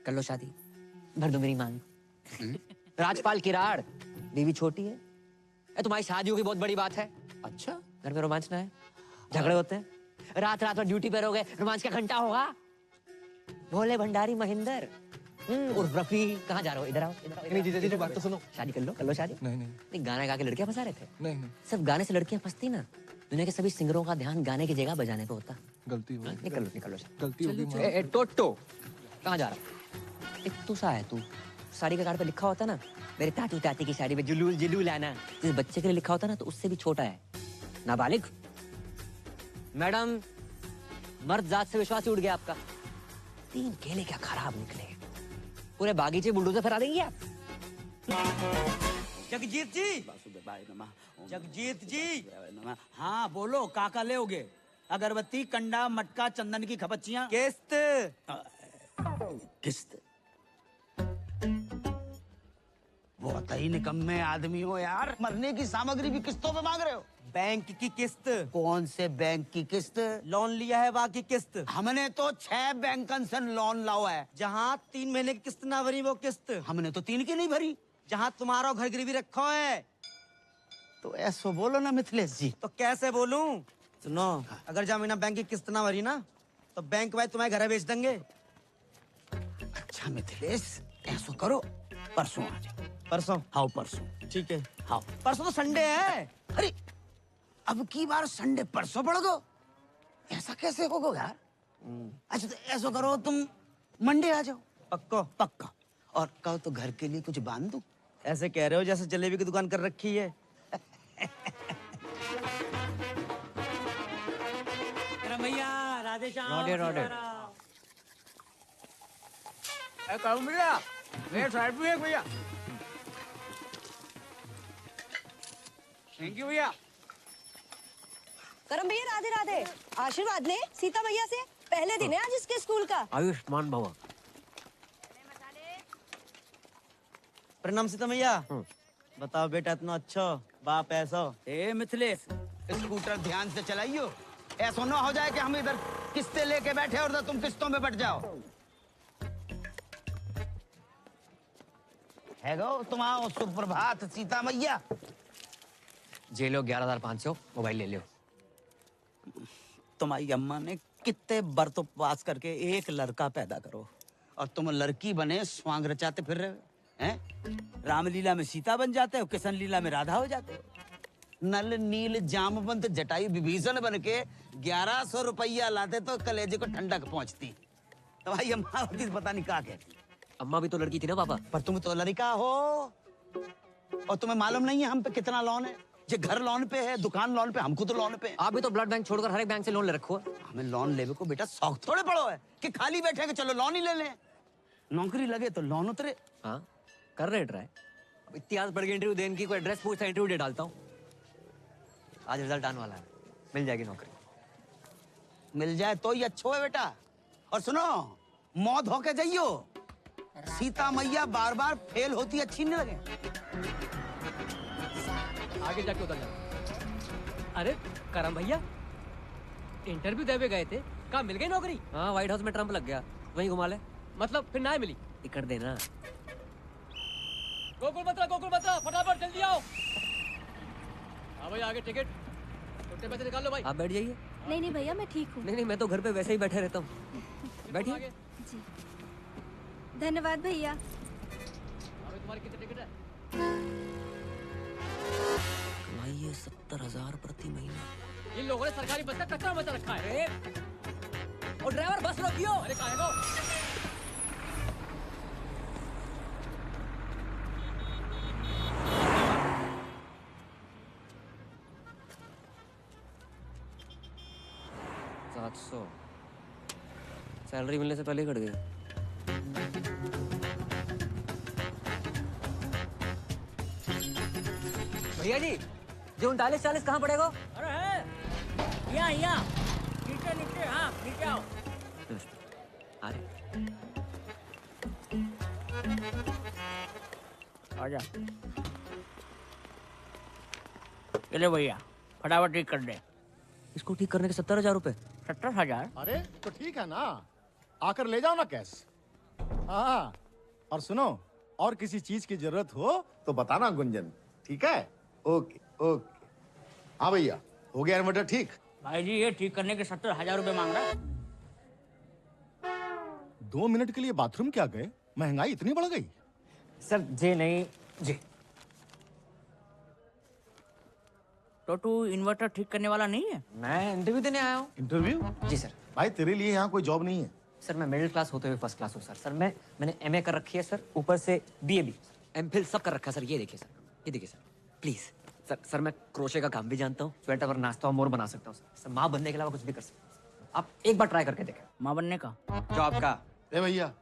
कर लो शादी, भर दो मेरी मांग। राजपाल किराड़, बीवी छोटी है। तुम्हारी शादी होगी बहुत बड़ी बात है। अच्छा, घर में रोमांच ना है, झगड़े होते हैं, रात रात भर ड्यूटी पे रहोगे, रोमांच का घंटा होगा। भोले भंडारी महेंद्र उर्फ रफी, कहाँ जा रहे हो? इधर आओ, इधर आओ। नहीं जीजा बात तो सुनो। शादी कर लो शादी। नहीं गाना गा के लड़कियां फंसा रहे थे। नहीं सब गाने से लड़कियां फंसती ना। दुनिया के सभी सिंगरों का ध्यान गाने की जगह बजाने पे होता। गलती हो गई। निकल लो गलती हो गई। ए टोटो, कहाँ जा रहा? एक तू सा है तू, साड़ी के कार्ड पे लिखा होता ना, मेरे तातू ताती की साड़ी पे जुलूल जुलूल आना, जिस बच्चे के लिए लिखा होता ना तो उससे भी छोटा है, नाबालिग। मैडम, मर्द जात से विश्वास उड़ गया आपका। 3 केले क्या खराब निकले, पूरे बागीचे बुलडोजर फहरा देंगे आप। जगजीत जी, जगजीत जी, हाँ बोलो, काका ले होगे? अगरबत्ती, कंडा, मटका, चंदन की खपच्चियाँ, किस्त। किस्त? बहुत ही निकम्मे आदमी हो यार, मरने की सामग्री भी किस्तों पे मांग रहे हो। बैंक की किस्त। कौन से बैंक की किस्त? लोन लिया है बाकी किस्त। हमने तो 6 बैंकन से लोन लाओ है। जहाँ 3 महीने की किस्त ना भरी वो किस्त। हमने तो 3 की नहीं भरी। जहाँ तुम्हारा घर गिरवी रखो है। तो ऐसो बोलो ना मिथिलेश जी। तो कैसे बोलूं? सुनो, अगर जमीना बैंक की किस्त ना भरी ना तो बैंक वाले तुम्हारे घर बेच देंगे। अच्छा मिथिलेश, ऐसो करो, परसों आ जाओ। परसों? हाँ परसों। ठीक है, हाँ परसों तो संडे है। अरे अब की बार संडे परसों पड़ गो, ऐसा कैसे होगा यार? अच्छा तो ऐसा करो, तुम मंडे आ जाओ। पक्का? पक्का। और कहो तो घर के लिए कुछ बांध दूं? ऐसे कह रहे हो जैसे जलेबी की दुकान कर रखी है। भैया राधे श्याम। ऑर्डर। भैया मेरे साइड में एक भैया। थैंक यू भैया। करम भैया राधे राधे, आशीर्वाद ले सीता भैया से। पहले दिन है आज इसके स्कूल का। आयुष्मान भवा। प्रणाम सीता मैया। बताओ बेटा, इतना अच्छा बाप ऐसा। ए मिथिलेश, स्कूटर ध्यान से चलाइयो, ऐसा ना हो जाए कि हम इधर किस्तें लेके बैठे और तुम किस्तों में बट जाओ। है गो तुम आओ, सुप्रभात सीता मैया। जे लो 11,500, मोबाइल ले लो। तुम्हारी अम्मा ने कितने बरतों पास करके एक लड़का पैदा करो और तुम लड़की बने स्वांग रचाते फिर रहे हो, हैं? रामलीला में सीता बन जाते हो, किशन लीला में राधा हो जाते हो। नल नील जामवंत जटायु विभीषण बन के 1100 रुपया लाते तो कलेजे को ठंडक पहुंचती। तुम्हारी अम्मा होती पता नहीं क्या कहती। अम्मा भी तो लड़की थी ना पापा। पर तुम तो लड़का हो, और तुम्हें मालूम नहीं है हम पे कितना लोन है? ये घर लोन पे है, दुकान लोन पे, हमको तो लोन पे है। आप भी तो ब्लड बैंक छोड़कर हर एक बैंक से लोन ले रखो है। हमें लोन लेवे को बेटा शौक थोड़े पड़ो है कि खाली बैठे के चलो लोन ही ले लें। नौकरी लगे तो लोन उतरे। हाँ कर रहे ट्राई। अब इतनी आदत पड़ गई इंटरव्यू देने की, कोई एड्रेस पूछता इंटरव्यू दे डालता हूँ। आज रिजल्ट आने वाला है, मिल जाएगी नौकरी। मिल जाए तो ही अच्छो है बेटा। और सुनो, मौत होके जाइयो, सीता मैया बार बार फेल होती अच्छी नहीं लगे। आगे जाके उतर जा। अरे करम भैया, इंटरव्यू देवे गए थे, कहाँ मिल गई नौकरी? हाँ व्हाइट हाउस में ट्रम्प लग गया, वहीं घुमा ले। मतलब फिर ना मिली? टिकट देना। गोकुल बत्रा फटाफट जल्दी आओ। हाँ भाई आगे टिकट, छोटे पैसे निकाल लो भाई। आप बैठ जाइए। नहीं भैया मैं ठीक हूँ। नहीं मैं तो घर पे वैसे ही बैठे रहता हूँ। बैठिए। जी धन्यवाद भैया। अभी तुम्हारी कितनी टिकट है? कमाइए 70,000 प्रति महीना। इन लोगों ने सरकारी बस का कचरा मचा रखा है। और ड्राइवर बस रोकियो। अरे कहाँ है वो? सैलरी मिलने से पहले ही कट गई। भैया जी, जो 39-40 कहाँ पड़ेगा? अरे है यहाँ नीचे हाँ नीचे आओ। अरे आजा। चले भैया फटाफट ठीक कर दे। इसको ठीक करने के 70,000 रुपए। 70,000? अरे तो ठीक है ना, आकर ले जाओ ना कैश। हाँ, और सुनो, और किसी चीज की जरूरत हो तो बताना गुंजन, ठीक है? Okay okay. हाँ भैया, हो गया इन्वर्टर ठीक? भाई जी ये ठीक करने के 70,000 रुपए मांग रहा है। 2 मिनट के लिए बाथरूम क्या गए? महंगाई इतनी बढ़ गई? सर जे नहीं जे। तो तू इन्वर्टर ठीक करने वाला नहीं है? मैं इंटरव्यू देने आया हूँ। इंटरव्यू? जी सर। भाई तेरे लिए यहाँ कोई जॉब नहीं है। सर मैं मिडिल क्लास होते हुए फर्स्ट क्लास हूँ सर। सर मैंने एमए कर रखी है सर, ऊपर से बीए भी, एमफिल सब कर रखा है सर। ये देखिए सर, ये देखिए सर, प्लीज सर मैं क्रोशे का काम भी जानता हूँ, स्वेटर और नाश्ता और मोर बना सकता हूँ सर। माँ बनने के अलावा कुछ भी कर सकता हूँ। आप एक बार ट्राई करके देखें। माँ बनने का? जॉब का। ए भैया,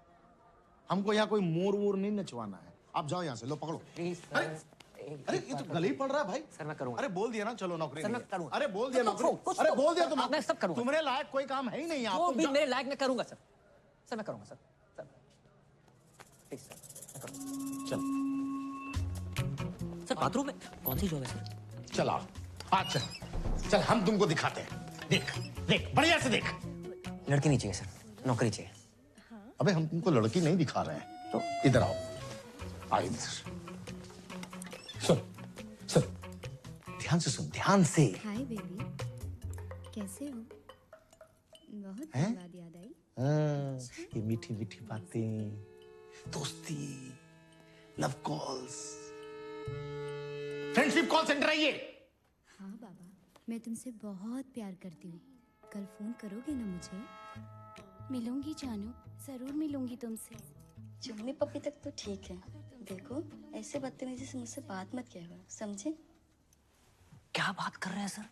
हमको यहाँ कोई मोर वोर नहीं नचवाना है। आप जाओ यहाँ से, लो पकड़ो। प्लीज अरे ये तो गले ही पड़ रहा है भाई। सर मैं करूँगा। अरे बोल दिया ना, चलो नौकरी सर, नहीं मैं है। करूँगा। अरे बोल दिया कुछ नौकरी। तो, कुछ अरे तो। बोल दिया तुम। मैं सब करूँगा। तुम्हारे लायक कोई काम है ही नहीं यहाँ। वो तुम भी जा- मेरे लायक मैं करूँगा सर। सर मैं करूँगा सर। सर प्लीज सर मैं करूँगा। चल सर बाथरूम में कौन सी जॉब है सर? चला, अच्छा चल हम तुमको दिखाते हैं। देख देख, बढ़िया से देख। लड़की नहीं चाहिए सर, नौकरी चाहिए। अबे हम तुमको लड़की नहीं दिखा रहे हैं, तो इधर आओ। आओ इधर। सुन सुन, ध्यान से सुन, ध्यान से। हाय बेबी, कैसे हो? बहुत हैं? दिन बाद याद आई। हाँ, ये मीठी मीठी बातें, दोस्ती, love calls, friendship call centre है ये। हाँ बाबा, मैं तुमसे बहुत प्यार करती हूँ। कल फोन करोगे ना मुझे? मिलूंगी जानू, जरूर मिलूंगी तुमसे। चुम्मी पप्पी तक तो ठीक है। देखो ऐसे बदतमीजी से मुझसे बात मत किया करो, समझे? क्या बात कर रहे हैं सर?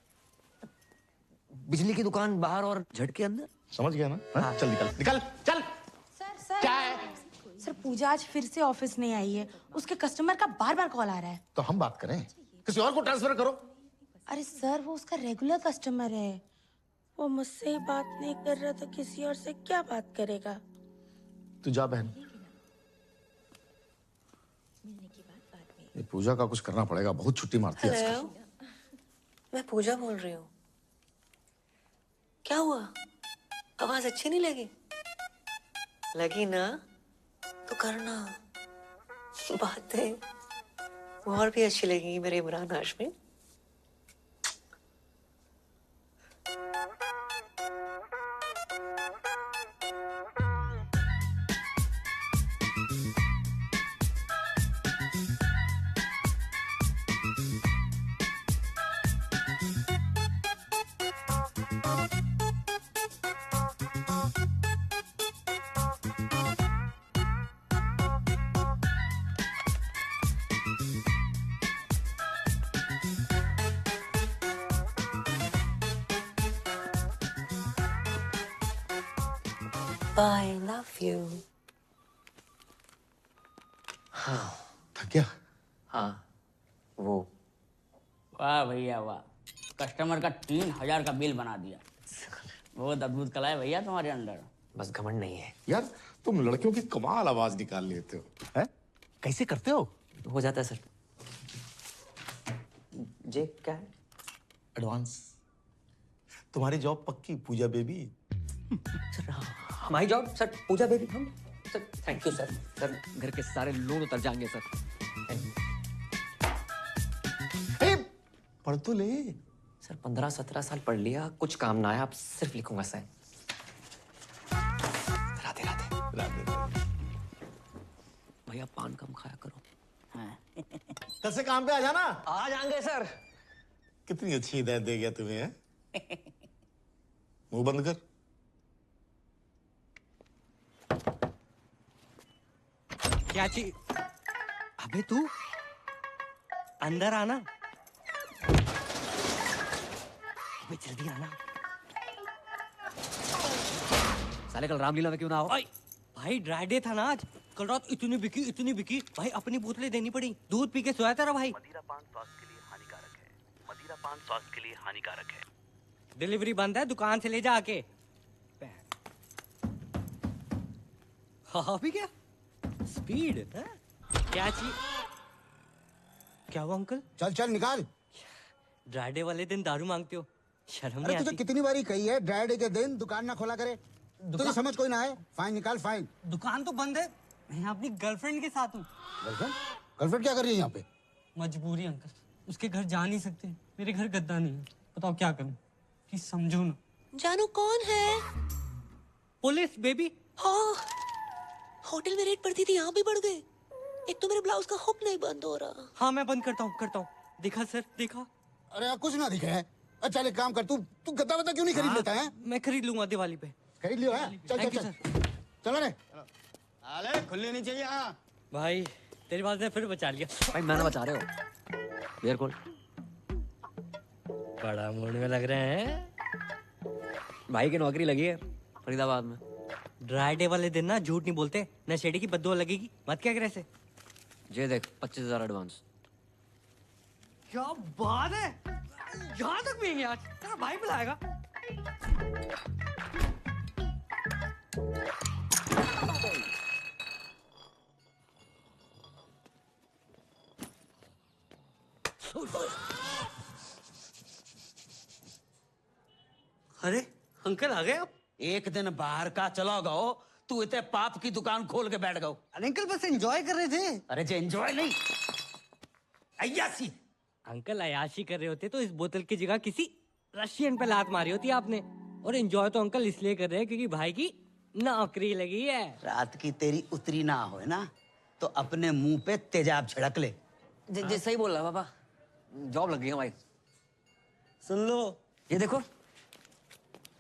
बिजली की दुकान बाहर और झटके अंदर। समझ गया ना? हाँ? चल निकल निकल चल। सर क्या है? सर पूजा आज फिर से ऑफिस नहीं आई है। उसके कस्टमर का बार बार कॉल आ रहा है। तो हम बात करें, किसी और को ट्रांसफर करो। अरे सर वो उसका रेगुलर कस्टमर है। वो मुझसे ही बात नहीं कर रहा तो किसी और से क्या बात करेगा? तू जा बहन। ये पूजा का कुछ करना पड़ेगा, बहुत छुट्टी मारती है आजकल। मैं पूजा बोल रही हूँ। क्या हुआ? आवाज अच्छी नहीं लगी? लगी ना तो करना। बातें और भी अच्छी लगेंगी मेरे Imran Hashmi. I love you. थक गया? हाँ वो वाह भैया वाह, कस्टमर का 3,000 का बिल बना दिया। बहुत अद्भुत कला है भैया तुम्हारे अंदर। बस घमंड नहीं है। यार तुम लड़कियों की कमाल आवाज निकाल लेते हो। हैं? कैसे करते हो? हो जाता है सर। जे क्या है? एडवांस। तुम्हारी जॉब पक्की पूजा बेबी। सर हमारी जॉब सर पूजा बेबी हम sir. Thank you sir. Sir घर के सारे लोन उतर जाएंगे सर। ए, पढ़ तो ले। सर 15-17 साल पढ़ लिया, कुछ काम ना आया, अब सिर्फ लिखूंगा सर। राधे राधे। राधे। भैया पान कम खाया करो। कल से काम पे आ जाना। आ जाएंगे सर। कितनी अच्छी हिदायत दे गया तुम्हें, हैं? मुंह बंद कर। क्या चीज? अबे तू अंदर आना। अबे जल्दी आना। साले कल रामलीला में क्यों ना हो? भाई ड्राई डे था ना आज। कल रात इतनी बिकी भाई, अपनी बोतलें देनी पड़ी। दूध पी के सोया तेरा भाई। मदिरा पान स्वास्थ्य के लिए हानिकारक है। मदिरा पान स्वास्थ्य के लिए हानिकारक है। डिलीवरी बंद है, दुकान से ले जा आके। हाँ भी क्या स्पीड है? क्या चीज? क्या हुआ अंकल? चल चल निकाल। ड्राई डे वाले दिन दारू मांगते हो, शर्म अरे नहीं तुझे आती? कितनी बारी कही है ड्राई डे के दिन दुकान ना खोला करे। तुझे समझ कोई ना है। फाइन निकाल फाइन। दुकान तो बंद है, मैं अपनी गर्लफ्रेंड के साथ हूँ। गर्लफ्रेंड? गर्लफ्रेंड क्या कर रही है यहाँ पे? मजबूरी अंकल, उसके घर जा नहीं सकते। मेरे घर गद्दा नहीं है, बताओ क्या करूँ? प्लीज समझो ना। जानू कौन है? Police baby. हाँ, होटल में रेड पड़ती थी, यहाँ भी बढ़ गए। एक तो मेरे ब्लाउज का हुक नहीं बंद हो रहा। हाँ मैं बंद करता हूँ। देखा सर, देखा। अरे यार कुछ ना दिखा है। अच्छा एक काम कर, तू गद्दा वद्दा क्यों नहीं खरीद लेता है? मैं खरीद लूंगा दिवाली पे। खरीद लियो है? चल Thank चल you, चल चलो रे। अरे खुलनी नहीं चाहिए। हाँ भाई तेरी बात ने फिर बचा लिया। भाई मैंने बचा रहे हो। Beer call. बड़ा मूड में लग रहे हैं। भाई की नौकरी लगी है फरीदाबाद में। ड्राई डे वाले दिन ना झूठ नहीं बोलते, नशेड़ी की बददुआ लगेगी। मत क्या करे ऐसे। ये देख 25,000 एडवांस। क्या बात है, यहाँ तक भी है यार। तेरा भाई बुलाएगा। अरे अंकल आ गए आप। एक दिन बाहर का चला गओ, तू इतने पाप की दुकान खोल के बैठ गओ। अरे अंकल बस एंजॉय कर रहे थे। अरे जे एंजॉय नहीं, अय्यासी। अंकल अयाशी कर रहे होते तो इस बोतल की जगह किसी रशियन पे लात मारी होती आपने। और एंजॉय तो अंकल इसलिए कर रहे हैं क्योंकि भाई की नौकरी लगी है। रात की तेरी उतरी ना हो ना तो अपने मुंह पे तेजाब छिड़क ले। जी सही बोल रहा है पापा, जॉब लग गई है भाई। सुन लो, ये देखो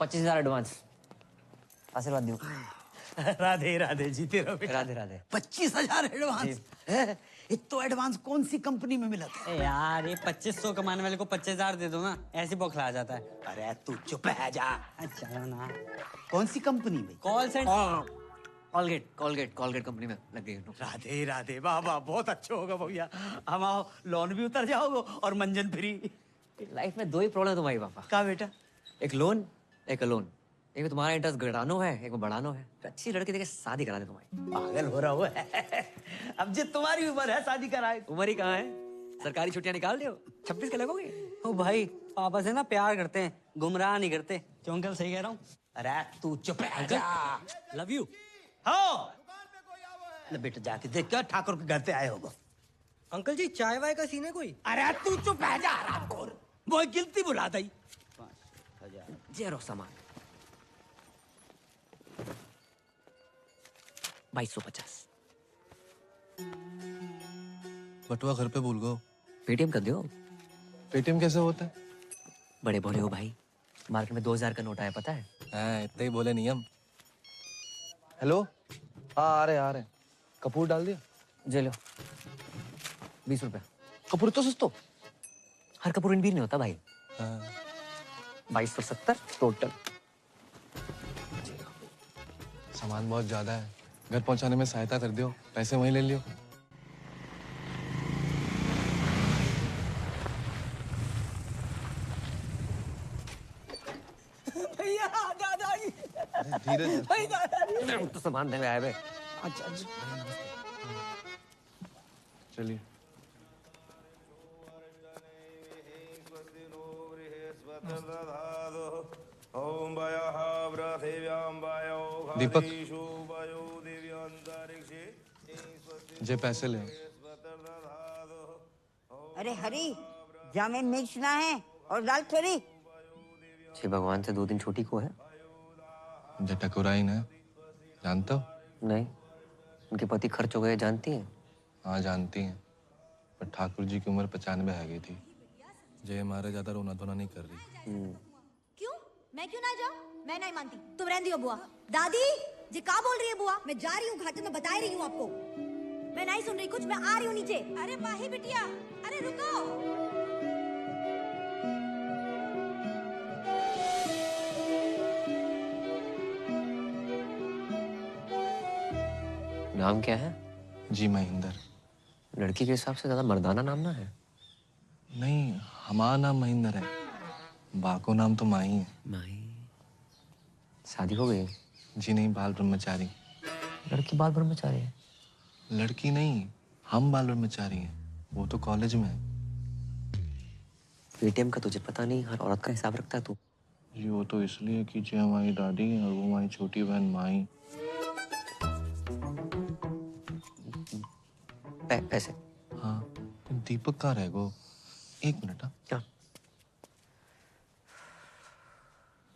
25,000 एडवांस। आशीर्वाद दो। राधे राधे, जीते रहो बेटा। राधे राधे। 25,000 एडवांस? इतो एडवांस कौन सी कंपनी में मिला था? यार ये 2500 कमाने वाले को 25,000 दे दो ना, ऐसे बौखला जाता है। अरे तू चुप है जा। अच्छा ना। कौन सी कंपनी में? Call centre. कॉलगेट कंपनी में लग गई। राधे राधे, वाह वाह, बहुत अच्छा होगा भैया। हम आओ, लोन भी उतर जाओगे और मंजन फ्री। लाइफ में दो ही प्रॉब्लम है तुम्हारी पापा। क्या बेटा? एक लोन, एक अलोन। एक में तुम्हारा इंटरेस्ट घटानो है, एक में बढ़ानो है। अच्छी लड़की देके शादी करा दे तुम्हारी। पागल हो रहा हो अब जो तुम्हारी उम्र है शादी कराए। उम्र ही कहाँ है, सरकारी छुट्टियां निकाल दो। 26 के लगोगे। ओ भाई पापा से ना प्यार करते हैं, गुमराह नहीं करते। क्यों अंकल सही कह रहा हूँ? अरे तू चुप है जा। Love you. हाँ ले बेटा, जाके देख क्या ठाकुर के घर पे आए होगा। अंकल जी चाय वाय का सीन है कोई? अरे तू चुप है जा रामखोर, वो गिनती बुला दी। 0 सामान 2250। बटुआ घर पे भूल गो। पेटीएम कर दो। पेटीएम कैसे होता है? बड़े भोले हो भाई, मार्केट में 2000 का नोट आया पता है? हाँ इतने ही बोले नियम। हेलो, हाँ आ रहे। कपूर डाल दिया? जे लो 20 रुपया। कपूर तो सस्तो। हर कपूर इन भी नहीं होता भाई। हाँ। 2270 टोटल। सामान बहुत ज्यादा है, घर पहुंचाने में सहायता कर दियो, पैसे वहीं ले लियो। भैया दादाजी, धीरे भाई दादाजी। तो सामान देने आए बे। अच्छा चलिए। दीपक, जे पैसे ले। अरे हरी, जामे मिर्च ना है और दाल थोड़ी। छे भगवान से 2 दिन छोटी को है। जे टकुराइन है, जानते हो? नहीं, उनके पति खर्च हो गए, जानती हैं? हाँ जानती हैं, पर ठाकुर जी की उम्र 95 है गई थी। जे हमारे ज्यादा रोना धोना नहीं कर रही। क्यों? मैं क्यों ना जाऊं? मैं नहीं मानती, तुम रहने दियो बुआ। दादी जी क्या बोल रही है बुआ? मैं जा रही हूँ घाटे में, बता रही हूँ आपको। मैं नहीं सुन रही कुछ, मैं आ रही हूँ नीचे। अरे माही बिटिया, अरे रुको। नाम क्या है? जी महेंद्र। लड़की के हिसाब से ज्यादा मर्दाना नाम ना है। नहीं, हमारा नाम महेंद्र है, बाको नाम तो माही है। माही? शादी हो गई? जी नहीं, बाल ब्रह्मचारी। लड़की बाल ब्रह्मचारी है? लड़की नहीं, हम बाल ब्रह्मचारी हैं, वो तो कॉलेज में है। पेटीएम का तुझे पता नहीं, हर औरत का हिसाब रखता है तू। जी वो तो इसलिए कि जो हमारी दादी है और वो हमारी छोटी बहन माही। पैसे। हाँ दीपक कहाँ रह गो? 1 मिनट। क्या?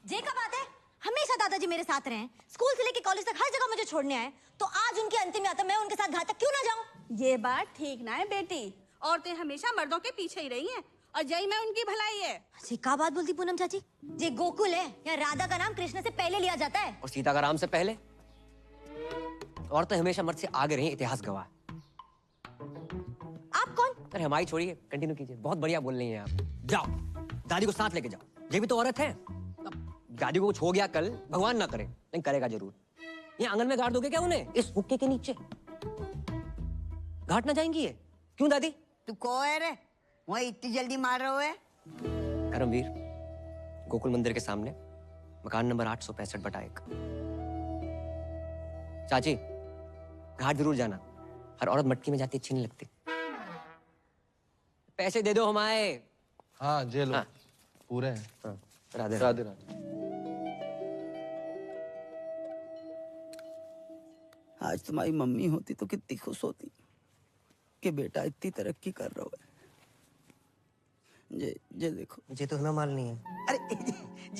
जे का बात है, हमेशा दादाजी मेरे साथ रहे, स्कूल से लेके कॉलेज तक हर जगह मुझे छोड़ने आए, तो आज उनकी अंतिम यात्रा मैं उनके साथ घाट तक क्यों ना जाऊं? ये बात ठीक ना है बेटी, औरतें हमेशा मर्दों के पीछे ही रही हैं और जय में उनकी भलाई है। जी का बात बोलती पूनम चाची? जे गोकुल है या राधा का नाम कृष्ण से पहले लिया जाता है और सीता का राम से पहले। औरतें हमेशा मर्द से आगे रही, इतिहास गवाह। आप कौन? अरे हमारी छोड़िए, कंटिन्यू कीजिए। बहुत बढ़िया बोल रही हैं आप। जाओ दादी को साथ लेके जाओ, ये भी तो औरत है। दादी को कुछ हो गया कल, भगवान ना करे, नहीं करेगा जरूर, ये आंगन में गाड़ दोगे क्या उन्हें इस हुक्के के नीचे? घाट ना जाएंगी ये? क्यों दादी? तू को है रे, वही इतनी जल्दी मार रहे हो है? करमवीर, गोकुल मंदिर के सामने, मकान नंबर 865/1। चाची, घाट जरूर जाना। हर औरत मटकी में जाती अच्छी नहीं लगती। पैसे दे दो हमारे। हाँ जे लो। हाँ। पूरे हैं। हाँ। राधे राधे राधे। आज तुम्हारी मम्मी होती तो कितनी खुश होती कि बेटा इतनी तरक्की कर रहा है। ये देखो, मुझे तो हमें माल नहीं है। अरे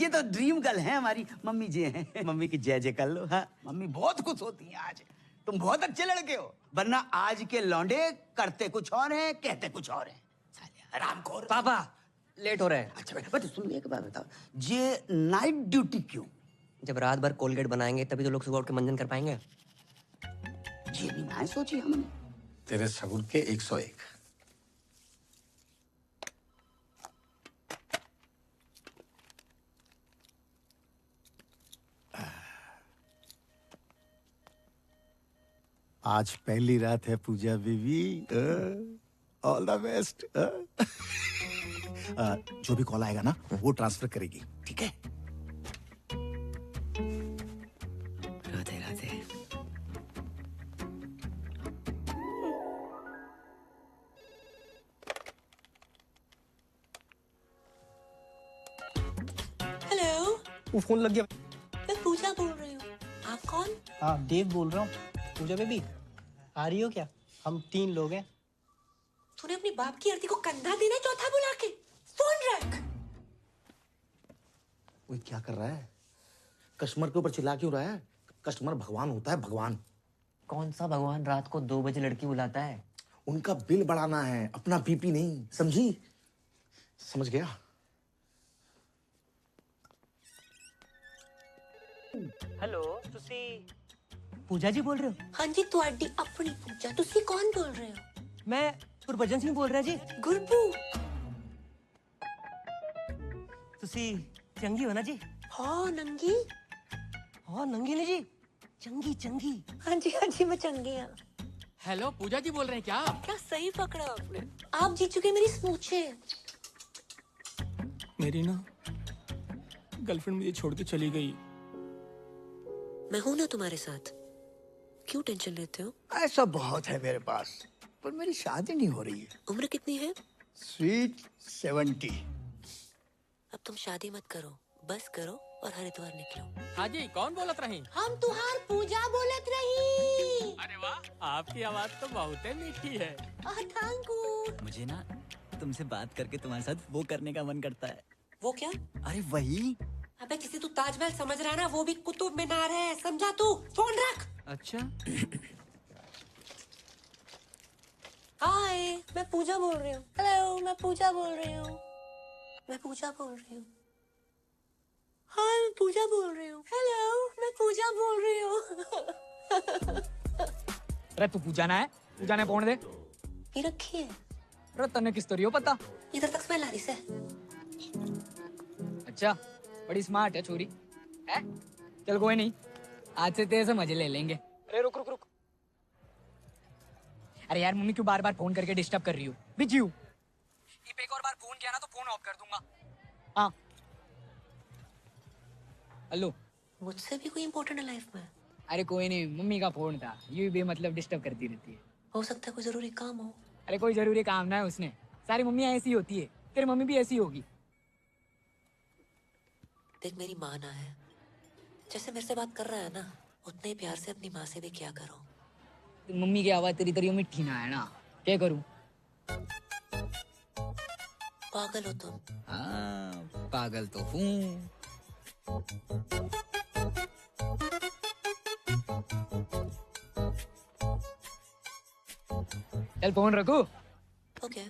ये तो ड्रीम गर्ल है हमारी मम्मी जी हैं। मम्मी की जय जय कर लो। हाँ मम्मी बहुत खुश होती हैं आज। तुम बहुत अच्छे लड़के हो, वरना आज के लौंडे करते कुछ और हैं, कहते कुछ और हैं। रामखोर। पापा लेट हो रहे हैं। अच्छा बेटा, बट सुन एक बात बताओ, ये नाइट ड्यूटी क्यों? जब रात भर कोलगेट बनाएंगे तभी तो लोग सुबह उठ के मंजन कर पाएंगे। ये भी ना सोची हमने। तेरे सगुन के 101। आज पहली रात है पूजा बेबी, ऑल द बेस्ट। जो भी कॉल आएगा ना वो ट्रांसफर करेगी, ठीक है? राधे राधे। हेलो, वो फोन लग गया। मैं पूजा बोल रही हूँ। आप कौन? हाँ देव बोल रहा हूँ। पूजा बेबी आ रही हो क्या? हम 3 लोग हैं। तूने अपनी बाप की आरती को कंधा देना चौथा बुला के फोन रख। वो क्या कर रहा है? कस्टमर के ऊपर चिल्ला क्यों रहा है? कस्टमर भगवान होता है, भगवान। कौन सा भगवान रात को 2 बजे लड़की बुलाता है? उनका बिल बढ़ाना है, अपना बीपी नहीं, समझी? समझ गया? हेलो, तुसी पूजा जी बोल रहे हो? हाँ जी, तुहाडी अपनी पूजा। तुसी कौन बोल रहे हो? मैं गुरबचन सिंह बोल रहा जी। गुरबू। तुसी चंगी हो ना जी? हाँ नंगी। हाँ नंगी नहीं जी, चंगी चंगी। हाँ जी मैं चंगी हूँ। हेलो, पूजा जी बोल रहे हैं क्या? क्या सही पकड़ा आपने। आप जीत चुके मेरी स्मूचे। मेरी ना गर्लफ्रेंड मुझे छोड़ के चली गई। मैं हूं ना तुम्हारे साथ, क्यों टेंशन लेते हो? ऐसा बहुत है मेरे पास, पर मेरी शादी नहीं हो रही है। उम्र कितनी है? स्वीट 70। अब तुम शादी मत करो, बस करो और हरिद्वार निकलो। हाँ जी, कौन बोलत रही? हम तुहार पूजा बोलत रही। अरे वाह, आपकी आवाज तो बहुत मीठी है। Thank you. मुझे ना तुमसे बात करके तुम्हारे साथ वो करने का मन करता है। वो क्या? अरे वही। अबे किसी तू ताजमहल समझ रहा है ना, वो भी कुतुब मीनार है, समझा तू? फोन रख। अच्छा। हाय, मैं पूजा बोल रही हूँ। हेलो, मैं पूजा बोल रही हूँ। मैं पूजा बोल रही हूँ। हाय, मैं पूजा बोल रही हूँ। हेलो, मैं पूजा बोल रही हूँ। अरे तू पूजा ना है, पूजा ने फोन दे। ये रखी है। अरे तन्ने किस तरी हो पता? इधर तक स्मेल आ रही से। अच्छा, बड़ी स्मार्ट है छोरी। है? चल कोई नहीं, आज से तेरे से मजे ले लेंगे। अरे रुक रुक रुक। अरे यार मम्मी क्यों बार बार फोन करके डिस्टर्ब कर रही हो? बिजी हूँ। एक और बार फोन किया ना तो फोन ऑफ कर दूंगा। हाँ। हेलो। मुझसे भी कोई इम्पोर्टेंट है लाइफ में? अरे कोई नहीं, मम्मी का फोन था, यूं भी मतलब डिस्टर्ब करती रहती है। हो सकता है कोई जरूरी काम हो। अरे कोई जरूरी काम ना है उसने, सारी मम्मियाँ ऐसी होती है, तेरी मम्मी भी ऐसी होगी। देख मेरी माँ ना है, जैसे मेरे से बात कर रहा है ना, उतने ही प्यार से अपनी माँ से भी क्या करो। मम्मी की आवाज तेरी तरी मिठी ना है ना, क्या करूं? पागल हो तुम। हाँ, पागल तो हूँ। चल फोन रखो। ओके,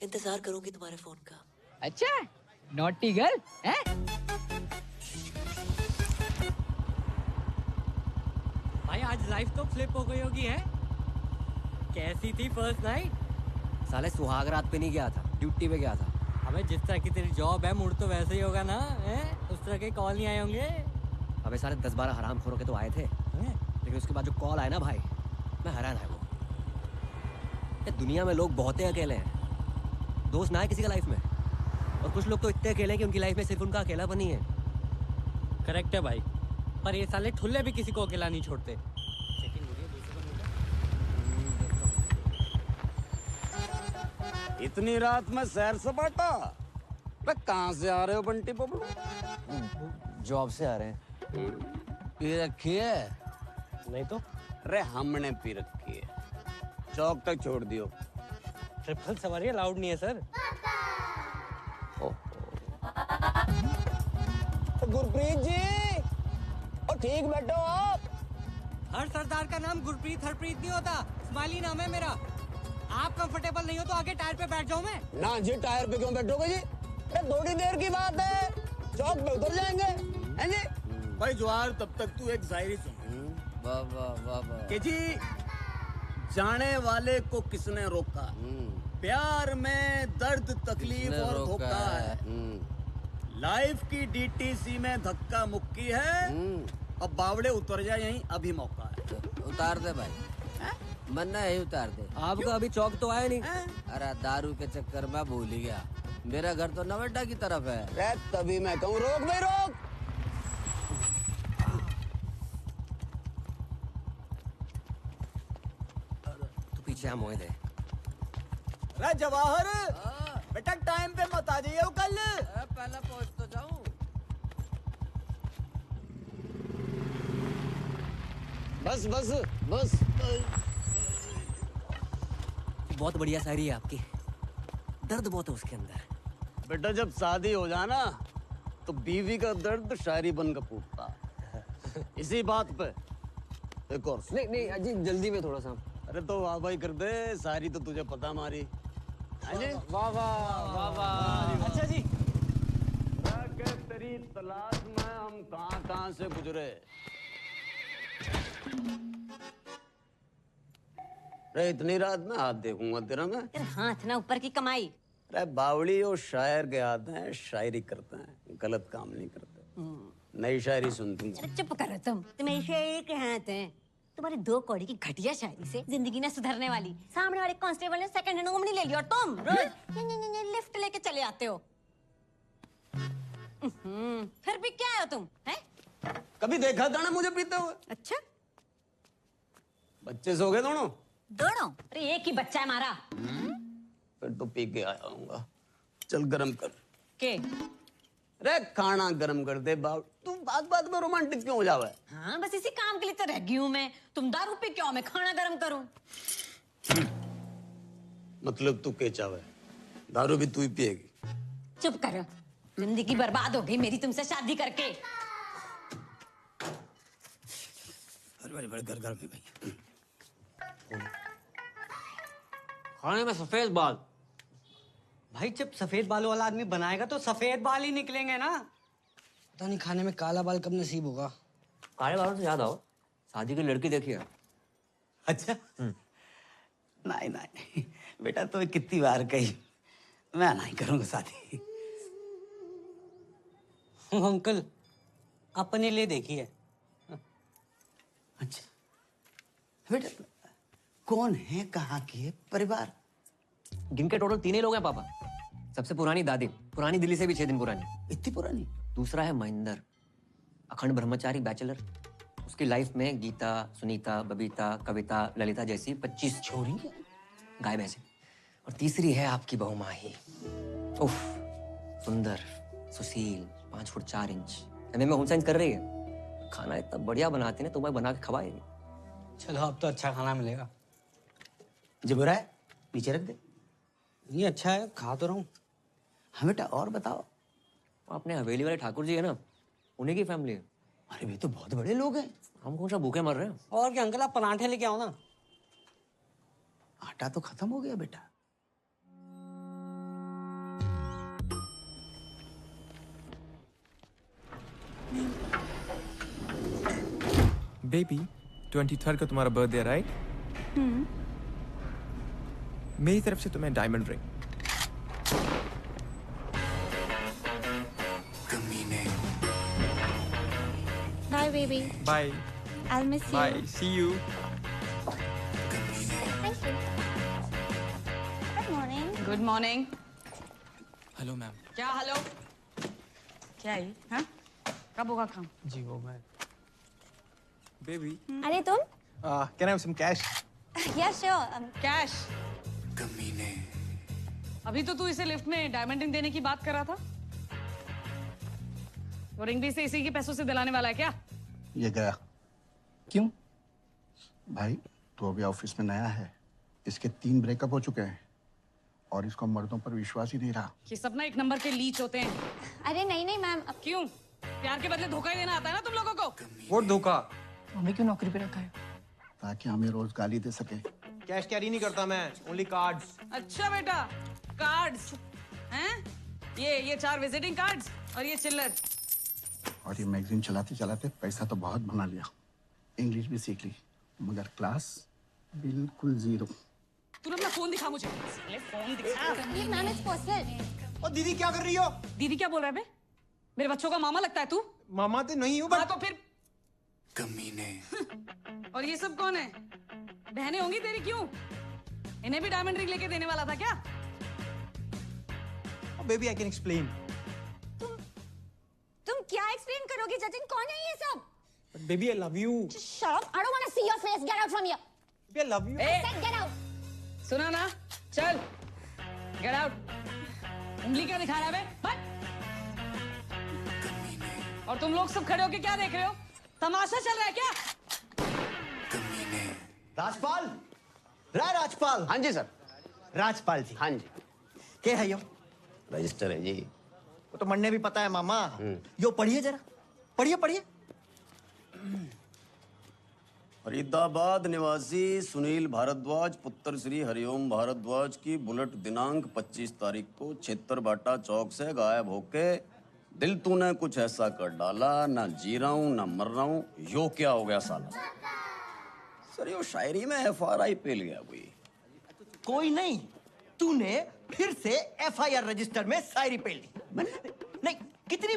इंतजार करूंगी तुम्हारे फोन का। अच्छा, नॉटी गर्ल है? भाई आज लाइफ तो फ्लिप हो गई होगी है? कैसी थी फर्स्ट नाइट? साले सुहाग रात पे नहीं गया था, ड्यूटी पे गया था। अबे जिस तरह की तेरी जॉब है मूड तो वैसे ही होगा ना है? उस तरह के कॉल नहीं आए होंगे? अबे साले 10-12 हरामखोरों के तो आए थे, लेकिन उसके बाद जो कॉल आया ना भाई, मैं हैरान है वो। ये दुनिया में लोग बहुत ही अकेले हैं, दोस्त ना है किसी का लाइफ में, और कुछ लोग तो इतने अकेले हैं कि उनकी लाइफ में सिर्फ उनका अकेलापन ही है। करेक्ट है भाई, पर ये साले ठुल्ले भी किसी को अकेला नहीं छोड़ते। इतनी रात में सैर सपाटा? अरे कहाँ से आ रहे हो बंटी बबलू? जॉब से आ रहे हैं। पी रखी है? नहीं तो। अरे हमने पी रखी है, चौक तक छोड़ दियो। ट्रिपल सवारी अलाउड नहीं है सर। गुरप्रीत जी, और ठीक बैठो आप। हर सरदार का नाम गुरप्रीत हरप्रीत नहीं होता, स्माइली नाम है मेरा। आप कंफर्टेबल नहीं हो तो आगे टायर पे बैठ जाओ मैं। ना जी, टायर पे क्यों बैठोगे जी? अरे थोड़ी देर की बात है, चौक पे उतर जाएंगे, हैं जी? भाई जवाहर, तब तक तू एक शायरी सुन। वाह वाह वाह वाह। कि जी, जाने वाले को किसने रोका, प्यार में दर्द तकलीफ और धोखा है, लाइफ की डीटीसी में धक्का मुक्की है, अब बावड़े उतर जा यहीं, अभी मौका है। उतार दे भाई, मन्ना है उतार दे। आपका अभी चौक तो आया नहीं। अरे दारू के चक्कर में भूल ही गया, मेरा घर तो नवेटा की तरफ है। रे तभी मैं कहूँ रोक भाई रोक। तू पीछे आ मोए दे। रे जवाहर, बेटा टाइम पे मत आ जाइए कल। पहले पहुंच तो जाऊं। बस बस बस। बहुत बढ़िया शायरी है आपकी, दर्द बहुत है उसके अंदर। बेटा जब शादी हो जाना तो बीवी का दर्द शायरी बनकर फूटता। इसी बात पे एक और। नहीं नहीं अजी, जल्दी में थोड़ा सा। अरे तो वाह भाई कर दे, सारी तो तुझे पता हमारी। वाह वाह वाह। अच्छा जी, तेरी तलाश में हम कहाँ से गुजरे। अरे इतनी रात में हाथ देखूंगा तेरा मैं? हाथ ना ऊपर की कमाई। अरे बावड़ी और शायर के हाथ हैं, शायरी करते हैं, गलत काम नहीं करते। नई शायरी सुनती हूँ। चुप करो तुम शायरी के हाथ हैं। तुम्हारी 2 कौड़ी की घटिया शायरी से जिंदगी ना सुधरने वाली। सामने वाले कांस्टेबल ने सेकंड हैंड ओमनी ले लिया और तुम रोज लिफ्ट लेके चले आते हो। फिर भी क्या हो तुम? हैं? कभी देखा था ना मुझे पीते हुए? अच्छा, बच्चे सो गए दोनों? दोनों? अरे एक ही बच्चा है हमारा। फिर तो पी के आया हूँगा। चल गरम कर के। अरे खाना गरम कर दे बाप। तू बात बात में रोमांटिक क्यों हो जावे? हाँ बस इसी काम के लिए तो रह गई हूँ मैं। तुम दारू पी क्यों, मैं खाना गरम करूँ? मतलब तू के चावे, दारू भी तू ही पिएगी? चुप करो, जिंदगी बर्बाद हो गई मेरी तुमसे शादी करके। घर में भाई खाने में सफेद बाल। भाई जब सफेद बालों वाला आदमी बनाएगा तो सफेद बाल ही निकलेंगे ना। पता नहीं खाने में काला बाल कब नसीब होगा। काले बालों से याद आओ, शादी की लड़की देखी है? अच्छा। नहीं नहीं बेटा, तो कितनी बार कही, मैं नहीं करूंगा शादी। अंकल अपने लिए देखी है। अच्छा बेटा, कौन है, कहाँ की है, परिवार? गिन के टोटल 3 ही लोग हैं पापा। सबसे पुरानी दादी, पुरानी दिल्ली से भी 6 दिन पुरानी। इतनी पुरानी? दूसरा है महेंद्र, अखंड ब्रह्मचारी बैचलर। उसकी लाइफ में गीता, सुनीता, बबीता, कविता, ललिता जैसी 25 छोरी गाय भैंसे। और तीसरी है आपकी बहू माही। उफ, सुंदर, सुशील, 5 फुट 4 इंच। एमए में होम साइंस कर रही है। खाना इतना बढ़िया बनाती है, तुम्हें बना के खवाएगी। चलो अब तो अच्छा खाना मिलेगा। जो बुरा है नीचे रख दे। नहीं अच्छा है, खा तो रहा हूँ। हाँ बेटा और बताओ। अपने हवेली वाले ठाकुर जी है ना, उन्हीं की फैमिली है। अरे वे तो बहुत बड़े लोग हैं। हम कौन सा भूखे मर रहे हैं। और क्या अंकल, आप पराठे लेके आओ ना। आटा तो खत्म हो गया बेटा। बेबी 23rd को तुम्हारा बर्थडे है राइट? मेरी तरफ से तुम्हें diamond ring. Bye, baby. Bye I'll miss you. Bye, see you. Thank you. Good morning. Good morning. Hello ma'am. क्या हेलो? क्या है? हाँ? कब होगा काम? जी वो मैं। बेबी अरे तुम? Can I have some cash? Yeah, sure. Cash. अभी तो तू इसे लिफ्ट में डायमंड रिंग देने की बात कर रहा था। वो रिंग भी इसे इसी के पैसों से दिलाने वाला है क्या? ये गया। क्यों? भाई तो अभी ऑफिस में नया है, इसके 3 ब्रेकअप हो चुके हैं और इसको मर्दों पर विश्वास ही नहीं रहा। ये सब ना एक नंबर के लीच होते हैं। अरे नहीं नहीं मैम। क्यों? प्यार के बदले धोखा ही देना आता है ना तुम लोगों को? वो धोखा। हमें क्यों नौकरी पे रखा है? ताकि हमें रोज गाली दे सके। कैश कैरी नहीं करता मैं, ओनली कार्ड्स। अच्छा बेटा, कार्ड्स हैं? ये 4 विजिटिंग कार्ड्स और ये चिल्लर। और ये मैगजीन चलाते चलाते पैसा तो बहुत बना लिया, इंग्लिश भी सीख ली, मगर क्लास बिल्कुल 0। तूने अपना फोन दिखा मुझे। फोन दिखा। ये मैम इट्स पर्सनल। और दीदी क्या कर रही हो? दीदी क्या बोल रहा है बे? मेरे बच्चों का मामा लगता है तू? मामा तो नहीं हूँ हाँ तो फिर कमीने। और ये सब कौन है? बहनें होंगी तेरी, क्यों? इन्हें भी डायमंड रिंग लेके देने वाला था क्या? Baby I can explain. तुम क्या एक्सप्लेन करोगे जतिन? कौन है ये सब? Baby I love you. Shut up! I don't want to see your face. Get out from here. Baby I love you. I said get out. सुना ना? चल, गेट आउट। उंगली क्या दिखा रहा है बे? बट। और तुम लोग सब खड़े होके क्या देख रहे हो? तमाशा चल रहा है क्या? राजपाल, राजपाल। हाँ जी सर। राजपाल जी। हाँ जी। क्या है यो? रजिस्टर है जी। वो तो मन्ने भी पता है मामा। यो पढ़िए जरा, पढ़िए पढ़िए। फरीदाबाद निवासी सुनील भारद्वाज पुत्र श्री हरिओम भारद्वाज की बुलेट दिनांक 25 तारीख को छेत्तरबाटा चौक से गायब होके दिल तूने कुछ ऐसा कर डाला, ना जी रहा हूं ना मर रहा हूं, यो क्या हो गया साला? सर यो शायरी में FRI पेल गया कोई नहीं, तूने फिर से FIR रजिस्टर में शायरी पेल दी। नहीं, कितनी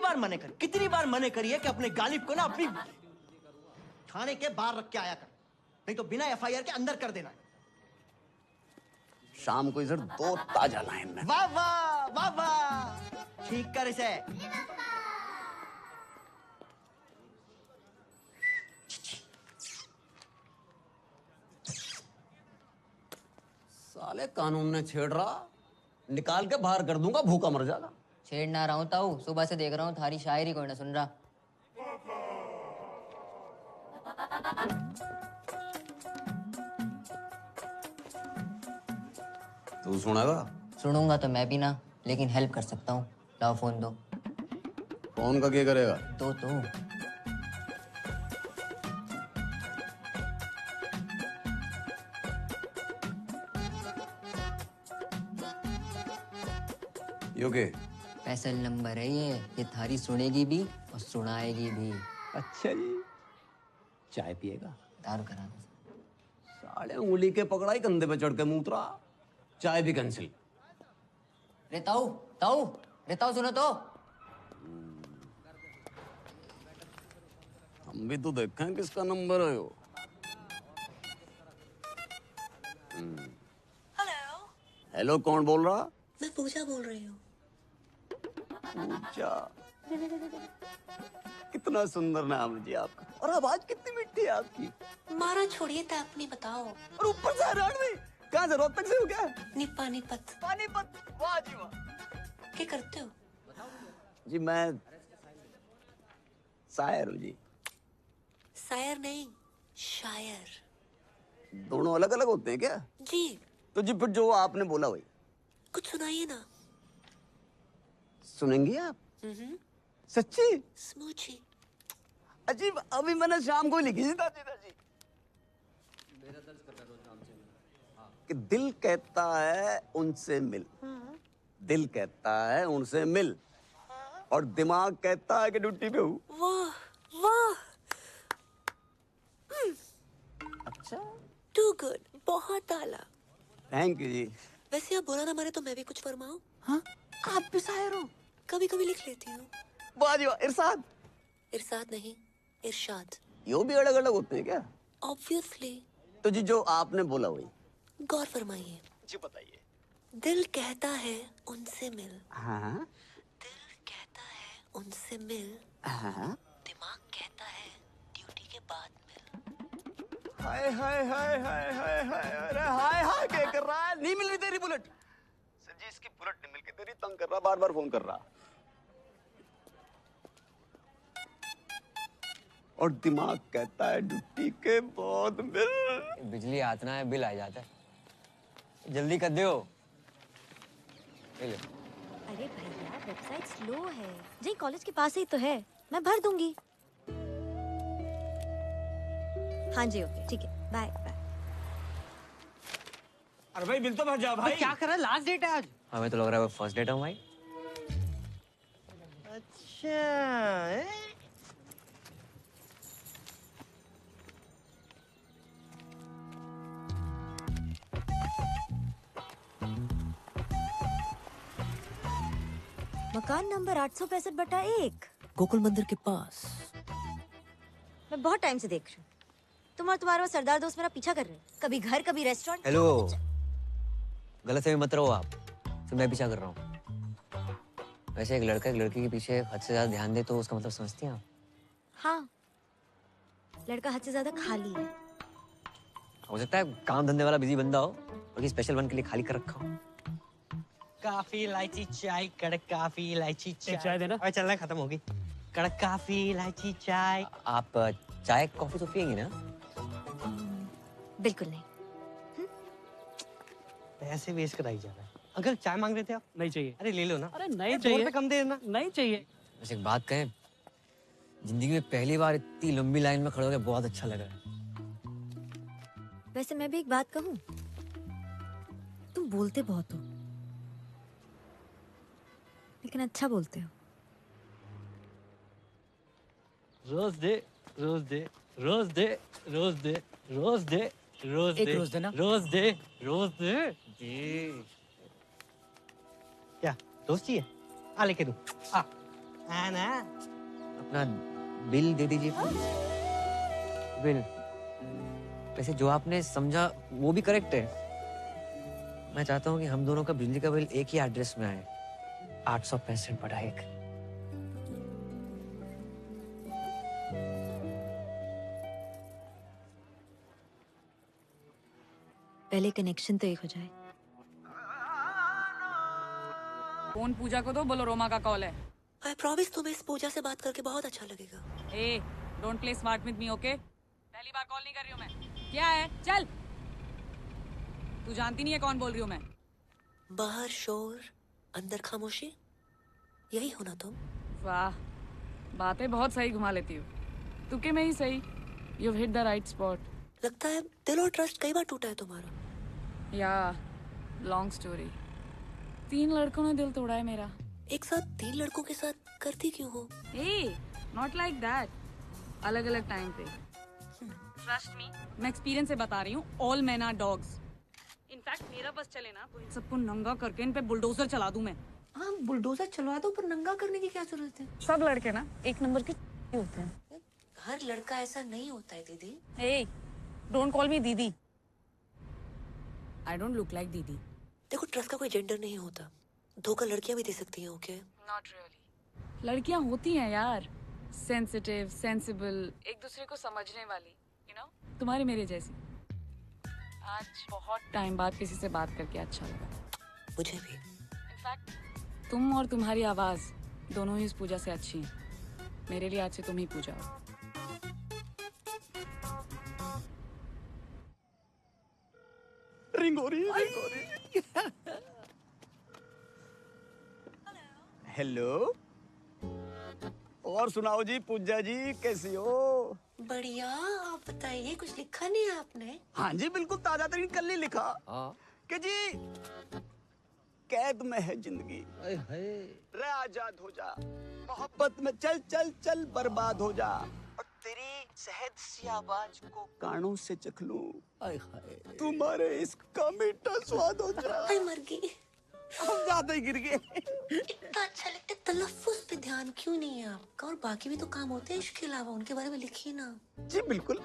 बार मने करी है कि अपने गालिब को ना अपनी थाने के बाहर रख के आया कर, नहीं तो बिना FIR के अंदर कर देना। शाम को इधर 2 ताजा लाइन में। वाह वाह वाह वाह, ठीक कर इसे। साले कानून ने छेड़ रहा, निकाल के बाहर कर दूंगा, भूखा मर जाएगा। छेड़ ना रहा हूँ ताऊ, सुबह से देख रहा हूँ थारी शायरी कोई ना सुन रहा। तू सुनेगा? सुनूंगा तो मैं भी ना, लेकिन हेल्प कर सकता हूँ। लाओ फोन दो। फोन का क्या करेगा? तो यो के? स्पेशल नंबर है ये थारी सुनेगी भी और सुनाएगी भी। अच्छा जी। चाय पिएगा? दारू करा दो। साले उंगली के पकड़ाई, कंधे पे चढ़ के मूत्रा, चाय भी कैंसिल। रे ताऊ सुनो तो। हम भी तो देखें किसका नंबर है यो। हेलो। हेलो, कौन बोल रहा? मैं पूजा बोल रही हूँ। पूजा, कितना सुंदर नाम जी आपका, और आवाज कितनी मिठी है आपकी। मारा छोड़िए तो अपनी बताओ। और ऊपर से रणवी, कहाँ से रोहतक से हो क्या? पानीपत। वाह जी वाह। क्या करते हो? जी मैं शायर हूँ जी। शायर नहीं, शायर। दोनों अलग अलग होते हैं क्या? जी, तो जी फिर जो आपने बोला वही कुछ सुनाइए ना। सुनेंगी आप? सच्ची? स्मूची। अजीब, अभी मैंने शाम को ही लिखी थी दादी दादी कि दिल कहता है उनसे मिल, दिल कहता है उनसे मिल, और दिमाग कहता है कि ड्यूटी पे हूँ। वाह वाह। अच्छा, टू गुड, बहुत आला। थैंक यू जी। वैसे आप बुरा ना माने तो मैं भी कुछ फरमाऊं? हाँ, आप भी शायर हो? कभी कभी लिख लेती हूँ। वाह जी वाह। इरशाद? इरशाद नहीं, इरशाद। यो भी अलग अलग होते हैं क्या? ऑब्वियसली। तो जी जो आपने बोला वही। गौर फरमाइए। जी बताइए। दिल कहता है उनसे मिल, हाँ दिल कहता है उनसे मिल, हाँ। दिमाग कहता है ड्यूटी के बाद मिल। हाय हाय हाय हाय हाय हाय, अरे हाय हाय क्या कर रहा है? नहीं मिल रही तेरी बुलेट। सर जी इसकी बुलेट नहीं मिल के तेरी तंग कर रहा, बार बार फोन कर रहा। और दिमाग कहता है ड्यूटी के बाद मिल। बिजली आतना है, बिल आ जाता है। जल्दी कर दो। ले लो। अरे भैया वेबसाइट स्लो है। जी कॉलेज के पास ही तो है, मैं भर दूंगी। हाँ जी ओके ठीक है, बाय बाय। अरे भाई बिल तो भर जाओ भाई। क्या कर रहा है? लास्ट डेट है आज। हमें तो लग रहा है वो फर्स्ट डेट है भाई। अच्छा मकान नंबर 865/1 गोकुल मंदिर के पास। मैं बहुत टाइम से देख रही हूँ, तुम और तुम्हारा वो सरदार दोस्त मेरा पीछा कर रहे हैं। कभी घर कभी रेस्टोरेंट। हेलो, गलत फहमी मत रहो आप, तो मैं पीछा कर रहा हूँ। वैसे एक लड़का एक लड़की के पीछे हद से ज्यादा ध्यान दे तो उसका मतलब समझती हैं आप? हाँ, लड़का हद से ज्यादा खाली है। हो सकता है काम धंधे वाला बिजी बंदा हो और किसी स्पेशल वन के लिए खाली कर रखा हो। काफी इलायची चाय, कड़क काफी इलायची चाय। चाय देना। अरे चलना खत्म होगी। कड़क काफी इलायची चाय। आप चाय कॉफी तो पियेंगे ना? बिल्कुल नहीं। पैसे वेस्ट कराई जा रहा है। अंकल चाय मांग रहे थे आप? नहीं चाहिए। अरे ले लो ना। अरे नहीं अरे चाहिए। 2 रुपए कम दे देना। नहीं चाहिए। वैसे एक बात कहें, जिंदगी में पहली बार इतनी लंबी लाइन में खड़े होकर बहुत अच्छा लगा है। वैसे मैं भी एक बात कहूँ, तुम बोलते बहुत हो लेकिन अच्छा बोलते हो। रोज दे, रोज दे, रोज दे, रोज दे, रोज दे, रोज एक दे, रोज देना। रोज दे, रोज दे। जी। क्या दोस्ती है? आ लेके दूं। आ ना। अपना बिल दे दीजिए। बिल। वैसे जो आपने समझा वो भी करेक्ट है। मैं चाहता हूँ कि हम दोनों का बिजली का बिल एक ही एड्रेस में आए। 865/1। पहले कनेक्शन तो एक हो जाए। फोन पूजा को दो, बोलो रोमा का कॉल है। आई प्रॉमिस तुम्हें इस पूजा से बात करके बहुत अच्छा लगेगा। ए don't play smart with me okay. पहली बार कॉल नहीं कर रही हूँ मैं। क्या है? चल। तू जानती नहीं है कौन बोल रही हूँ मैं। बाहर शोर, अंदर खामोशी, यही हो ना तुम? वाह, बातें बहुत सही घुमा लेती हो। तुके में ही सही। You hit the right spot. लगता है दिल और ट्रस्ट कई बार टूटा है तुम्हारा। या लॉन्ग स्टोरी। 3 लड़कों ने दिल तोड़ा है मेरा। एक साथ 3 लड़कों के साथ करती क्यों हो? ए नॉट लाइक दैट। अलग अलग टाइम पे। ट्रस्ट मी, मैं एक्सपीरियंस से बता रही हूँ। All men are dogs. In fact मेरा बस चले ना तो इन सबको नंगा करके इन पे बुलडोजर चला दूं मैं। हाँ बुलडोजर चलवा दो, पर नंगा करने की क्या जरूरत है? सब लड़के ना एक नंबर के होते हैं। हर लड़का ऐसा नहीं होता है दीदी। ए डोंट कॉल मी दीदी। आई डोंट लुक लाइक दीदी। देखो ट्रस्ट का कोई जेंडर नहीं होता। धोखा लड़कियां भी दे सकती हैं। Okay not really. लड़कियां होती हैं यार, सेंसिटिव, सेंसिबल, एक दूसरे को समझने वाली, यू नो, तुम्हारे मेरे जैसी। आज बहुत टाइम बाद किसी से बात करके अच्छा लगा। मुझे भी। इनफैक्ट तुम और तुम्हारी आवाज दोनों ही इस पूजा से अच्छी हैं। मेरे लिए आज से तुम ही पूजा हो। रिंग हो रही है, रिंग हो रही है। हेलो, और सुनाओ जी पूजा जी, कैसी हो? बढ़िया, आप बताइए, कुछ लिखा नहीं है आपने? हाँ जी बिल्कुल ताजा तरीन कल ही लिखा कि जी कैद में है जिंदगी, रे आजाद हो जा, मोहब्बत में चल चल चल बर्बाद हो जा, और तेरी शहद सी आवाज को कानों से चख लूं, तुम्हारे इश्क का मीठा स्वाद हो जा। मर गई, हम ज्यादा ही गिर गए। इतना अच्छा लगता है, तलफ्फुज पे ध्यान क्यों नहीं है आपका? और बाकी भी तो काम होते हैं इश्क के अलावा, उनके बारे में लिखिए ना। जी बिल्कुल,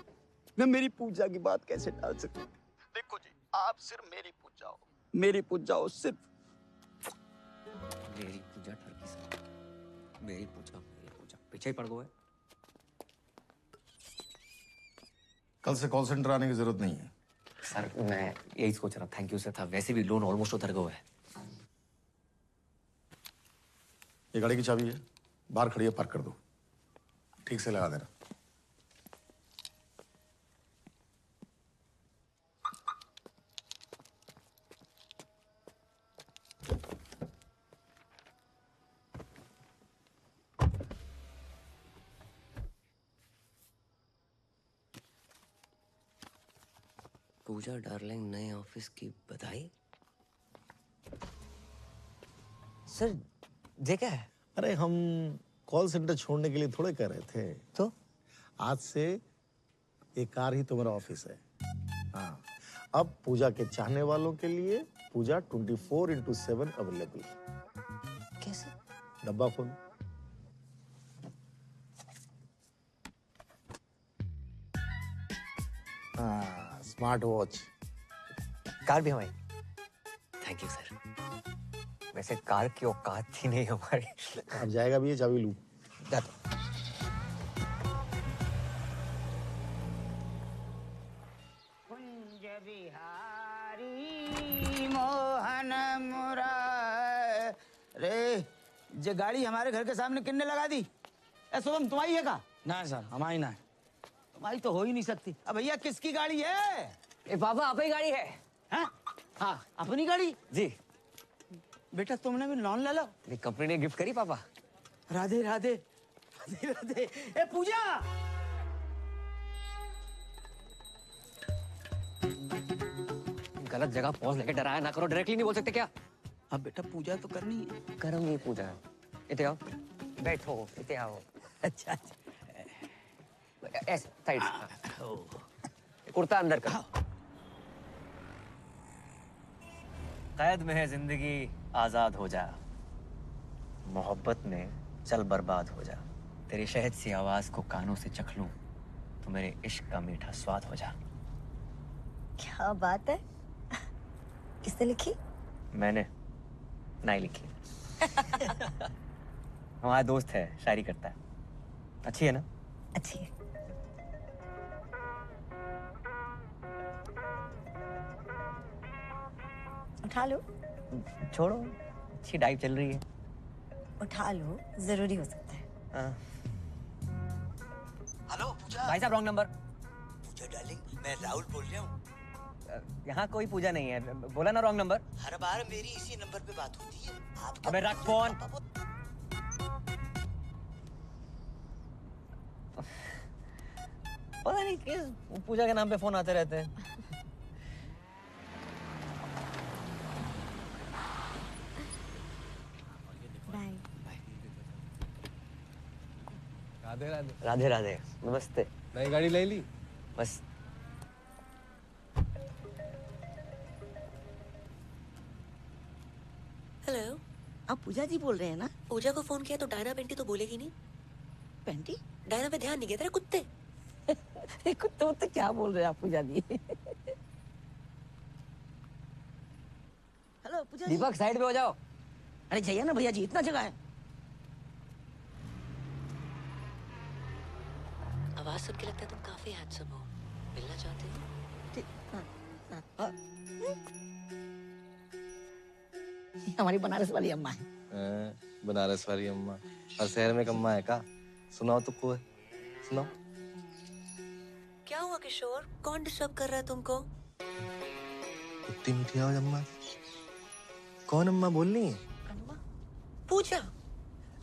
मैं मेरी पूजा की बात कैसे टाल सकती? देखो जी, आप सिर्फ मेरी पूजा हो, मेरी पूजा हो सिर्फ। मेरी पूजा ठरकी से, मेरी पूजा पीछे ही पड़ गए। कल से कॉल सेंटर आने की जरूरत नहीं है। सर मैं यही सोच रहा, थैंक यू सर था, वैसे भी लोन ऑलमोस्ट उतर गया है। ये गाड़ी की चाबी है, बाहर खड़ी है, पार्क कर दो, ठीक से लगा देना। पूजा डार्लिंग, नए ऑफिस की बधाई। सर ये क्या है? अरे हम कॉल सेंटर छोड़ने के लिए थोड़े कह रहे थे। तो आज से एक कार ही तुम्हारा ऑफिस है। हाँ, अब पूजा के चाहने वालों के लिए पूजा 24/7 अवेलेबल। कैसे? डब्बा खोल। हाँ, स्मार्ट वॉच। कार भी हमारी। Thank you sir. वैसे कार की औकात थी नहीं हमारी। अब जाएगा भी ये, चाबी लूं। कुंज बिहारी मोहन मुरारे, ये गाड़ी हमारे घर के सामने किन्ने लगा दी? ए शुभम, तुम्हारी है का? ना सर, हमारी ना है। तुम्हारी तो हो ही नहीं सकती। अब भैया किसकी गाड़ी है? ए बाबा, अपनी गाड़ी है। हाँ हाँ, अपनी गाड़ी जी। बेटा तुमने भी लोन ले लो। कंपनी ने गिफ्ट करी पापा। राधे राधे राधे राधे। ए पूजा, गलत जगह पहुंच लेके डराया ना करो, डायरेक्टली नहीं बोल सकते क्या? अब बेटा पूजा तो करनी है। करूंगी पूजा। इते आओ, बैठो, इते आओ। अच्छा ऐसे साइड कुर्ता अंदर कर। कैद में है जिंदगी, आजाद हो जा, मोहब्बत में चल बर्बाद हो जा, तेरी शहद सी आवाज को कानों से चख लूं, तो मेरे इश्क का मीठा स्वाद हो जा। क्या बात है, किसने लिखी? मैंने नहीं लिखी। हमारा दोस्त है, शायरी करता है। अच्छी है ना? अच्छी है। उठा लो। छोड़ो, अच्छी डाइव चल रही है। उठा लो, जरूरी हो सकता है। हेलो पूजा। भाई साहब, रॉन्ग नंबर। पूजा डार्लिंग, मैं राहुल बोल रहा हूँ। यहाँ कोई पूजा नहीं है, बोला ना रॉन्ग नंबर। हर बार मेरी इसी नंबर पे बात होती है। आप अबे रख फोन। पता नहीं किस पूजा के नाम पे फोन आते रहते हैं। बाय। राधे राधे। राधे राधे, नमस्ते। नई गाड़ी ले ली? बस। हेलो, आप पूजा जी बोल रहे हैं ना? पूजा को फोन किया तो डायना पेंटी तो बोलेगी नहीं। पेंटी? डायना पे ध्यान नहीं गया तेरा, कुत्ते। कुत्ते तो क्या बोल रहे हैं आप पूजा जी? हेलो पूजा जी। दीपक, साइड पे हो जाओ। अरे जाइए ना भैया जी, इतना जगह है। आवाज सुन के लगता है तुम काफी हैंडसम हो, मिलना चाहते हो? हमारी बनारस वाली अम्मा है। बनारस वाली अम्मा, हर शहर में एक अम्मा है का? सुनाओ तो कोई, सुनाओ। क्या हुआ किशोर, कौन डिस्टर्ब कर रहा है तुमको? इतनी मीठी आवाज अम्मा। कौन अम्मा बोल रही है? अम्मा? पूजा।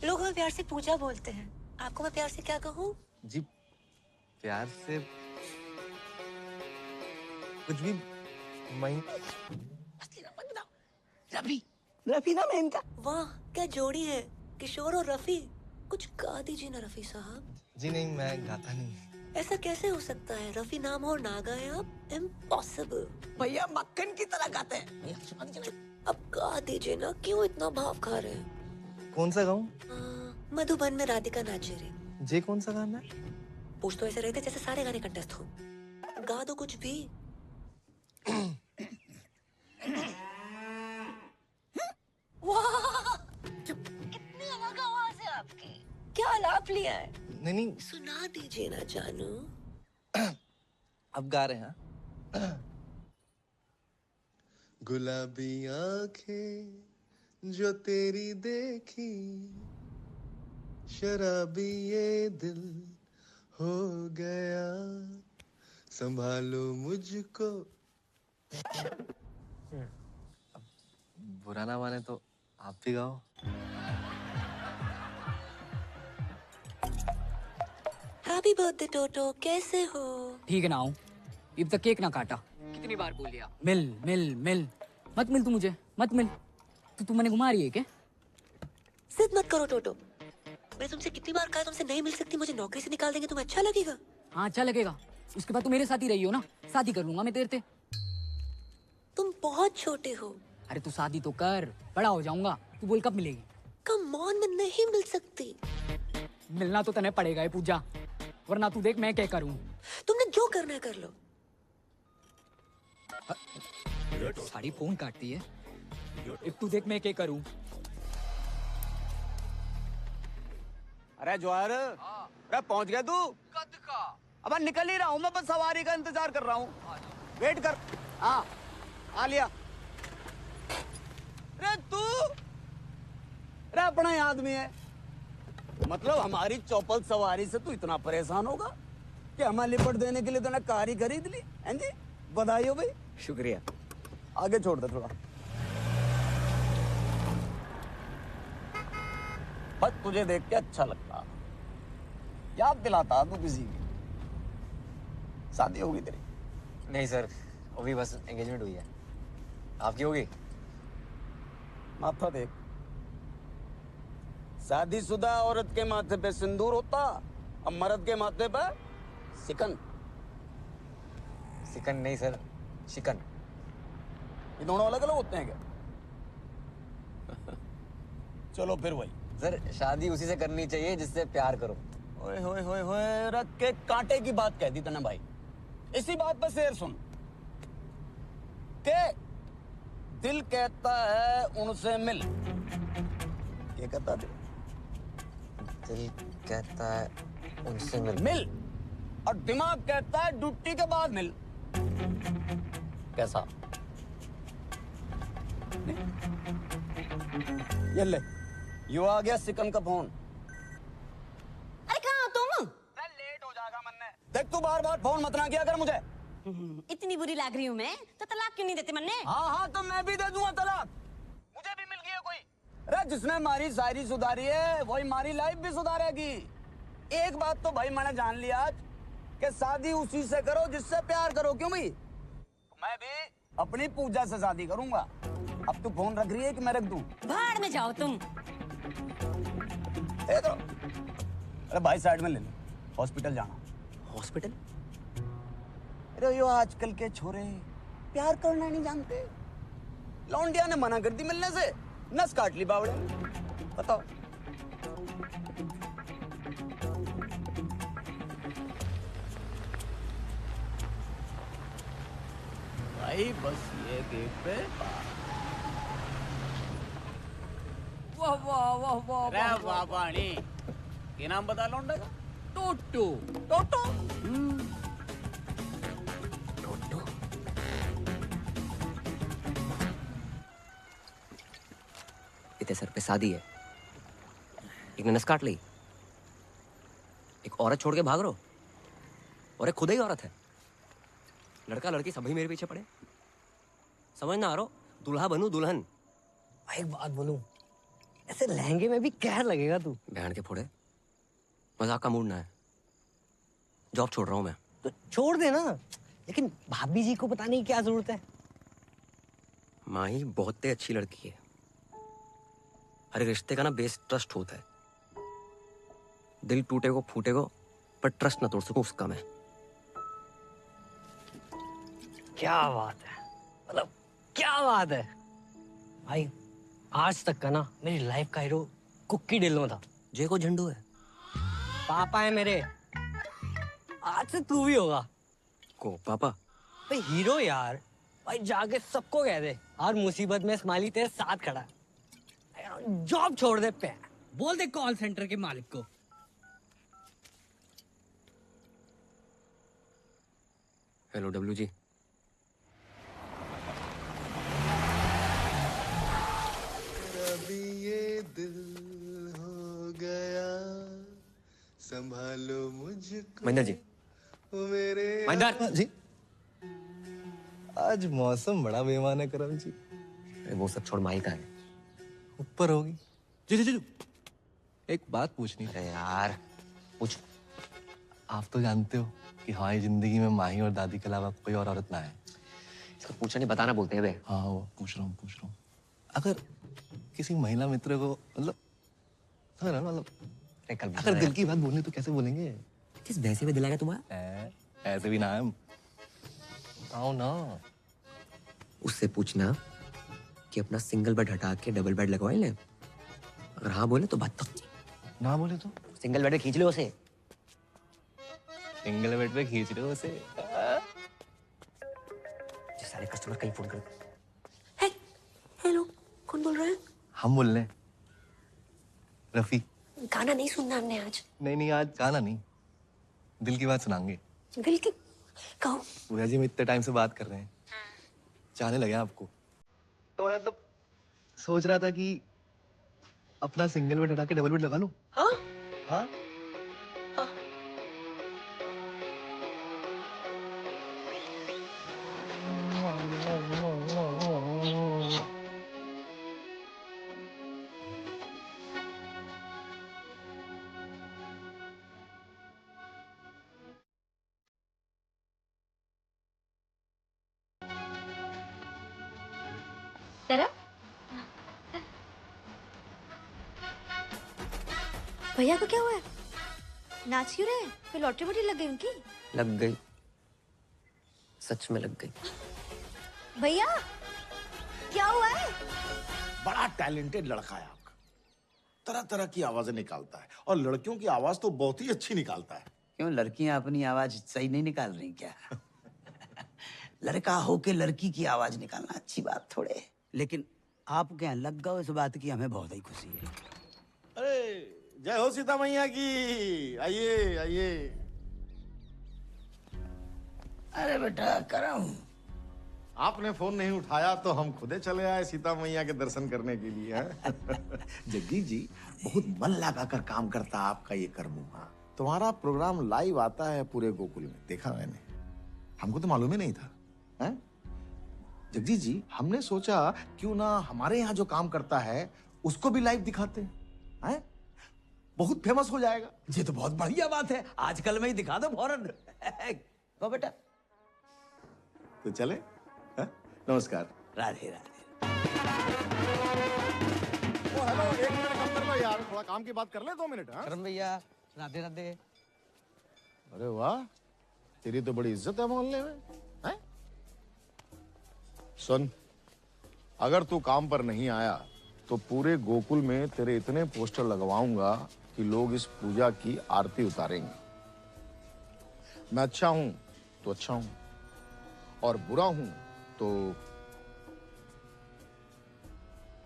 लोग हमें प्यार से पूजा बोलते हैं। आपको मैं प्यार से क्या कहूँ? जी प्यार से कुछ भी। मैं रफी। रफी नाम है इनका। वाह क्या जोड़ी है, किशोर और रफी। कुछ गा दीजिए ना रफी साहब। जी नहीं, मैं गाता नहीं। ऐसा कैसे हो सकता है? रफी नाम हो और ना गाए आप? इम्पॉसिबल। भैया मक्खन की तरह गाते हैं। अब गा दीजिए ना, क्यों इतना भाव खा रहे हैं? कौन सा गाऊं? मधुबन में राधिका नाचे रे। जे कौन सा गाना है? पूछ तो ऐसे रहते जैसे सारे गाने कंटेस्ट हो। गा दो कुछ भी। वाह कितनी अलग आवाज है आपकी। क्या आलाप लिया है? नहीं सुना दीजिए ना जानू। अब गा रहे हैं। गुलाबी आंखें जो तेरी देखी, शराबी ये दिल हो गया, संभालो मुझको। बुरा ना माने तो आप भी गाओ। हैप्पी बर्थडे टोटो, कैसे हो? ठीक है ना हूँ। अब तक केक ना काटा। कितनी बार बोल लिया? मिल मिल मिल। मत मिल तू मुझे, मत मिल। तू मैंने घुमा रही है क्या? जिद मत करो टोटो। मैंने तुमसे कितनी बार कहा तुमसे नहीं मिल सकती, मुझे नौकरी से निकाल देंगे, तुम्हें अच्छा लगेगा? हाँ अच्छा लगेगा। उसके बाद तू मेरे साथ ही रही हो ना, शादी कर लूंगा मैं तेरे से। तुम बहुत छोटे हो। अरे तू शादी तो कर, बड़ा हो जाऊंगा। तू बोल कब मिलेगी? कम ऑन, मैं नहीं मिल सकती। मिलना तो तने पड़ेगा है पूजा, वरना तू देख मैं क्या करूं। तुमने जो करना है कर लो। साड़ी फोन काटती है। अब तू देख मैं क्या करूं। अरे जवाहर, अरे पहुंच गया तू? कद का? अब निकल ही रहा हूँ मैं, बस सवारी का इंतजार कर रहा हूँ। वेट कर। हाँ आ लिया। अरे तू, अरे अपना ही आदमी है। मतलब हमारी चौपल सवारी से तू इतना परेशान होगा कि हमें लिपट देने के लिए तूने कार ही खरीद ली? हैं जी, बधाई हो भाई। शुक्रिया। आगे छोड़ दे थोड़ा। बस तुझे देख के अच्छा लगता, याद दिलाता तू किसी की। शादी होगी तेरी? नहीं सर, अभी बस एंगेजमेंट हुई है। आपकी होगी? माथा देख, शादीशुदा औरत के माथे पे सिंदूर होता, अब मर्द के माथे पे सिकन। सिकन नहीं सर, शिकन। ये दोनों अलग अलग होते हैं क्या? चलो फिर वही। सर शादी उसी से करनी चाहिए जिससे प्यार करो। ओए होए होए होए, रख के कांटे की बात कह दी तूने भाई। इसी बात पे शेर सुन के दिल कहता है उनसे मिल। ये कहता दिल? दिल कहता है उनसे मिल। मिल। और दिमाग कहता है ड्यूटी के बाद मिल। कैसा? ये ले, यो आ गया सिकन का फोन। अरे कहाँ हो तुम? लेट हो जाएगा मन्ने। देख तू बार बार फोन मत ना किया कर मुझे। इतनी बुरी लग रही हूँ मैं तो तलाक क्यों नहीं देते मन्ने? हाँ हाँ तो मैं भी दे दूंगा तलाक। मुझे भी मिल गया कोई। अरे जिसने हमारी शायरी सुधारी है वही हमारी लाइफ भी सुधारेगी। एक बात तो भाई मैंने जान लिया आज कि शादी उसी से करो जिससे प्यार करो। क्यों भाई? मैं भी अपनी पूजा से शादी करूंगा। अब तू फोन रख रही है कि मैं रख दूं? भाड़ में जाओ तुम। तो अरे भाई साइड में ले लो, हॉस्पिटल जाना। हॉस्पिटल? अरे यो आजकल के छोरे प्यार करना नहीं जानते। लौंडिया ने मना कर दी मिलने से, नस काट ली बावड़े। बताओ। भाई बस ये गेट पे वाह वाह वाह वाह वाह वाह पानी। ये नाम बता लौंडे का? टोटो। टोटो? इतने सर पे शादी है, एक ने नस काट ली, एक औरत छोड़ के भाग रहो, और एक खुद ही औरत है। लड़का लड़की सभी मेरे पीछे पड़े। समझ ना आ रहा, दूल्हा बनूं दुल्हन। एक बात बोलूं, ऐसे लहंगे में भी कहर लगेगा तू। बहन के फोड़े, मजाक का मूड ना है, जॉब छोड़ रहा हूँ मैं। तो छोड़ दे ना, लेकिन भाभी जी को बताने की क्या जरूरत है? माही बहुत ही अच्छी लड़की है। हर रिश्ते का ना बेस ट्रस्ट होता है। दिल टूटे को फूटे को, पर ट्रस्ट ना तोड़ सकूं उसका मैं। क्या बात है, मतलब क्या बात है भाई। आज तक का ना मेरी लाइफ का हीरो कुक्की ढिल्लों था। जय को झंडू है, पापा है मेरे। आज से तू भी होगा। को पापा? भाई हीरो यार, भाई जाके सबको कह दे हर मुसीबत में स्माइली तेरे साथ खड़ा है। जॉब छोड़ दे पे, बोल दे कॉल सेंटर के मालिक को। Hello W G. अभी ये दिल हो गया, संभालो मुझको। महेंद्र जी। मेरे महेंद्र जी। आज मौसम बड़ा बेईमान है करम जी। वो सब छोड़, माही का है ऊपर होगी। जी जी जी, एक बात पूछनी। अरे यार पूछ। आप तो जानते हो कि हमारी जिंदगी में माही और दादी के अलावा कोई और औरत ना है। इसको पूछा नहीं बताना बोलते हैं बे। हाँ वो पूछ रहा हूँ। अगर किसी महिला मित्र को मतलब अगर दिल की बात बोलनी तो कैसे बोलेंगे? किस भैंसे में दिलाएगा तुम्हारा? ऐसे भी ना है। आओ ना। उससे पूछना कि अपना सिंगल बेड हटा के डबल बेड लगवाए ले। अगर हाँ बोले तो बात तक, ना बोले तो सिंगल बेड पे खींच लो उसे। सिंगल बेड पे खींच रहे हो उसे? सारे कस्टमर कहीं फोन कर। हेलो, कौन बोल रहा है? हम बोल रहे हैं, रफी। गाना नहीं सुनना हमने आज। नहीं आज गाना नहीं, दिल की बात सुनाएंगे। दिल की कहो। पूजा जी, हम इतने टाइम से बात कर रहे हैं, चाहने लगे आपको, तो मैं तो सोच रहा था कि अपना सिंगल बेड हटा के डबल बेड लगा लूं। हाँ? हाँ? भैया को क्या हुआ है? नाच क्यों रहे? कोई लॉटरी वॉटरी लग गई उनकी? लग गई, सच में लग गई। भैया क्या हुआ है? बड़ा टैलेंटेड लड़का है आपका, तरह तरह की आवाजें निकालता है और लड़कियों की आवाज तो बहुत ही अच्छी निकालता है। क्यों, लड़कियां अपनी आवाज सही नहीं निकाल रही क्या? लड़का होके लड़की की आवाज निकालना अच्छी बात थोड़े है। लेकिन आपके यहाँ लग गए इस बात की हमें बहुत ही खुशी है। अरे जय हो सीता मैया की। आइए आइए। अरे बेटा करम, आपने फोन नहीं उठाया तो हम खुदे चले आए सीता मैया के दर्शन करने के लिए। जगदीश जी, बहुत मन लगाकर काम करता आपका ये कर्मुआ। तुम्हारा प्रोग्राम लाइव आता है पूरे गोकुल में, देखा मैंने, हमको तो मालूम ही नहीं था। हैं? जगदीश जी, हमने सोचा क्यों ना हमारे यहाँ जो काम करता है उसको भी लाइव दिखाते हैं, बहुत फेमस हो जाएगा। ये तो बहुत बढ़िया बात है, आजकल में ही दिखा दो फौरन। गो बेटा। तो चले? नमस्कार। राधे राधे। ओ हेलो, एक मिनट कम कर लो यार, थोड़ा काम की बात कर ले 2 मिनट। करम भैया, राधे राधे। अरे वाह, तेरी तो बड़ी इज्जत है मोहल्ले में। हैं? सुन, अगर तू काम पर नहीं आया तो पूरे गोकुल में तेरे इतने पोस्टर लगवाऊंगा कि लोग इस पूजा की आरती उतारेंगे। मैं अच्छा हूं तो अच्छा हूं, और बुरा हूं तो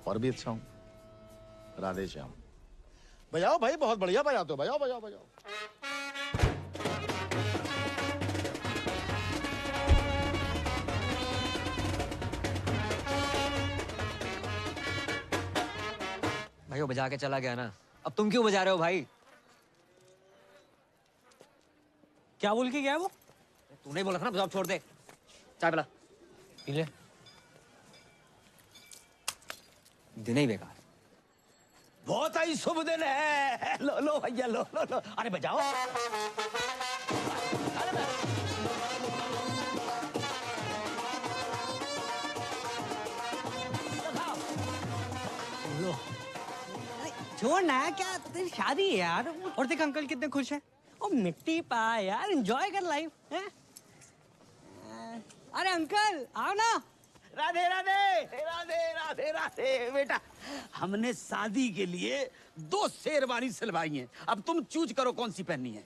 और भी अच्छा हूं। राधे श्याम। बजाओ भाई, बहुत बढ़िया बजाते हो, बजाओ बजाओ बजाओ। भाई वो बजा के चला गया ना, अब तुम क्यों बजा रहे हो भाई? क्या बोल के गया वो? तूने बोला था ना जॉब छोड़ दे। चाय पिला। पी ले। दिन ही बेकार। बहुत ही शुभ दिन है। लो लो भैया, लो लो लो। अरे बजाओ। लो छोड़ ना, क्या तेरी शादी है यार। और देख अंकल कितने खुश हैं। ओ मिट्टी पा यार, एंजॉय कर लाइफ है। अरे अंकल आओ ना। राधे राधे राधे राधे राधे। बेटा हमने शादी के लिए 2 शेरवानी सिलवाई हैं। अब तुम चूज करो कौन सी पहननी है।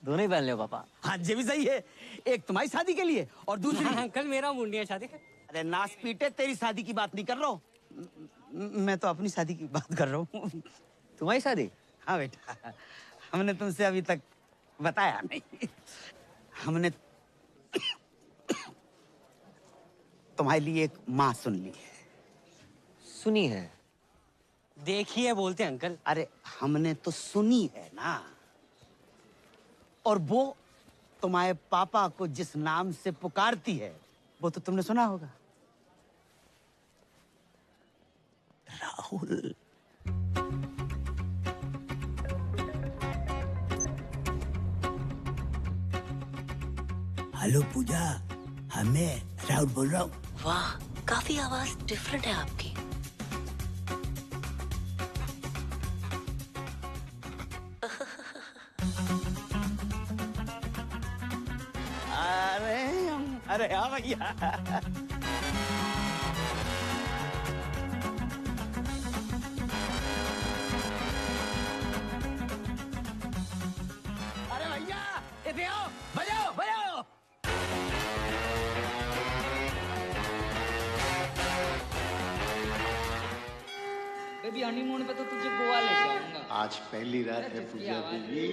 दोनों ही पहन लो पापा। हाँ ये भी सही है। एक तुम्हारी शादी के लिए और दूसरी अंकल मेरा मुंडी है शादी। अरे नाच पीटे, तेरी शादी की बात नहीं कर रहा हूँ मैं तो अपनी शादी की बात कर रहा हूँ। तुम्हारी शादी? हाँ बेटा, हमने तुमसे अभी तक बताया नहीं। हमने तुम्हारे लिए एक माँ सुन ली है। सुनी है? देखिए बोलते अंकल। अरे हमने तो सुनी है ना। और वो तुम्हारे पापा को जिस नाम से पुकारती है वो तो तुमने सुना होगा, राहुल। हेलो पूजा, मैं राहुल बोल रहा हूँ। वाह, काफी आवाज डिफरेंट है आपकी। अरे हाँ भैया। अरे भैया इधर आओ, बजाओ बजाओ। बेबी हनीमून पे तो तुझे गोवा ले जाऊंगा। आज पहली रात है पूजा बीबी।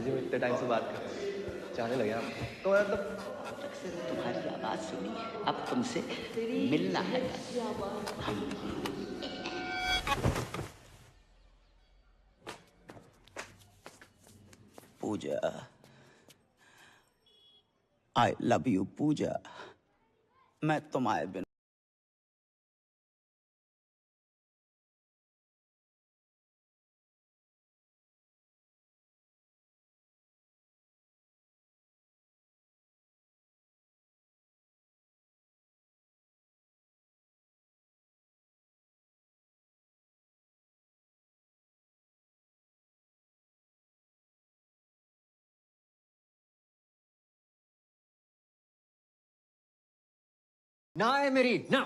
जी इतने टाइम से बात कर रहे हैं, चाहने लगे आप तो मतलब तुम्हारी आवाज सुनी, अब तुमसे मिलना है। पूजा, आई लव यू पूजा। मैं तुम्हारे बिना ना है मेरी ना।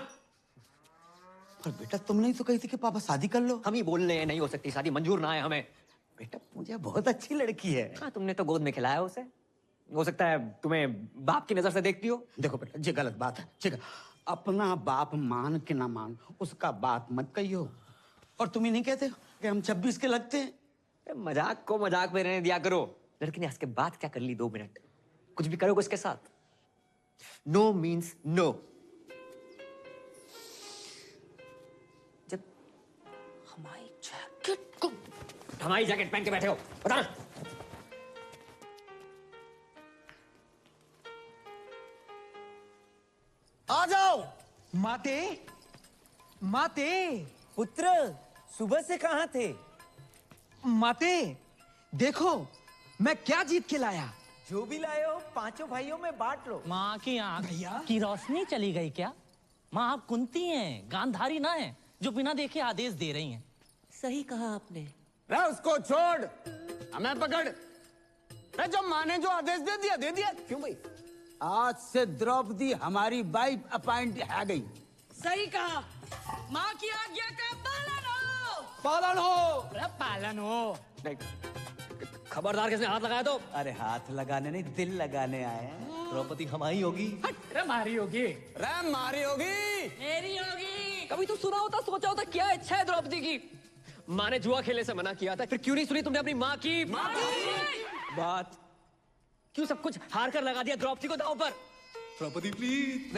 पर बेटा तुमने ही तो कही थी कि पापा शादी कर लो। हम ही बोल रहे हैं नहीं हो सकती शादी, मंजूर ना है हमें। बेटा पूजा बहुत अच्छी लड़की है। हाँ, तुमने तो गोद में खिलाया उसे। हो सकता है तुम्हें बाप की नजर से देखती हो। देखो बेटा ये गलत बात है, ठीक है। अपना बाप मान के ना मान, उसका बात मत कहियो। और तुम ही नहीं कहते कि हम 26 के लगते हैं। मजाक को मजाक में रहने दिया करो। लड़की ने इसके बाद क्या कर ली 2 मिनट, कुछ भी करोगे उसके साथ। No means no. जब हमारी जैकेट पहन के बैठे हो, बता ना। आ जाओ। माते, माते। पुत्र सुबह से कहाँ थे? माते देखो मैं क्या जीत के लाया। जो भी लाए हो 5 भाइयों में बांट लो। माँ की आंख की रोशनी चली गई क्या? माँ आप कुंती हैं, गांधारी ना है जो बिना देखे आदेश दे रही हैं। सही कहा आपने। उसको छोड़, हमें पकड़। जो माँ ने जो आदेश दे दिया दे दिया। क्यों भाई? आज से द्रौपदी हमारी वाइफ अपॉइंट आ गई। सही कहा। माँ की आज्ञा का पालन हो। पालन हो। अरे पालन हो। खबरदार किसने हाथ लगाया तो। अरे हाथ लगाने नहीं, दिल लगाने आए हैं। द्रौपदी हमारी होगी। अरे मारी होगी। अरे मारी होगी। मेरी होगी। कभी तो सुना होता, सोचा होता क्या इच्छा है द्रौपदी की। माँ ने जुआ खेलने से मना किया था, फिर क्यों नहीं सुनी तुमने अपनी माँ की बात? क्यों सब कुछ हार कर लगा दिया द्रौपदी को दांव पर? द्रौपदी प्लीज।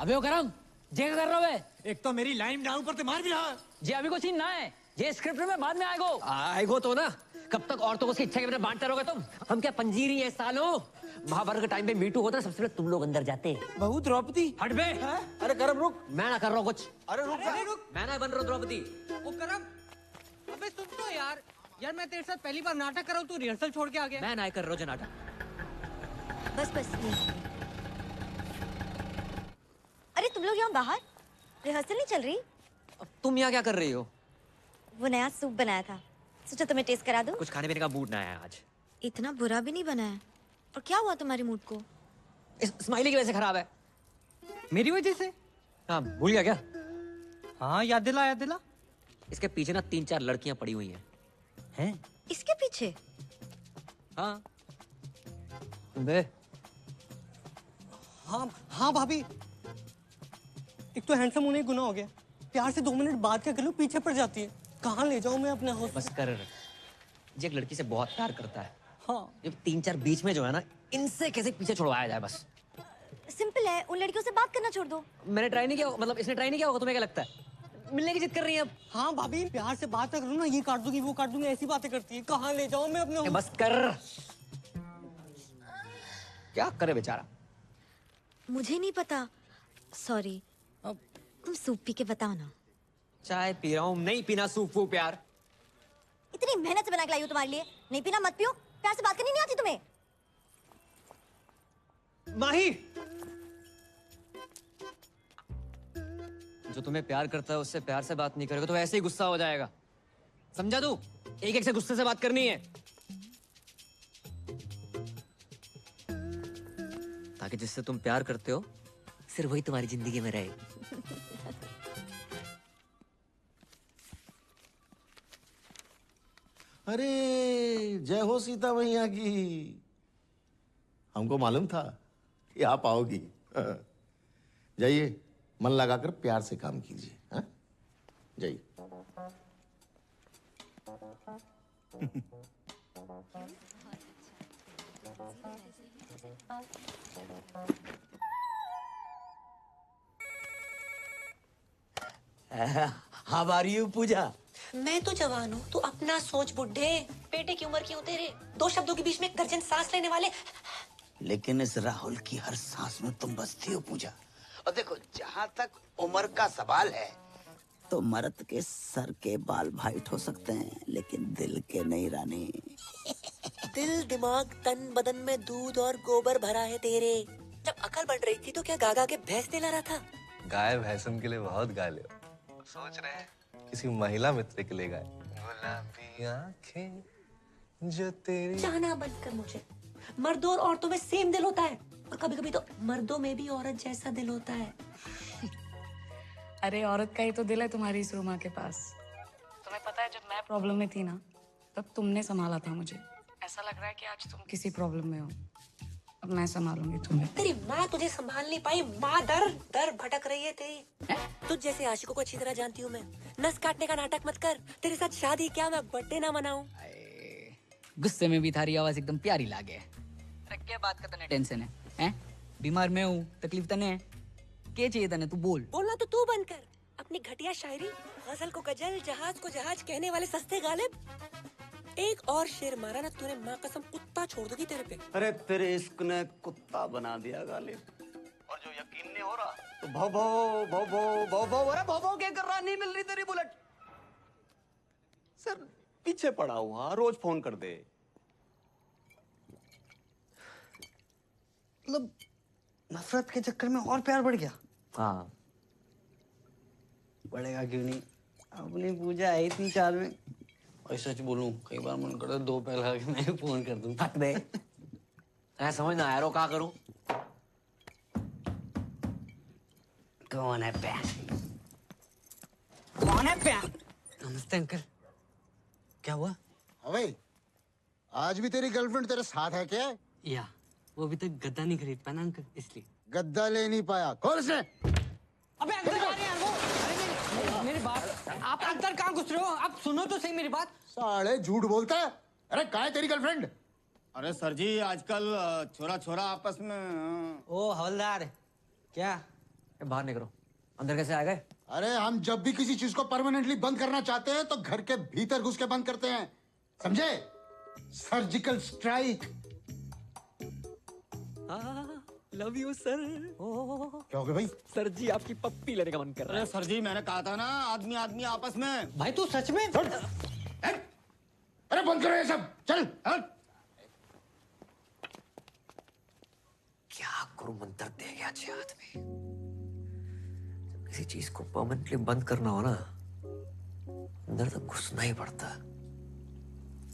अबे वो करम जे कर रहा है। एक तो मेरी लाइन डाउन पर ते मार भी रहा। जे अभी को सीन ना है, जे स्क्रिप्ट में बाद में आएगो। आएगो तो ना, कब तक औरतों को उसकी इच्छा के बिना बांटते रहोगे तुम? हम क्या पंजीरी है सालों? महाभारत के टाइम पे मीटू होता है, सबसे पहले तुम लोग अंदर जाते। बहू द्रौपदी। हट बे। अरे करम रुक। मैं ना कर रहा हूँ कुछ। अरे रुक जा। मैं ना बन रहा हूँ द्रौपदी। वो करम, अबे सुन तो यार मैं तेरे साथ पहली बार नाटक कर रहा हूँ, तू रिहर्सल छोड़ के आ गया। मैं ना कर रहा हूँ जो नाटक। बस बस नहीं। अरे तुम लोग यहाँ बाहर रिहर्सल नहीं चल रही? अब तुम यहाँ क्या कर रही हो? वो नया सूप बनाया था, सोचा तुम्हें टेस्ट करा दूं। कुछ खाने पीने का मूड ना है आज। इतना बुरा भी नहीं बना है। और क्या हुआ तुम्हारे मूड को? इस स्माइली की वजह से खराब है। मेरी वजह से? हाँ, भूल गया क्या? हाँ याद दिला याद दिला। इसके पीछे ना 3-4 लड़कियां पड़ी हुई हैं। हैं? इसके पीछे? हाँ। बे। हाँ भाभी, एक तो हैंडसम होने गुनाह हो गया, प्यार से 2 मिनट बात क्या कर लो पीछे पड़ जाती है। कहाँ ले जाऊं मैं अपने हाउस? बस कर। ये एक लड़की से बहुत प्यार करता है। हाँ। जब 3-4 बीच में जो है ना, इनसे कैसे पीछे छुड़वाया जाए बस। सिंपल है, उन लड़कियों से बात करना छोड़ दो। मैंने ट्राई नहीं किया, मतलब इसने ट्राई नहीं किया होगा, तुम्हें क्या लगता है? मिलने की जिद कर रही है अब। हाँ भाभी, प्यार से बात करूँ ना, ये काट दूंगी वो काट दूंगी, ऐसी बातें करती है। कहाँ ले जाऊं मैं अपने? बस कर। क्या करे बेचारा? मुझे नहीं पता, सॉरी। तुम सूप पी के बताओ ना। चाय पी रहा हूँ, नहीं पीना सूप वूप यार। इतनी मेहनत से बना के लाई हूँ तुम्हारे लिए, नहीं पीना मत पियो। प्यार से बात करनी नहीं आती तुम्हें? माही, जो तुम्हें प्यार करता है उससे प्यार से बात नहीं करेगा तो ऐसे ही गुस्सा हो जाएगा, समझा तू? एक एक से गुस्से से बात करनी है, ताकि जिससे तुम प्यार करते हो सिर्फ वही तुम्हारी जिंदगी में रहे। अरे जय हो सीता मैया की। हमको मालूम था कि आप आओगी। जाइए, मन लगाकर प्यार से काम कीजिए। हाँ? जाइए। हाउ आर यू पूजा? मैं तो जवान हूँ, तू अपना सोच बुड्ढे। बेटे की उम्र की हो तेरे, 2 शब्दों के बीच में गर्जन सांस लेने वाले। लेकिन इस राहुल की हर सांस में तुम बसती हो पूजा। और देखो, जहाँ तक उम्र का सवाल है तो मर्द के सर के बाल वाइट हो सकते हैं, लेकिन दिल के नहीं रानी। दिल दिमाग तन बदन में दूध और गोबर भरा है तेरे। जब अकल बढ़ रही थी तो क्या गागा के भैंस दिला रहा था? गाय भैंसन के लिए बहुत गा ले, सोच रहे हैं किसी महिला मित्र के लिए गाए। गुलाबी आंखें जो तेरी। जाना बंद कर मुझे। मर्दों और औरतों में सेम दिल होता है, और कभी कभी तो मर्दों में भी औरत जैसा दिल होता है। अरे औरत का ही तो दिल है तुम्हारी इस रूमा के पास। तुम्हें पता है, जब मैं प्रॉब्लम में थी ना, तब तुमने संभाला था मुझे। ऐसा लग रहा है कि आज तुम किसी प्रॉब्लम में हो, अब मैं संभालूंगी तुम्हें। तेरी माँ तुझे संभाल नहीं पाई, माँ दर दर भटक रही है तेरी। तुझ जैसे आशिकों को अच्छी तरह जानती हूँ मैं। नस काटने का नाटक मत कर। तेरे साथ शादी क्या मैं बर्थडे ना मनाऊं? गुस्से में भी थारी आवाज एकदम प्यारी लागे। अरे क्या बात का तने टेंशन है? हैं? बीमार मैं हूँ, तकलीफ तने है? क्या चाहिए तने? तू बोल। बोलना तो तू बंद कर। अपनी घटिया शायरी, गजल को गजल, जहाज को जहाज कहने वाले सस्ते गालिब। एक और शेर मारा ना तूने, माँ कसम कुत्ता छोड़ दूंगी तेरे पे। अरे तेरे इश्क ने कुत्ता बना दिया गालिब। और जो यकीन नहीं हो रहा तो भो भो भो भो भो भो। अरे भो भो क्या कर रहा? नहीं मिल रही तेरी बुलेट। सर पीछे पड़ा हुआ, रोज फोन कर दे। मतलब नफरत के चक्कर में और प्यार बढ़ गया। हाँ, बढ़ेगा क्यों नहीं? अपनी पूजा आई थी 4 में। और सच बोलूं, कई बार मन करता है 2 पैर लगा के मैं फोन कर दूं। हट बे। ऐसा समझ ना आया, क्या करूं? कौन है प्यार? कौन है प्यार? नमस्ते अंकल। क्या हुआ? अबे, आज भी तेरी गर्लफ्रेंड तेरे साथ है क्या? या वो अभी तक गद्दा नहीं खरीद पाया ना अंकल, इसलिए। गद्दा ले नहीं पाया? कौन उसने? अबे अंदर जा रहे हैं यार वो। अरे मेरी बात, आप अंदर कहाँ घुस रहे हो? आप सुनो तो सही मेरी बात। साले झूठ बोलता है। अरे कहाँ है तेरी गर्लफ्रेंड? अरे सर जी, आजकल छोरा छोरा आपस में। ओ हवलदार, क्या बाहर निकलो। अंदर कैसे आ गए? अरे हम जब भी किसी चीज को परमानेंटली बंद करना चाहते हैं तो घर के भीतर घुस के बंद करते हैं, समझे? Surgical strike. Love you sir. क्या हो गया भाई? सर जी आपकी पप्पी लेने का मन कर रहा है। अरे सर जी, मैंने कहा था ना, आदमी आदमी आपस में। भाई तू सच में? अरे बंद करो ये सब, चल हट। क्या गुरु मंत्र दे गया छे हाथ में। जब किसी चीज को परमानेंटली बंद करना हो ना, अंदर तक घुसना ही पड़ता।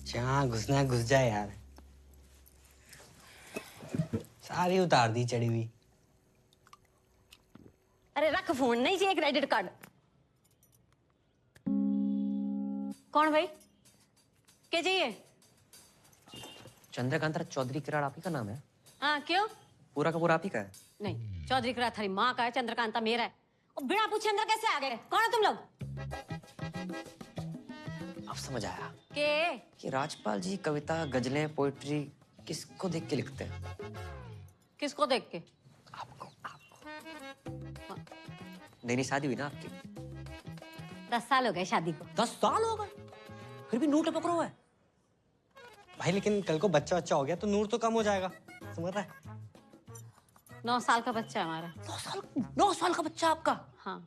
जहाँ घुसना घुस जाए यार। सारी उतार दी चढ़ी हुई। अरे रख फोन, नहीं चाहिए क्रेडिट कार्ड। कौन भाई? क्या चाहिए? चंद्रकांता चौधरी किराड़ आप ही का नाम है? हाँ क्यों? पूरा का पूरा आप ही का है? नहीं, चौधरी किराड़ थारी माँ का है, चंद्रकांता मेरा है। और बिना पूछे अंदर कैसे आ गए? कौन है तुम लोग? अब समझ आया के? राजपाल जी कविता, गजलें, पोइट्री किसको देख के लिखते हैं? किसको देख के? नई शादी हुई ना आपकी? 10 साल हो गए शादी को। 10 साल हो गए? फिर भी नूर टपक रहा है। भाई लेकिन कल को बच्चा बच्चा हो गया तो नूर तो कम हो जाएगा, समझ रहा है? 9 साल का बच्चा है हमारा। 9 साल का बच्चा आपका? हाँ।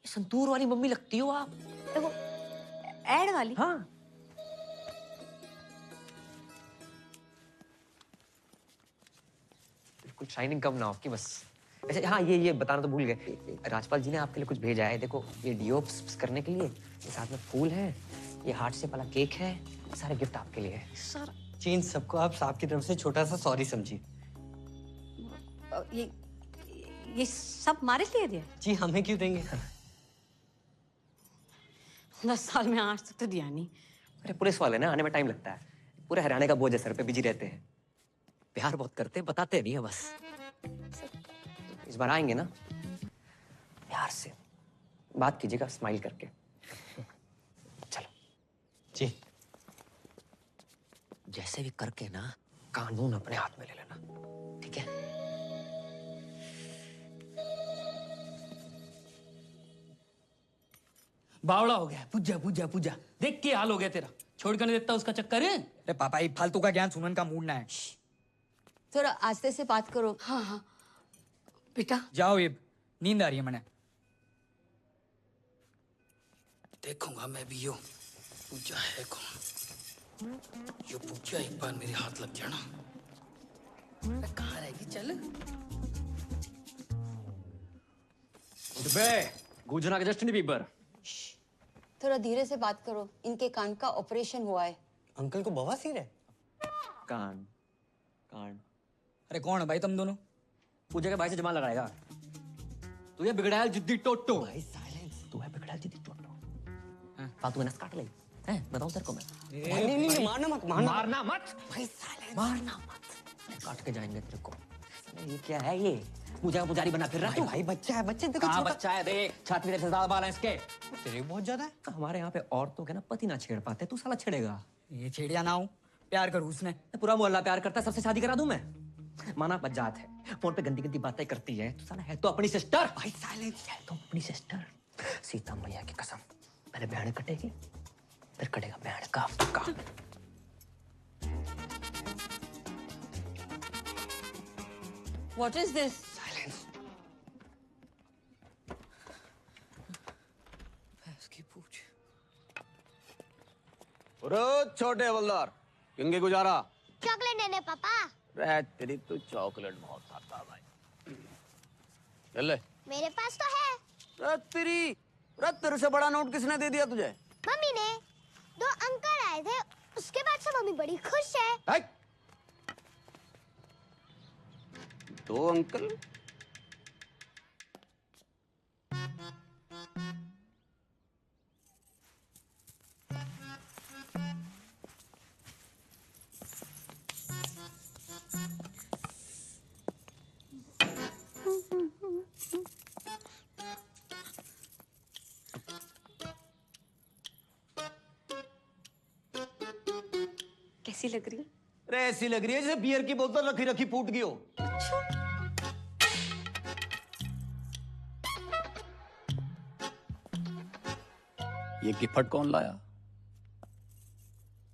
ये संतूर वाली मम्मी लगती हो आप। देखो, ऐड वाली? हाँ। बिल्कुल शाइनिंग कम ना आपकी बस। अच्छा हाँ, ये बताना तो भूल गए, राजपाल जी ने आपके लिए कुछ भेजा है। देखो ये डिओ करने के लिए, ये साथ में फूल है, ये हार्ट शेप वाला केक है, सारे गिफ्ट आपके लिए है। सर चीन सबको आप साहब की तरफ से छोटा सा सॉरी समझिए। ये सब हमारे लिए दिया? जी हमें क्यों देंगे? 10 साल में आज तक तो दिया नहीं। अरे पुलिस वाले ना, आने में टाइम लगता है। पूरे हरियाणा का बोझ है सर पे, बिजी रहते हैं। प्यार बहुत करते हैं, बताते नहीं है बस। इस बार आएंगे ना, प्यार से बात कीजिएगा, स्माइल करके। चलो जी। जैसे भी करके ना कानून अपने हाथ में ले लेना, ठीक है? बावड़ा हो गया। पूजा पूजा पूजा, देख के हाल हो गया तेरा। छोड़ कर नहीं देता उसका चक्कर है। अरे पापा, ये फालतू का ज्ञान सुनने का मूड ना है। थोड़ा आस्ते से बात करो। हाँ हाँ बेटा। जाओ, ये नींद आ रही है मैंने। देखूंगा मैं भी यो पूजा है कौन। यो पूजा एक बार मेरे हाथ लग जाना, कहाँ रहेगी? चल गूंजना के जस्टिन बीबर। थोड़ा धीरे से बात करो, इनके कान का ऑपरेशन हुआ है। अंकल को बवासीर है? कान कान। अरे कौन है भाई तुम दोनों? पूजा के भाई से जमा लगाएगा। तू ये बिगड़ैल जिद्दी टोटो। भाई साइलेंस। तू है बिगड़ैल जिद्दी टोटो। फालतू में नस काट ले। हैं बताऊं तेरे को मैं? नहीं, मारना मत, मारना मत भाई साइलेंस। मारना मत, काट के जाएंगे तेरे को। ये क्या है ये? पूजा का पुजारी बना फिर रहा तू? भाई बच्चा है, बच्चे देखो। कहाँ बच्चा है? देख छाती में ज्यादा बाल है इसके। तेरे बहुत ज्यादा है। हमारे यहाँ पे औरतों के ना पति ना छेड़ पाते, तू साला छेड़ेगा। ये छेड़िया ना हो, प्यार करूँ उसने। पूरा मोहल्ला प्यार करता है, सबसे शादी करा दूं मैं? माना बजात है, फोन पे गंदी गंदी बातें करती है, तू साला है तो अपनी सिस्टर। भाई साइलेंस। है तो अपनी सिस्टर। सीता मैया की कसम, पहले बहन कटेगी, फिर कटेगा बहन का पक्का। What is this? साइलेंस। इसकी पूछ। छोटे हवलदार, किंगे गुजारा? चॉकलेट देने पापा। रे तेरी तो चॉकलेट बहुत खाता भाई। चल ले। मेरे पास तो है। तेरे से बड़ा नोट किसने दे दिया तुझे? मम्मी ने। 2 अंकल आए थे, उसके बाद से मम्मी बड़ी खुश है। 2 अंकल? कैसी लग रही? अरे ऐसी लग रही है जैसे बियर की बोतल रखी रखी फूट गई हो। ये गिफ्ट कौन लाया?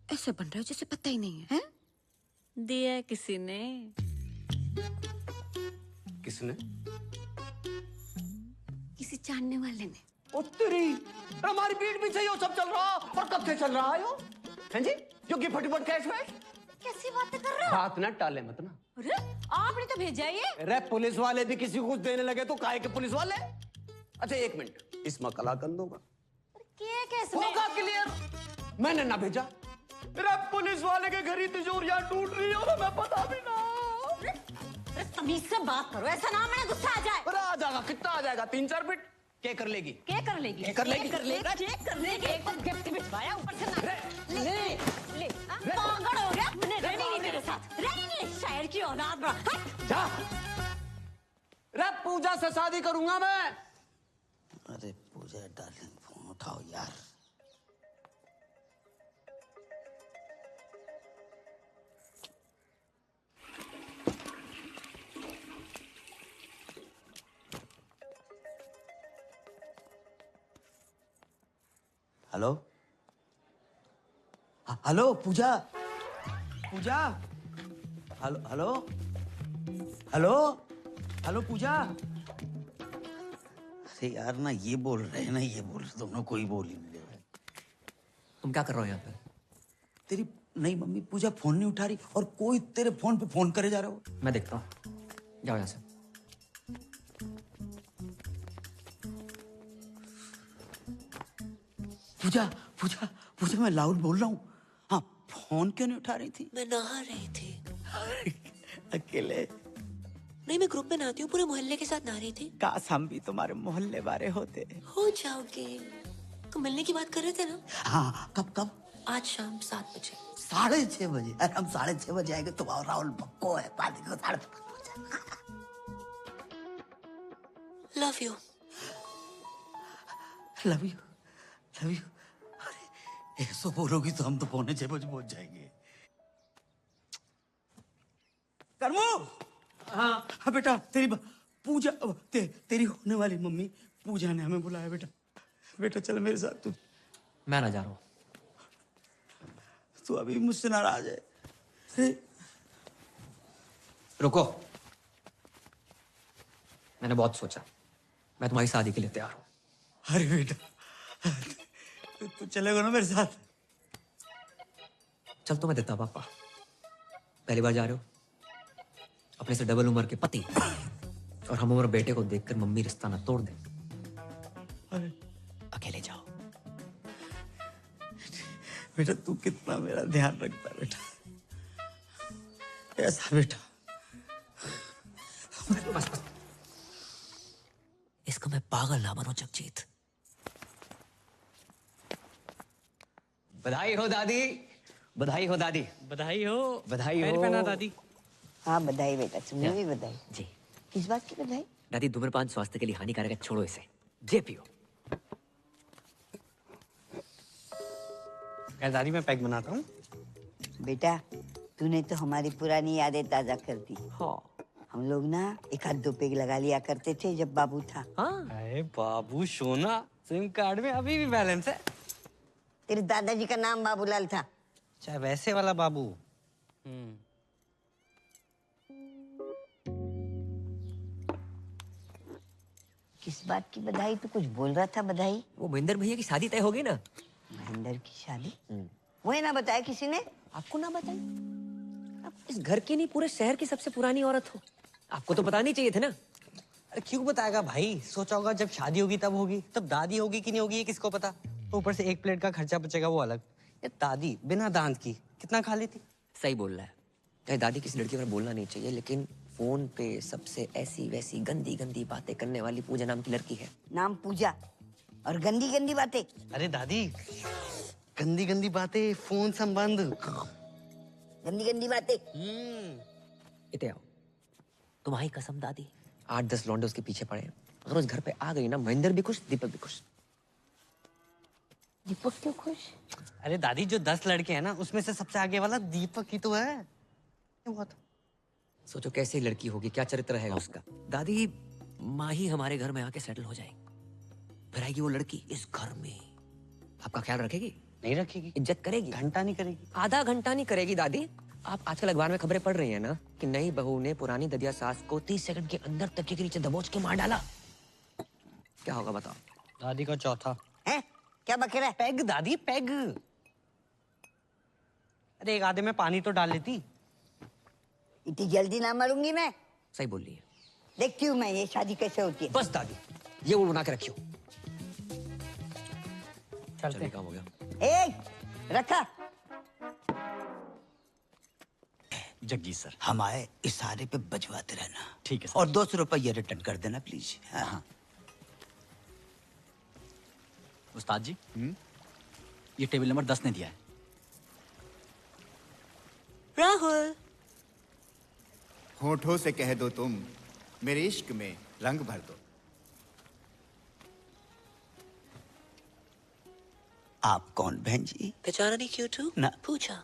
ऐसा ऐसे बन रहे हो जैसे पता ही नहीं है, हैं? दिया है किसी ने। किसने? किसी जानने वाले ने। उत्तरी हमारी पीठ पीछे यो सब चल रहा और कब से चल रहा है यो? हैं जी? जो कि फटाफट कैश वैश? कैसी बातें कर रहे हो? बात ना टाले मत ना। अरे आपने तो भेजा है ये। अरे पुलिस वाले भी किसी को कुछ देने लगे तो काहे के पुलिस वाले? अच्छा एक मिनट, इसमें कलाकंद होगा। क्या कैसे? होगा क्लियर। मैंने ना भेजा। अरे पुलिस वाले के घर ही तिजोरियां टूट रही है और हमें पता भी ना। अरे तमीज से बात करो, ऐसा ना मैंने गुस्सा आ जाए। अरे आ जाएगा, कितना आ जाएगा? 3-4 बिट क्या कर लेगी? क्या कर लेगी? क्या कर लेगी? क्या कर लेगी? एक बार गिफ्ट भिजवाया ऊपर से ना। ले पागल हो गया? मैंने रहनी नहीं तेरे साथ, रहनी नहीं। शायर की औलाद बड़ा। जा। रे पूजा से शादी करूंगा मैं। अरे पूजा डार्लिंग, फोन उठाओ यार। हेलो हेलो पूजा, पूजा, हेलो हेलो हेलो हेलो पूजा। अरे यार ना ये बोल रहे हैं ना ये बोल रहे, दोनों कोई बोल ही नहीं रहे। तुम क्या कर रहे हो यहाँ पे? तेरी नई मम्मी पूजा फोन नहीं उठा रही और कोई तेरे फोन पे फोन करे जा रहा हो। मैं देखता हूँ, जाओ यहाँ से। पूजा पूजा पूजा, मैं लाउड बोल रहा हूँ। हाँ, फोन क्यों नहीं उठा रही थी? मैं नहा रही थी। अकेले? नहीं, मैं ग्रुप में नहाती हूँ, पूरे मोहल्ले के साथ नहा रही थी। काश हम भी तुम्हारे मोहल्ले वाले होते। हो जाओगे। तो मिलने की बात कर रहे थे ना? हाँ, कब कब? आज शाम 7 बजे। 6:30 बजे? अरे हम 6:30 बजे आएंगे तो राहुल पक्को है, पार्टी को 5:30 love you. Love you love you. अरे ऐसा बोलोगी तो हम तो 6:45 बजे पहुंच जाएंगे। करमू। हाँ बेटा, तेरी पूजा तेरी होने वाली मम्मी पूजा ने हमें बुलाया। बेटा बेटा चल मेरे साथ। तू मैं ना जा रहा हूँ। तू अभी मुझसे नाराज है? रुको, मैंने बहुत सोचा, मैं तुम्हारी शादी के लिए तैयार हूँ। अरे बेटा तू चलेगा ना मेरे साथ? चल तो मैं देता पापा। पहली बार जा रहे हो, अपने से डबल उम्र के पति और हम उम्र बेटे को देखकर मम्मी रिश्ता ना तोड़ दे। अरे अकेले जाओ। बेटा तू कितना मेरा ध्यान रखता है बेटा, ऐसा बेटा। बस बस, इसको मैं पागल ना बनो जगजीत। बधाई हो दादी, बधाई हो दादी, बधाई हो, बधाई पैर हो। पहना दादी। हाँ बधाई बेटा, तुम्हें भी बधाई। जी। किस बात की बधाई? दादी धूम्रपान स्वास्थ्य के लिए हानिकारक है, छोड़ो इसे, जे पियो। दादी मैं पैक बनाता हूँ। बेटा तूने तो हमारी पुरानी यादें ताजा कर दी। हाँ। हम लोग ना 1-2 पेग लगा लिया करते थे जब बाबू था। हाँ। अरे बाबू सोना, सिम कार्ड में अभी भी बैलेंस है। तेरे दादाजी का नाम बाबूलाल था। चाहे वैसे वाला बाबू। किस बात की बधाई? तू कुछ बोल रहा था बधाई? वो महेंद्र भैया की शादी तय हो गई ना। महेंद्र की शादी? वही ना बताया किसी ने? आपको ना बताई? आप इस घर की नहीं पूरे शहर की सबसे पुरानी औरत हो, आपको तो बतानी चाहिए थे ना। अरे क्यों बताएगा भाई? सोचा होगा जब शादी होगी तब होगी, तब दादी होगी कि नहीं होगी ये किसको पता। ऊपर से 1 प्लेट का खर्चा बचेगा वो अलग। ये दादी बिना दांत की कितना खा लेती। सही बोल रहा है। चाहे दादी किसी लड़की पर बोलना नहीं चाहिए, लेकिन फोन पे सबसे ऐसी वैसी गंदी गंदी बातें करने वाली पूजा नाम की लड़की है। नाम पूजा और गंदी गंदी बातें। अरे दादी गंदी गंदी बातें, फोन संबंध, गंदी गंदी बातें। इते आओ, तुम्हारी कसम दादी, 8-10 लौंडे उसके पीछे पड़े हैं। अगर उस घर पे आ गई ना, महेंद्र भी खुश, दीपक भी खुश। दीपक क्यों खुश? अरे दादी जो 10 लड़के हैं ना उसमें से सबसे आगे वाला दीपक ही तो है। क्या हुआ था? सोचो कैसी लड़की होगी, क्या चरित्र रहेगा उसका। दादी माँ ही हमारे घर में आके सेटल हो जाएगी, फिर आएगी वो लड़की इस घर में, आपका ख्याल रखेगी। नहीं रखेगी। इज्जत करेगी? घंटा नहीं करेगी। आधा घंटा नहीं करेगी दादी। आप आजकल अखबार में खबरें पढ़ रही हैं ना कि नई बहू ने पुरानी ददिया सास को 30 सेकंड के अंदर तकिए के नीचे दबोच के मार डाला। क्या होगा बताओ? दादी का चौथा। हैं? क्या बक रहा है? पैग दादी, पैग। अरे एक आधे में पानी तो डाल लेती। इतनी जल्दी ना मरूंगी मैं। सही बोल रही है। देखती हूँ मैं ये शादी कैसे होती है। बस दादी, ये वो बना के रखियो। चलते। काम हो गया। रखा। जगदीश सर, हमारे इशारे पे बजवाते रहना। ठीक है। और 200 रुपये रिटर्न कर देना प्लीज। हाँ। उस्ताद जी, ये टेबल नंबर 10 ने दिया है। राहुल, होठों से कह दो तुम, मेरे इश्क में रंग भर दो। आप कौन बहन जी? पहचाना नहीं क्यों तू? ना। पूजा।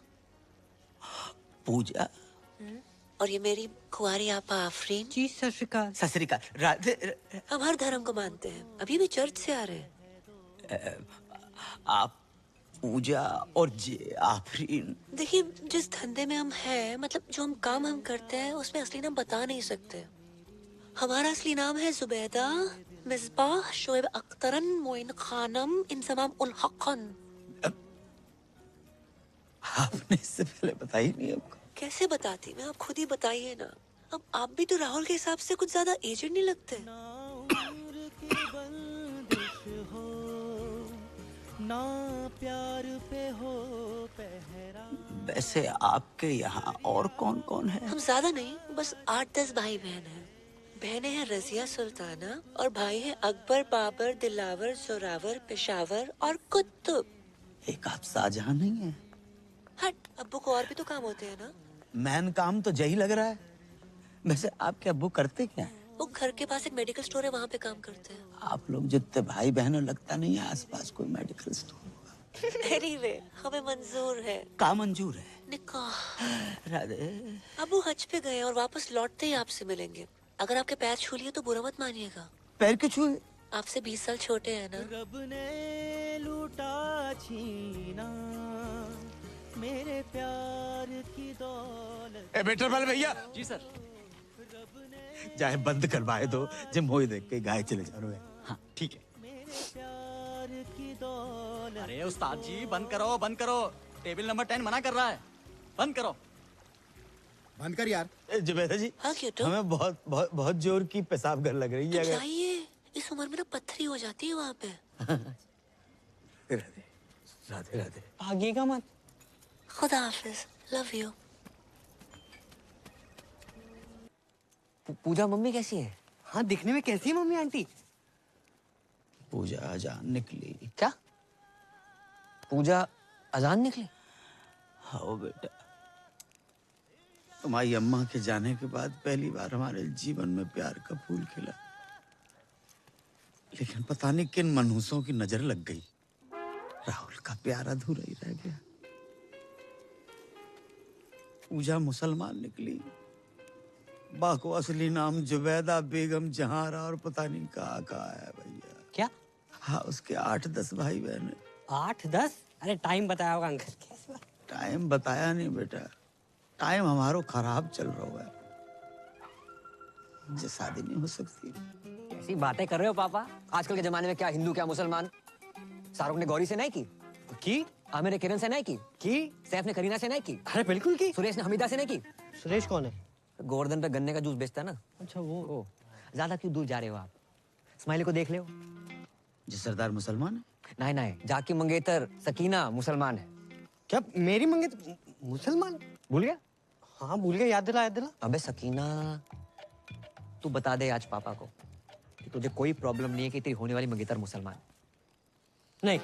पूजा। और ये मेरी कुंवारी आपा आफरीन। जी सत श्री अकाल। सत श्री अकाल। राधे। हम हर धर्म को मानते हैं, अभी भी चर्च से आ रहे हैं। आप पूजा और जे आफरीन। देखिए, जिस धंधे में हम हैं, मतलब जो हम काम हम करते हैं, उसमें असली नाम बता नहीं सकते। हमारा असली नाम है जुबैदा मिसबाह शोएब अख्तरन मोइन खानम इंसमाम उल हक़न। आपने इससे पहले बताई नहीं हमको। कैसे बताती मैं? आप खुद ही बताइए ना। अब आप भी तो राहुल के हिसाब से कुछ ज्यादा एजेड नहीं लगते। ना प्यार पे हो पहरा। वैसे आपके यहाँ और कौन कौन है? हम ज्यादा नहीं, बस 8-10 भाई बहन हैं। बहनें हैं रजिया सुल्ताना और भाई हैं अकबर, बाबर, दिलावर, जोरावर, पेशावर और कुतुब। एक आप शाहजहां नहीं है? हट, अब्बू को और भी तो काम होते हैं ना। मैन काम तो यही लग रहा है। वैसे आपके अब्बू करते क्या है? वो घर के पास एक मेडिकल स्टोर है, वहाँ पे काम करते हैं। आप लोग जितने भाई बहनों लगता नहीं है आसपास कोई मेडिकल स्टोर। एनीवे, हमें मंजूर है। का मंजूर है? निकाह। राधे। अब्बू हज पे गए और वापस लौटते ही आपसे मिलेंगे। अगर आपके पैर छू लिए तो बुरा मत मानिएगा। पैर क्यों छुए? आपसे 20 साल छोटे हैं ना। रब ने लूटा छीना मेरे प्यार की दौलत। बेटर वाले भैया। जी सर। चाहे बंद करवाए दो, जब मोई देख के गाय चले जा रहे। हाँ ठीक है। अरे उस्ताद जी, बंद करो बंद करो। टेबल नंबर 10 मना कर रहा है, बंद करो। बंद कर यार। जुबैदा जी, हाँ क्यों? हमें बहुत बहुत बहुत जोर की पेशाब घर लग रही तो है। जाइए, इस उम्र में ना पत्थरी हो जाती है वहाँ पे। राधे राधे राधे। भागिएगा मत। खुदा हाफिज, लव यू। पूजा मम्मी कैसी है? हाँ, दिखने में कैसी है मम्मी आंटी? पूजा अजान निकली। क्या? पूजा अजान निकली? हाँ बेटा, तुम्हारी अम्मा के जाने के बाद पहली बार हमारे जीवन में प्यार का फूल खिला। लेकिन पता नहीं किन मनहूसों की नजर लग गई, राहुल का प्यार अधूरा ही रह गया। पूजा मुसलमान निकली, बा को असली नाम जुबैदा बेगम जहारा और पता नहीं कहाँ है भैया। क्या? हाँ, उसके 8-10 भाई बहन। 8-10? अरे टाइम बताया होगा अंकल। टाइम बताया नहीं बेटा, टाइम हमारो खराब चल रहा है। मुझे शादी नहीं हो सकती। ऐसी बातें कर रहे हो पापा? आजकल के जमाने में क्या हिंदू क्या मुसलमान। शाहरुख ने गौरी से नहीं की? आमिर ने किरण से नहीं की? सैफ ने करीना से नहीं की? अरे बिल्कुल की। सुरेश ने हमीदा से नहीं की? सुरेश कौन है? गोवर्धन पे गन्ने का जूस बेचता है ना। अच्छा वो। ज्यादा क्यों दूर जा रहे हो आप? स्माइली को देख ले। जी सरदार मुसलमान है? नहीं नहीं, जाकी मंगेतर सकीना मुसलमान है। क्या मेरी मंगेतर मुसलमान? भूल गया? हाँ भूल गया, याद दिला याद दिला। अबे सकीना, तू बता दे आज पापा को कि तुझे कोई प्रॉब्लम नहीं है कि तेरी होने वाली मंगेतर मुसलमान। नहीं,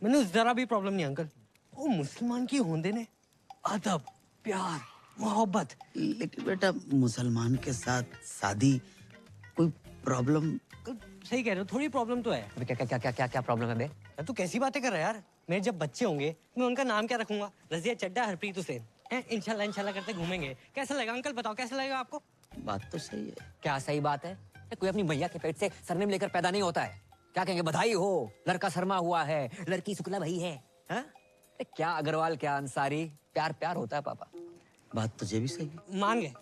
मैंने जरा भी प्रॉब्लम नहीं अंकल। वो मुसलमान की होंदे ने अदब, प्यार, मोहब्बत। लेकिन बेटा, मुसलमान के साथ शादी कोई प्रॉब्लम? सही कह रहे हो, थोड़ी प्रॉब्लम तो है। अबे क्या क्या क्या क्या क्या प्रॉब्लम है बे? तू कैसी बातें कर रहा है यार? मेरे जब बच्चे होंगे मैं उनका नाम क्या रखूंगा? रजिया चड्डा, हरप्रीत हुसैन। हैं, इंशाल्लाह इंशाल्लाह करते घूमेंगे। कैसा लगेगा अंकल? बताओ कैसा लगेगा आपको? बात तो सही है। क्या सही बात है? कोई अपनी मैया के पेट से सरनेम लेकर पैदा नहीं होता है। क्या कहेंगे? बधाई हो, लड़का शर्मा हुआ है, लड़की शुक्ला भाई है। हाँ? क्या अग्रवाल क्या अंसारी, प्यार प्यार होता है पापा। बात तुझे भी सही है।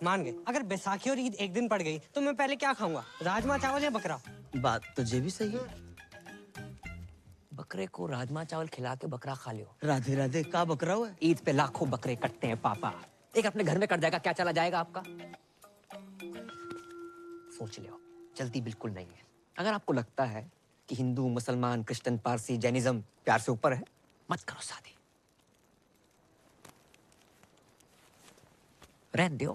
मान गए। अगर बैसाखी और ईद एक दिन पड़ गई तो मैं पहले क्या खाऊंगा, राजमा चावल या बकरा? बात तुझे भी सही है। बकरे को राजमा चावल खिला के बकरा खा लियो। राधे राधे, का बकरा हुआ? ईद पे लाखों बकरे कटते हैं पापा, एक अपने घर में कट जाएगा, क्या चला जाएगा आपका? सोच लियो, जल्दी बिल्कुल नहीं है। अगर आपको लगता है कि हिंदू, मुसलमान, क्रिश्चियन, पारसी, जैनिज्म प्यार से ऊपर है, मत करो शादी, रहने दो।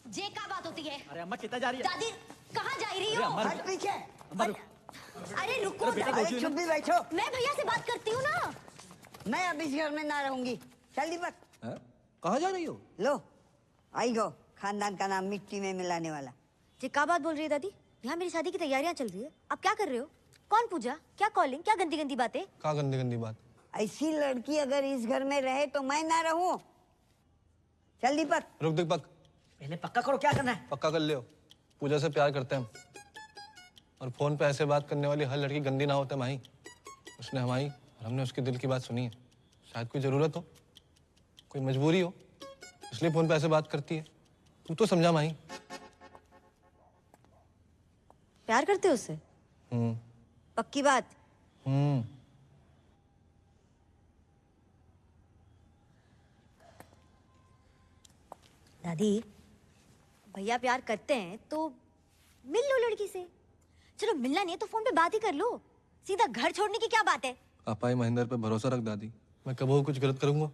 जे का बात होती है? अरे अम्मा कितना जा रही है? दादी कहाँ जा रही हो? अम्मा, हट पीछे। अरे रुको, अरे बेटा, अरे रोजी चुप भी बैठो। मैं भैया से बात करती हूँ ना। मैं अब इस घर में ना रहूंगी। चल दीपक। कहाँ जा रही हो? लो आई गो, खानदान का नाम मिट्टी में मिलाने वाला। जे का बात बोल रही है दादी? यहाँ मेरी शादी की तैयारियां चल रही है, आप क्या कर रहे हो? कौन पूजा, क्या कॉलिंग, क्या गंदी गंदी बातें? क्या गंदी गंदी बात? ऐसी लड़की अगर इस घर में रहे तो मैं ना रहूं। चल दीपक। रुक दीपक, पहले पक्का करो क्या करना है। पक्का कर लियो, पूजा से प्यार करते हैं हम। और फोन पे ऐसे बात करने वाली हर लड़की गंदी ना होते माही। उसने हमारी और हमने उसके दिल की बात सुनी है। शायद कोई जरूरत हो, कोई मजबूरी हो, इसलिए फोन पे ऐसे बात करती है। तू तो समझा माही। प्यार करते हो उससे? पक्की बात? दादी भैया प्यार करते हैं तो मिल लो लड़की से। चलो मिलना नहीं है तो फोन पे बात ही कर लो, सीधा घर छोड़ने की क्या बात है? पापा महेंद्र पे भरोसा रख दादी, मैं कभी कुछ गलत करूंगा?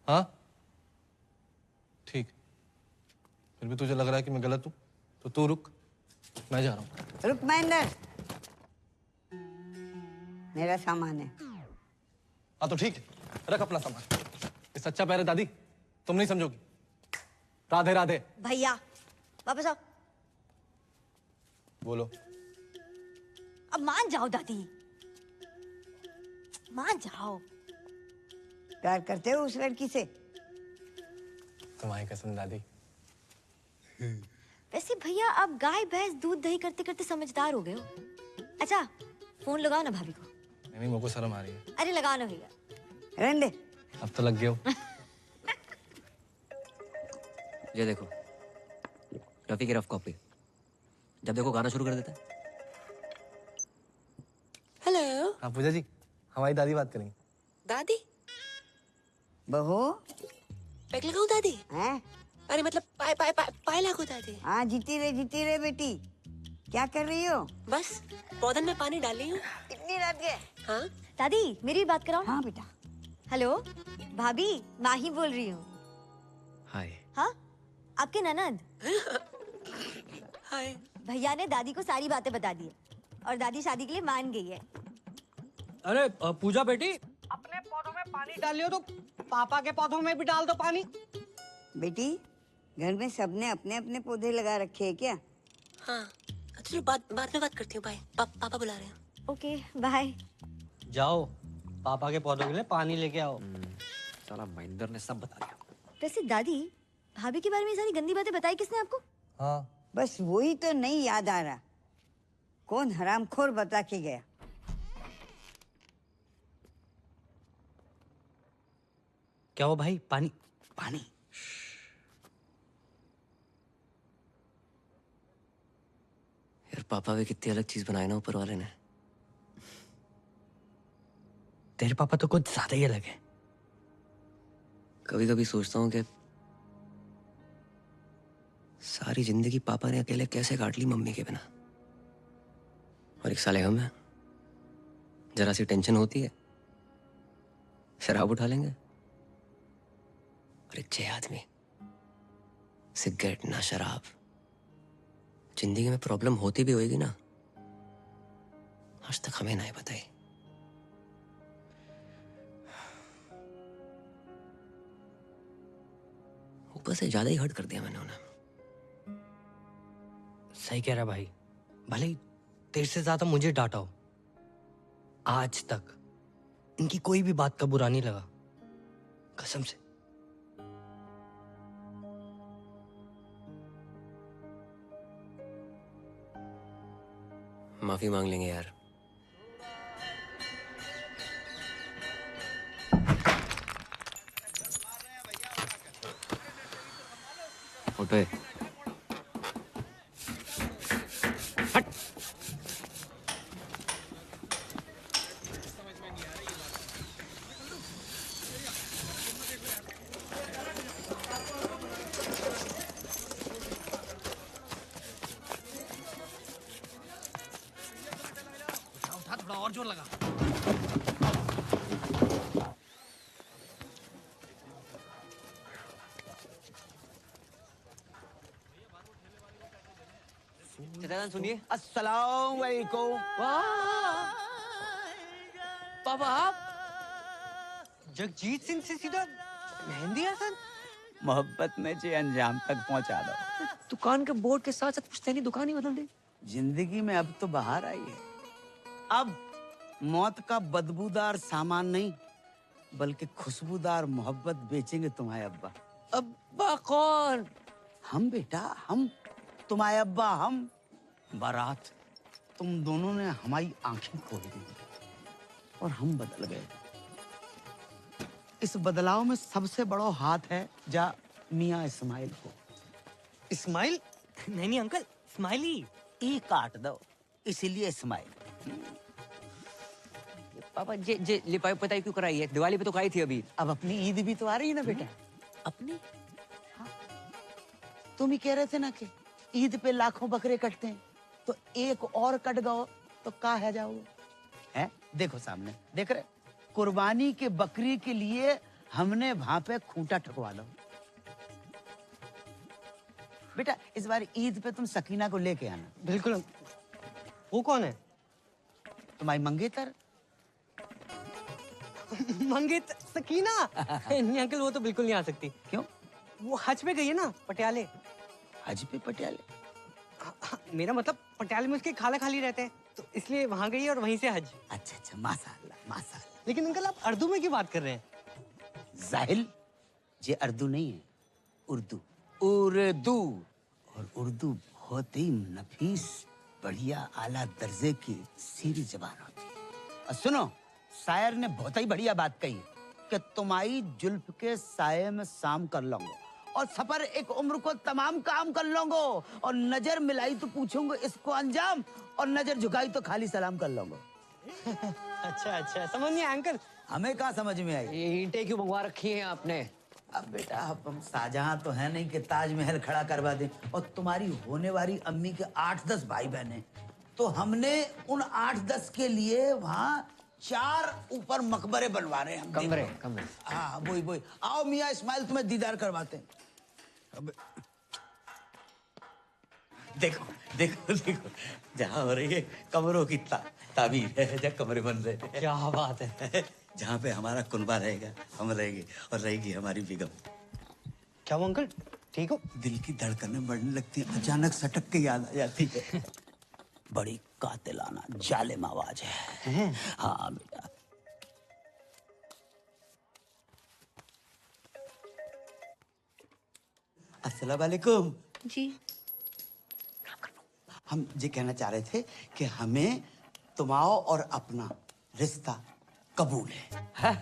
हाँ ठीक, फिर भी तुझे लग रहा है कि मैं गलत हूँ तो तू रुक, मैं जा रहा हूँ। रुक महेंद्र, मेरा सामान है। हाँ तो ठीक है, रख अपना सामान। ये सच्चा प्यार है दादी, तुम नहीं समझोगी। राधे राधे। भैया वापस आओ। बोलो। अब मान जाओ दादी, मान जाओ। प्यार करते हो उस लड़की से? तुम्हारी कसम दादी। वैसे भैया अब गाय भैंस दूध दही करते करते समझदार हो गए हो। अच्छा फोन लगाओ ना भाभी को। नहीं मेरे को शर्म आ रही है। अरे लगाओ ना भैया। रहने दे। अब तो लग गए हो। ये देखो रफी की रफ कॉपी, जब देखो गाना शुरू कर देता है। हेलो। हाँ पूजा जी, हमारी दादी बात करेंगी। दादी? बहू पैक लगाऊं दादी? हैं? अरे मतलब पाए लागू दादी। हाँ जीती रहे बेटी। क्या कर रही हो? बस पौधन में पानी डाल रही हूँ। इतनी रात के? हाँ दादी मेरी भी बात कराओ। हाँ बेटा। हेलो भाभी, माही बोल रही हूँ। हाय। हाँ आपके ननद। हाय। भैया ने दादी को सारी बातें बता दी है और दादी शादी के लिए मान गई है। अरे पूजा बेटी, अपने पौधों में पानी डाल लियो तो पापा के पौधों में भी डाल दो पानी। बेटी घर में सबने अपने अपने पौधे लगा रखे हैं क्या? हाँ चलो बाद में बात करती हूँ। बाय। पापा बुला रहे हैं। Okay bye. जाओ पापा के पौधों के लिए पानी लेके आओ। साला महेंद्र ने सब बता दिया। वैसे दादी भाभी के बारे में सारी गंदी बातें बताई किसने आपको? हाँ बस वही तो नहीं याद आ रहा, कौन हरामखोर बता के गया। क्या हो भाई? पानी पानी। यार पापा भी कितनी अलग चीज बनाई ना ऊपर वाले ने। तेरे पापा तो कुछ ज्यादा ही अलग है। कभी कभी सोचता हूँ कि सारी जिंदगी पापा ने अकेले कैसे काट ली मम्मी के बिना। और एक साले हम हैं, जरा सी टेंशन होती है शराब उठा लेंगे। और अच्छे आदमी सिगरेट ना शराब। जिंदगी में प्रॉब्लम होती भी होगी ना, आज तक हमें नहीं बताई। ऊपर से ज्यादा ही हर्ट कर दिया मैंने उन्हें। सही कह रहा भाई, भले ही तेरे से ज्यादा मुझे डांटा हो, आज तक इनकी कोई भी बात का बुरा नहीं लगा, कसम से। माफी मांग लेंगे यार। उठे। हट। उठा थोड़ा और जोर लगा। सुनिए। अस्सलाम वालेकुम। पापा आप जगजीत सिंह से सीधा मेहंदी हसन? मोहब्बत में जे अंजाम तक पहुंचा दो। दुकान के बोर्ड के साथ साथ पुश्तैनी दुकान ही बदल दी। जिंदगी में अब तो बाहर आई है। अब मौत का बदबूदार सामान नहीं बल्कि खुशबूदार मोहब्बत बेचेंगे तुम्हारे अब्बा। अब्बा कौन? हम बेटा, हम तुम्हारे अब्बा। हम बारात तुम दोनों ने हमारी आंखें खोल दी और हम बदल गए। इस बदलाव में सबसे बड़ा हाथ है जा मियाँ इस्माइल को। इस्माइल? नहीं नहीं अंकल, स्माइली। ई काट दो, इसीलिए इस्माइल। पापा जे लिपाई पताई क्यों कराई है? दिवाली पे तो कराई थी अभी। अब अपनी ईद भी तो आ रही है ना बेटा। अपनी? हाँ। तुम ही कह रहे थे ना कि ईद पे लाखों बकरे कटते हैं, तो एक और कट गओ तो का है जाओगे? हैं? देखो सामने, देख रहे? कुर्बानी के बकरी के लिए हमने वहां पे खूंटा ठकवा लो। बेटा इस बार ईद पे तुम सकीना को लेके आना। बिल्कुल। वो कौन है? तुम्हारी मंगेतर। मंगेतर? सकीना? नहीं अंकल, वो तो बिल्कुल नहीं आ सकती। क्यों? वो हज पे गई है ना, पटियाले। हज पे पटियाले? मेरा मतलब पटियाले में उसके खाला खाली रहते हैं, तो इसलिए वहां गई है और वहीं से हज। अच्छा अच्छा, माशाअल्लाह माशाअल्लाह। लेकिन अंकल आप उर्दू में क्यों बात कर रहे हैं? जाहिल, ये उर्दू नहीं है, उर्दू। उर्दू। और उर्दू बहुत ही नफीस, बढ़िया, आला दर्जे की सीरी जबान होती है। और सुनो, शायर ने बहुत ही बढ़िया बात कही कि तुम्हारी जुल्फ के साये में शाम कर लूंगा और सफर एक उम्र को तमाम काम कर लूंगा और नजर मिलाई तो पूछूंगा इसको अंजाम और नजर झुकाई तो खाली सलाम कर लूंगा। अच्छा अच्छा, समझ नहीं आया अंकल। हमें कहाँ समझ में आई? ये ईंटें क्यों मंगवा रखी हैं आपने? अब बेटा हम शाहजहां तो है नहीं कि ताजमहल खड़ा करवा दें, और तुम्हारी होने वाली अम्मी के 8-10 भाई बहन हैं, तो हमने उन 8-10 के लिए वहाँ 4 ऊपर मकबरे बनवा रहे हैं। कमरे। हाँ वही। आओ मियाँ इस्माइल, तुम्हें दीदार करवाते हैं। अब देखो देखो देखो, जहाँ हो रही है कमरों की ताबीर है, जहाँ कमरे बन रहे हैं। क्या बात है। जहाँ पे हमारा कुनबा रहेगा हम रहेंगे और रहेगी हमारी बेगम। क्या वो अंकल ठीक हो? दिल की धड़कनें बढ़ने लगती हैं, अचानक सटक के याद आ जाती है। बड़ी कातिलाना जालिम आवाज है। हाँ बेटा। अस्सलाम वालेकुम। जी। हम ये कहना चाह रहे थे कि हमें तुम्हारा और अपना रिश्ता कबूल है।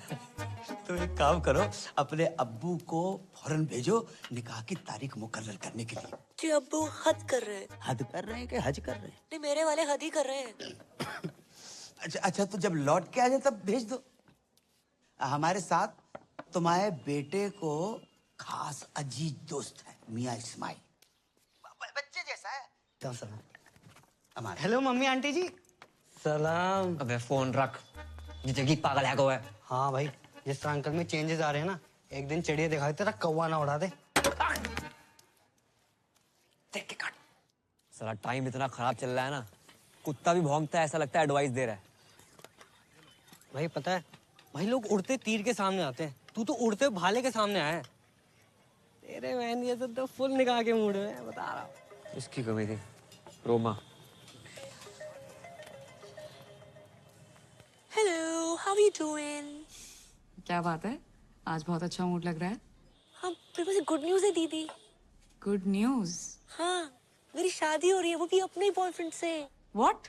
तो एक काम करो, अपने अब्बू को फौरन भेजो निकाह की तारीख मुकर्रर करने के लिए। जी अब्बू हद कर रहे हैं। हद कर रहे हैं कि हज कर रहे हैं? नहीं, मेरे वाले हद ही कर रहे हैं। अच्छा, तो जब लौट के आ जाए तब भेज दो। हमारे साथ तुम्हारे बेटे को खास अजीज दोस्त है मियाँ इस्माइल, बच्चे जैसा है। हेलो मम्मी आंटी जी। सलाम। अबे फोन रख, जिंदगी पागल है को है। हाँ भाई, जिस तरह अंकल में चेंजेस आ रहे हैं ना, एक दिन चिड़िया दिखाई तेरा कौवा ना उड़ा दे। देख के काट। साला टाइम इतना खराब चल रहा है ना, कुत्ता भी भौंकता है, ऐसा लगता है एडवाइस दे रहा है। भाई पता है, भाई लोग उड़ते तीर के सामने आते हैं, तू तो उड़ते भाले के सामने आया है। तेरे बहन ये तो फुल निकाह के मूड में, बता रहा हूँ। इसकी कमी थी, Roma. Hello, how you doing? क्या बात है, आज बहुत अच्छा मूड लग रहा है। हाँ, मेरे पास एक गुड न्यूज़ है दीदी। Good news? हाँ, मेरी शादी हो रही है, वो भी अपने ही बॉयफ्रेंड से। व्हाट?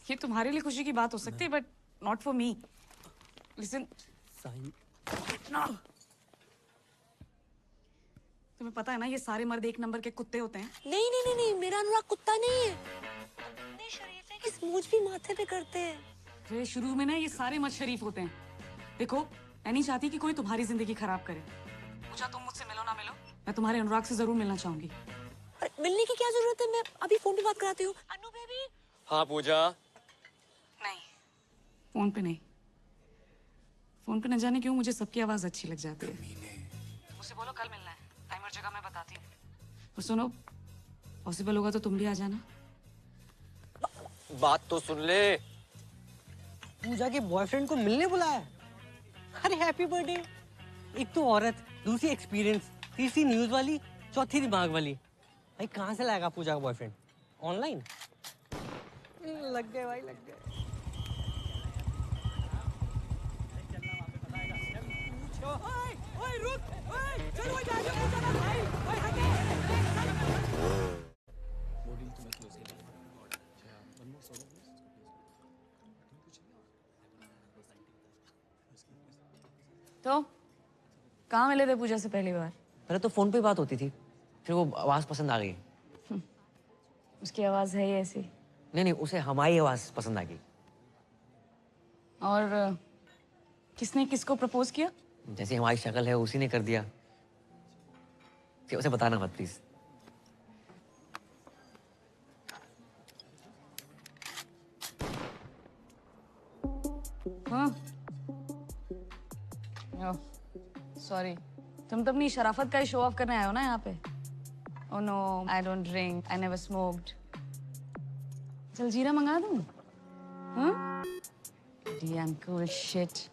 ये तुम्हारे लिए खुशी की बात हो सकती है but not for me. Listen, तुम्हें पता है ना ये सारे मर्द एक नंबर के कुत्ते होते हैं। नहीं नहीं नहीं नहीं, मेरा अनुराग कुत्ता नहीं है, इतने शरीफ है कि स्मूच भी माथे पे करते हैं। अरे शुरू में ना ये सारे मर्द शरीफ होते हैं। देखो, मैं नहीं चाहती कि कोई तुम्हारी जिंदगी खराब करे। पूजा, तुम मुझसे मिलो ना मिलो, मैं तुम्हारे अनुराग से जरूर मिलना चाहूंगी। मिलने की क्या जरूरत है, मैं अभी फोन पे बात कराती हूँ। अनु बेबी। हाँ पूजा। नहीं, फोन पे नहीं। फोन पे न जाने क्यों मुझे सबकी आवाज अच्छी लग जाती है। मुझसे बोलो कल मिलना है, टाइम और जगह मैं बताती हूँ। और सुनो, पॉसिबल होगा तो तुम भी आ जाना। बात तो सुन ले। पूजा के बॉयफ्रेंड को मिलने बुलाया। अरे हैप्पी बर्थडे। एक तो औरत, दूसरी एक्सपीरियंस, तीसरी न्यूज वाली, चौथी दिमाग वाली। भाई कहाँ से लाएगा पूजा का बॉयफ्रेंड? ऑनलाइन? लग गए भाई, लग गए। तो कहाँ मिले थे पूजा से पहली बार? पहले तो फोन पे बात होती थी, फिर वो आवाज पसंद आ गई। उसकी आवाज है ही ऐसी। नहीं नहीं, उसे हमारी आवाज पसंद आ गई। और किसने किसको प्रपोज किया? जैसे हमारी शक्ल है उसी ने कर दिया। कि उसे बताना मत प्लीज। हाँ, सॉरी, तुम तो अपनी शराफत का ही शो ऑफ करने आए हो ना यहाँ पे। Oh no, I don't drink, I never smoked. चल जीरा मंगा दूँ? हाँ? Damn cool shit.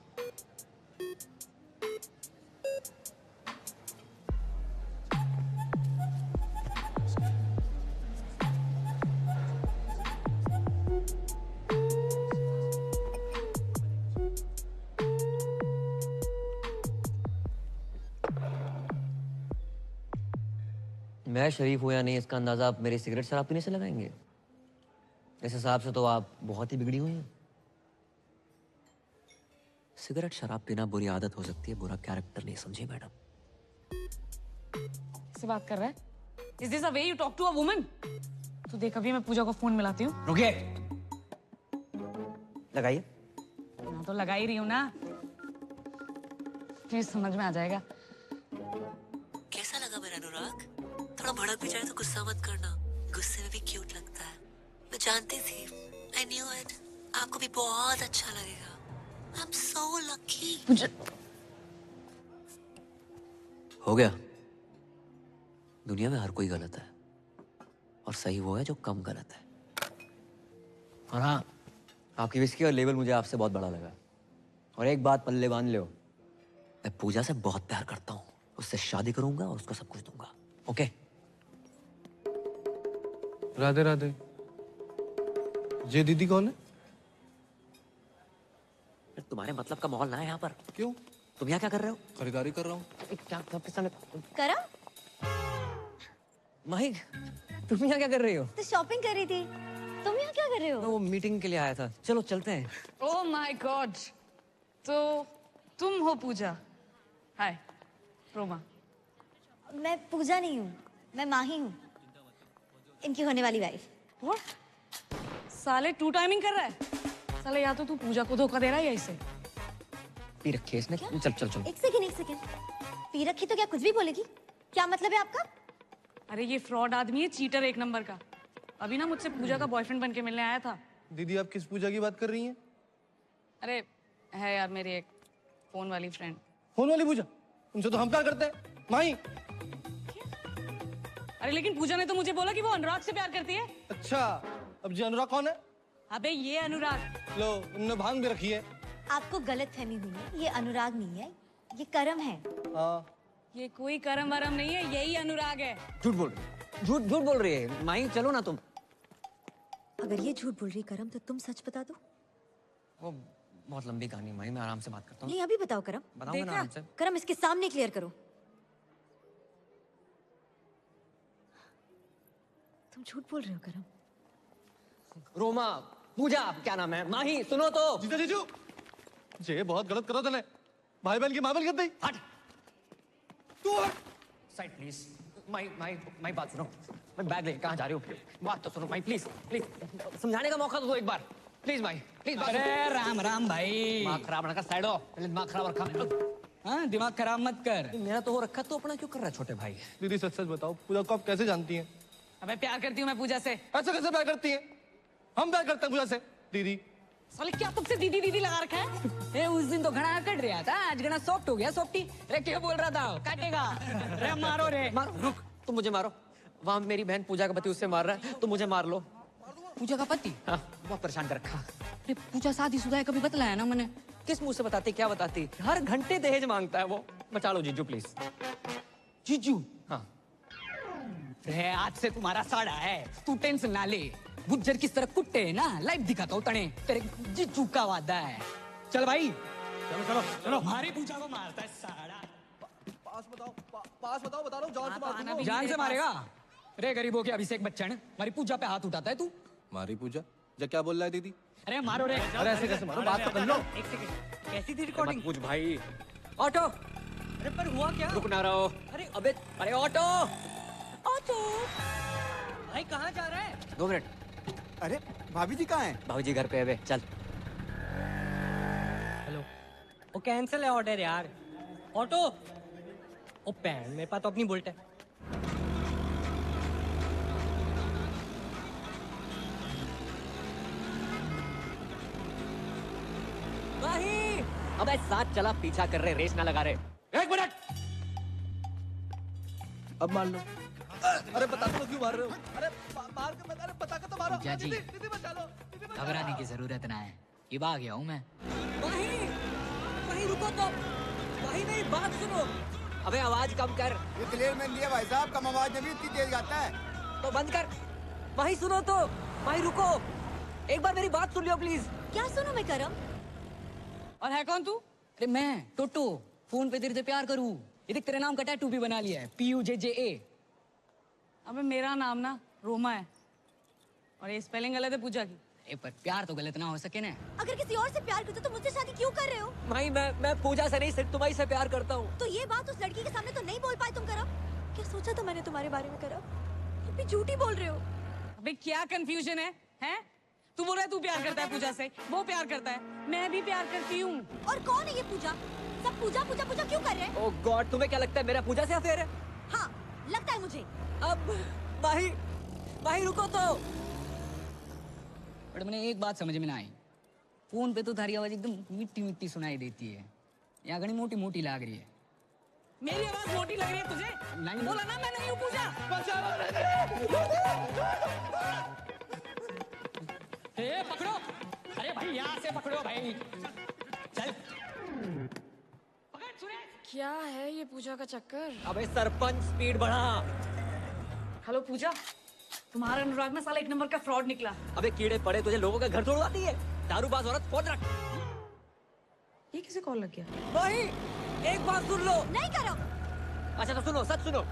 मैं शरीफ हूं या नहीं इसका अंदाजा आप मेरी सिगरेट शराब पीने से लगाएंगे। इस हिसाब से तो आप बहुत ही बिगड़ी हुई हैं। सिगरेट शराब पीना बुरी आदत हो सकती है, बुरा कैरेक्टर नहीं, समझे मैडम? किससे बात कर रहा है? Is this a way you talk to a woman? तो देख, अभी मैं पूजा को फोन मिलाती हूँ। रुकिए। लगाइए। हाँ तो लगा ही रही हूँ ना, प्लीज समझ में आ जाएगा। कैसा लगा मेरा अनुराग? थोड़ा भड़क भी जाए तो गुस्सा मत करना, गुस्से में भी क्यूट लगता है। मैं जानती थी, I knew it, आपको भी बहुत अच्छा लगेगा। I'm so lucky। हो गया। दुनिया में हर कोई गलत है और सही वो है जो कम गलत है। और हाँ, आपकी विस्की और लेवल मुझे आपसे बहुत बड़ा लगा। और एक बात पल्ले बांध लो, मैं पूजा से बहुत प्यार करता हूँ, उससे शादी करूंगा और उसको सब कुछ दूंगा। ओके? राधे राधे। ये दीदी कौन है? तुम्हारे मतलब का माहौल ना है यहाँ पर। क्यों? तुम यहाँ क्या कर रहे हो? खरीदारी कर रहा हूँ। क्या सबके सामने? करो। माही, तुम यहाँ क्या कर रही हो? तो शॉपिंग कर रही थी। तुम यहाँ क्या कर रहे हो? मैं वो मीटिंग के लिए आया था। चलो चलते हैं। ओह माय गॉड, तो तुम हो पूजा? हाय, रोमा। मैं पूजा नहीं हूँ, मैं माही हूँ, इनकी होने वाली वाइफ। What? साले टू टाइमिंग कर रहा है। साले या तो तू पूजा को धोखा दे रहा है या इसे। पी रखी है इसने। चल चल चल। एक सेकंड। पी रखी तो क्या कुछ भी बोलेगी? क्या मतलब है आपका? अरे ये फ्रॉड आदमी है, चीटर एक नंबर का। अभी ना मुझसे पूजा का बॉयफ्रेंड बन के मिलने आया था। दीदी आप किस पूजा की बात कर रही हैं? अरे है यार, मेरी एक फोन वाली फ्रेंड। फोन वाली पूजा? उनसे तो हम प्यार करते हैं माही। अरे लेकिन पूजा ने तो मुझे बोला कि वो अनुराग से प्यार करती है। अच्छा, अब जी अनुराग कौन है? अबे ये अनुराग। लो, उनने भांग भी रखी है। आपको गलतफहमी हुई है, ये अनुराग नहीं है, ये करम है। हाँ। ये कोई करम वरम नहीं है, यही अनुराग है। झूठ बोल रही, झूठ बोल रही है। माही चलो ना तुम। अगर ये झूठ बोल रही करम तो तुम सच बता दो। वो बहुत लंबी कहानी माही, मैं आराम से बात करता हूँ। नहीं अभी बताओ करम। बताऊंगा ना आराम से। करम इसके सामने क्लियर करो। तुम झूठ बोल रहे हो करम। रोमा पूजा क्या नाम है? माही सुनो तो। जीजा जीजू ये बहुत गलत करो तूने। भाई बहन की मामल कर दी। हट तू साइड प्लीज। माही बात सुनो। मैं बैग लेके कहाँ जा रही हूँ? बात तो सुनो माही प्लीज प्लीज। समझाने का मौका तो दो एक बार प्लीज माही प्लीज। अरे राम राम भाई। दिमाग खराब ना कर, साइड हो। पहले दिमाग खराब रखा। हाँ दिमाग खराब मत कर। मेरा तो हो रखा, तो अपना क्यों कर रहा है छोटे भाई? दीदी सच सच बताओ, पूजा को आप कैसे जानती हैं? अबे प्यार करती हूँ मैं पूजा से। ऐसा कैसे प्यार करती हैं? हम प्यार करते हैं पूजा से। दीदी साले क्या तुमसे दीदी दीदी लगा रखा है? ए उस दिन तो घना कट रहा था, आज घना सॉफ्ट हो गया सॉफ्टी। रे क्या बोल रहा था? काटेगा। रे मारो रे। मारो, रुक तुम मुझे मारो। वहाँ मेरी बहन पूजा का पति उससे मार रहा है, तुम मुझे मार लो। पूजा का पति? हाँ, बहुत परेशान कर रखा। अरे पूजा शादीशुदा है, कभी बतलाया ना मैंने। किस मुंह से बताती, क्या बताती? हर घंटे दहेज मांगता है वो। बचा लो जीजू प्लीज। जीजू? हाँ। रे आज से तुम्हारा साड़ा है, तू टेंशन ना ले। गुज्जर किस तरह कुट्टे है ना, लाइव दिखाता हूँ तने। तेरे जीजू का वादा है। चल भाई चलो चलो चलो। हमारी पूजा को मारता है साड़ा। पास बताओ बता रहा हूँ, जान से मार दूंगा। जान से मारेगा? रे गरीबों के अभिषेक बच्चन, हमारी पूजा पे हाथ उठाता है तू। मारी पूजा जा, क्या बोल रहा है दीदी? अरे मारो रे। अरे ऐसे कैसे मारो, बात तो कर लो। एक सेकंड, कैसी थी रिकॉर्डिंग? पूछ भाई। ऑटो। अरे पर हुआ क्या? रुक ना रहो। अरे अबे अरे ऑटो। ऑटो भाई कहाँ जा रहा है? 2 मिनट। अरे भाभी जी कहाँ हैं? भाभी जी घर पे है बे, चल। हेलो, वो कैंसिल है ऑर्डर यार। ऑटो ओ पैन, मेरे पास तो अपनी बुलेट है। माही अबे साथ चला, पीछा कर रहे, रेस ना लगा रहे। 1 मिनट। अब मान लो। अरे बता दो क्यों मार रहे हो? अरे मार के अरे बता के तो मारो। पूजा जी, दीदी बचा लो। घबराने की जरूरत ना है, ये आ गया हूँ मैं। माही रुको तो। माही मेरी बात सुनो। अबे आवाज कम कर। ये क्लियर मैन दिया भाई साहब, कम आवाज में भी इतनी तेज गाता है। तो बंद कर। माही सुनो तो। माही रुको, एक बार मेरी बात सुन लियो प्लीज। क्या सुनो मैं करम? और है कौन तू? अरे मैं टोटो, फोन पे तेरे से प्यार करूँ। ये देख तेरे नाम का टैटू भी बना लिया है, PUJJA। अबे मेरा नाम ना रोमा है और ये स्पेलिंग गलत है पूजा की। ए पर प्यार तो गलत ना हो सके ना। अगर किसी और से प्यार करते तो मुझसे शादी क्यों कर रहे हो? माही मैं पूजा से नहीं, सिर्फ तुम्हारी से प्यार करता हूँ। तो ये बात उस लड़की के सामने तो नहीं बोल पाए तुम करम? क्या सोचा था मैंने तुम्हारे बारे में करम? तुम भी झूठी बोल रहे हो। अबे क्या कंफ्यूजन है? हैं? तू बोल रहा है तू प्यार करता है पूजा से, वो प्यार करता है, मैं भी प्यार करती हूँ। और कौन है ये पूजा? सब पूजा पूजा पूजा क्यों कर रहे हैं? ओह गॉड, तुम्हें क्या लगता है मेरा पूजा से अफेयर है? हाँ लगता है मुझे। अब माही रुको तो। बट मैंने एक बात समझ में ना आई, फोन पे तो थारी आवाज एकदम मिट्टी मिट्टी सुनाई देती है, यहाँ घनी मोटी मोटी लाग रही है। मेरी आवाज मोटी लग रही है तुझे? नहीं बोला ना मैं नहीं हूँ पूजा। ए पकड़ो, अरे भाई यहाँ से पकड़ो भाई, चल। क्या है ये पूजा का चक्कर? अबे सरपंच स्पीड बढ़ा। हेलो पूजा, तुम्हारा अनुराग ना साला 1 नंबर का फ्रॉड निकला। अबे कीड़े पड़े, तुझे लोगों का घर तोड़वाती है। दारूबाज औरत, फोन रख। ये किसे कॉल लग गया? भाई एक बात सुन लो। नहीं करो। अच्छा तो सुनो, सच सुनो।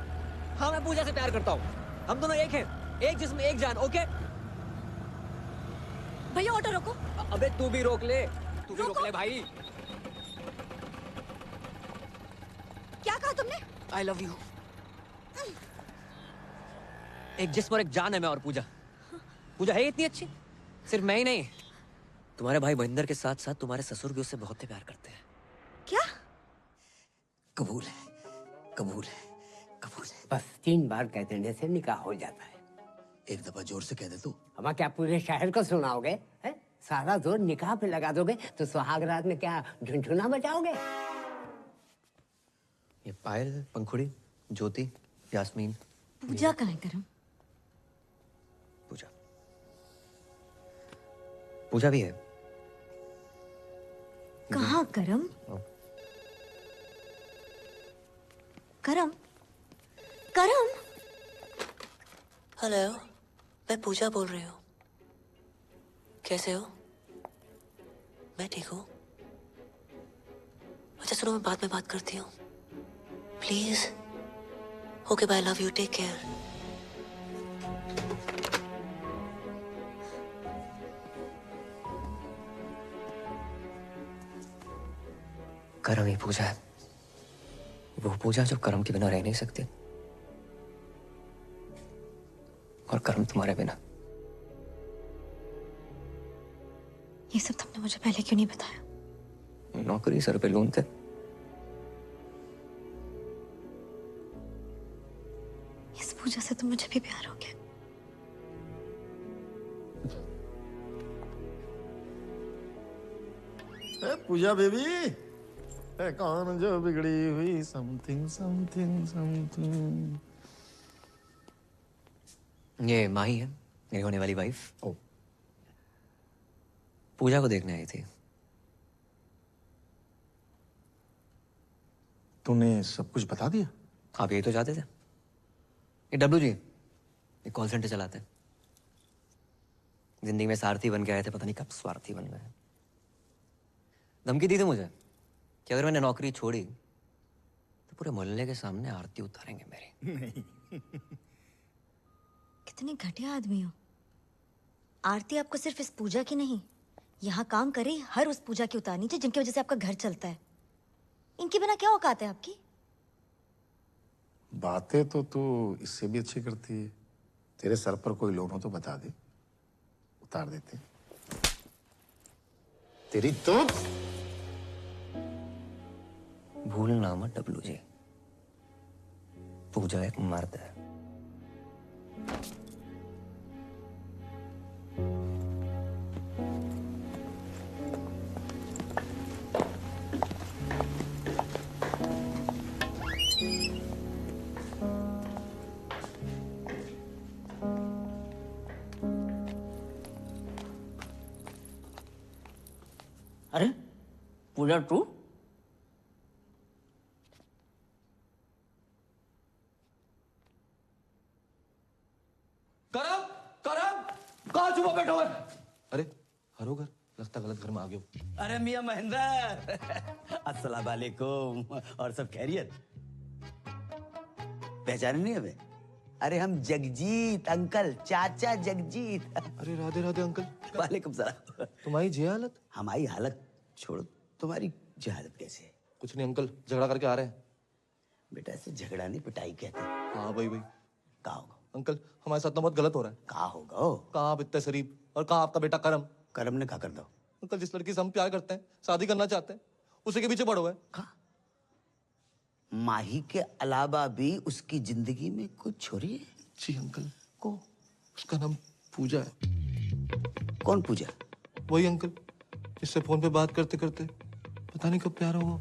हाँ मैं पूजा से प्यार करता हूँ, हम दोनों एक हैं, एक जिस्म एक जान। ओके भैया ऑटो रोको। अबे तू भी रोक ले, तू भी रोक ले भाई। क्या कहा तुमने? I love you. एक जिस्म और एक जान है मैं और पूजा। पूजा है इतनी अच्छी, सिर्फ मैं ही नहीं, तुम्हारे भाई महेंद्र के साथ साथ तुम्हारे ससुर भी उससे बहुत प्यार करते हैं। क्या? कबूल है, कबूल है, कबूल है। बस 3 बार कह देने से निकाह हो जाता है। एक दफा जोर से कह दे तू। अब क्या पूरे शहर को सुनाओगे? है? सारा जोर निकाह पे लगा दोगे तो सुहाग रात में क्या झुनझुना बजाओगे? ये पायल, पंखुड़ी, ज्योति, यास्मीन। पूजा कहाँ है करम? पूजा पूजा भी है। कहाँ करम? करम करम। हेलो, मैं पूजा बोल रही हूँ। कैसे हो? मैं ठीक हूँ। अच्छा सुनो, मैं बाद में बात करती हूँ please. Okay bye, love you, take care. कर्म ही पूजा है, वो पूजा जो कर्म के बिना रह नहीं सकती, और कर्म तुम्हारे बिना। ये सब तुमने मुझे पहले क्यों नहीं बताया? नौकरी सर पे लोन थे। इस पूजा से तो मुझे भी प्यार हो गया। पूजा बेबी, कौन जो बिगड़ी हुई समथिंग समथिंग समथिंग। ये माही है, मेरी होने वाली वाइफ। ओ, पूजा को देखने आई थी। तूने सब कुछ बता दिया? आप यही तो चाहते थे। ये डब्लू जी एक कॉल सेंटर चलाते हैं। जिंदगी में सारथी बन के आए थे, पता नहीं कब स्वार्थी बन गए। धमकी दी थी मुझे कि अगर मैंने नौकरी छोड़ी तो पूरे मोहल्ले के सामने आरती उतारेंगे मेरी। नहीं। कितने घटिया आदमी हो। आरती आपको सिर्फ इस पूजा की नहीं, यहाँ काम करे हर उस पूजा की उतारनी चाहिए जिनकी वजह से आपका घर चलता है। इनके बिना क्या औकात है आपकी? बातें तो तू इससे भी अच्छी करती है। तेरे सर पर कोई लोन हो तो बता दे, उतार देते। तेरी तो भूलना मत डब्लू जी, पूजा एक मर्द है। अरे पूजा तू? करम करम कहाँ छुपा बैठा हुआ है? अरे हरो घर, लगता गलत घर में आ गए हो। अरे मियां महेंद्र, अस्सलाम वालेकुम। और सब खैरियत? पहचाने नहीं हमें? अरे हम जगजीत अंकल, चाचा जगजीत। अरे राधे राधे अंकल। वालेकुम सलाम। तुम्हारी जी हालत? हमारी हालत छोड़ो, तुम्हारी जी हालत कैसे है? कुछ नहीं अंकल, झगड़ा करके आ रहे हैं। बेटा इसे झगड़ा नहीं पिटाई कहते हैं। हाँ भाई भाई। कहाँ होगा अंकल हमारे साथ तो बहुत गलत हो रहा है। कहाँ होगा? कहाँ आप इतने शरीफ, और कहाँ आपका बेटा करम। करम ने कहा कर दो। अंकल जिस लड़की से हम प्यार करते हैं, शादी करना चाहते हैं, उसी के पीछे पड़ो है। माही के अलावा भी उसकी जिंदगी में कुछ छोरी है? जी अंकल। को उसका नाम पूजा है। कौन पूजा? वही अंकल जिससे फोन पे बात करते करते पता नहीं कब प्यार हुआ।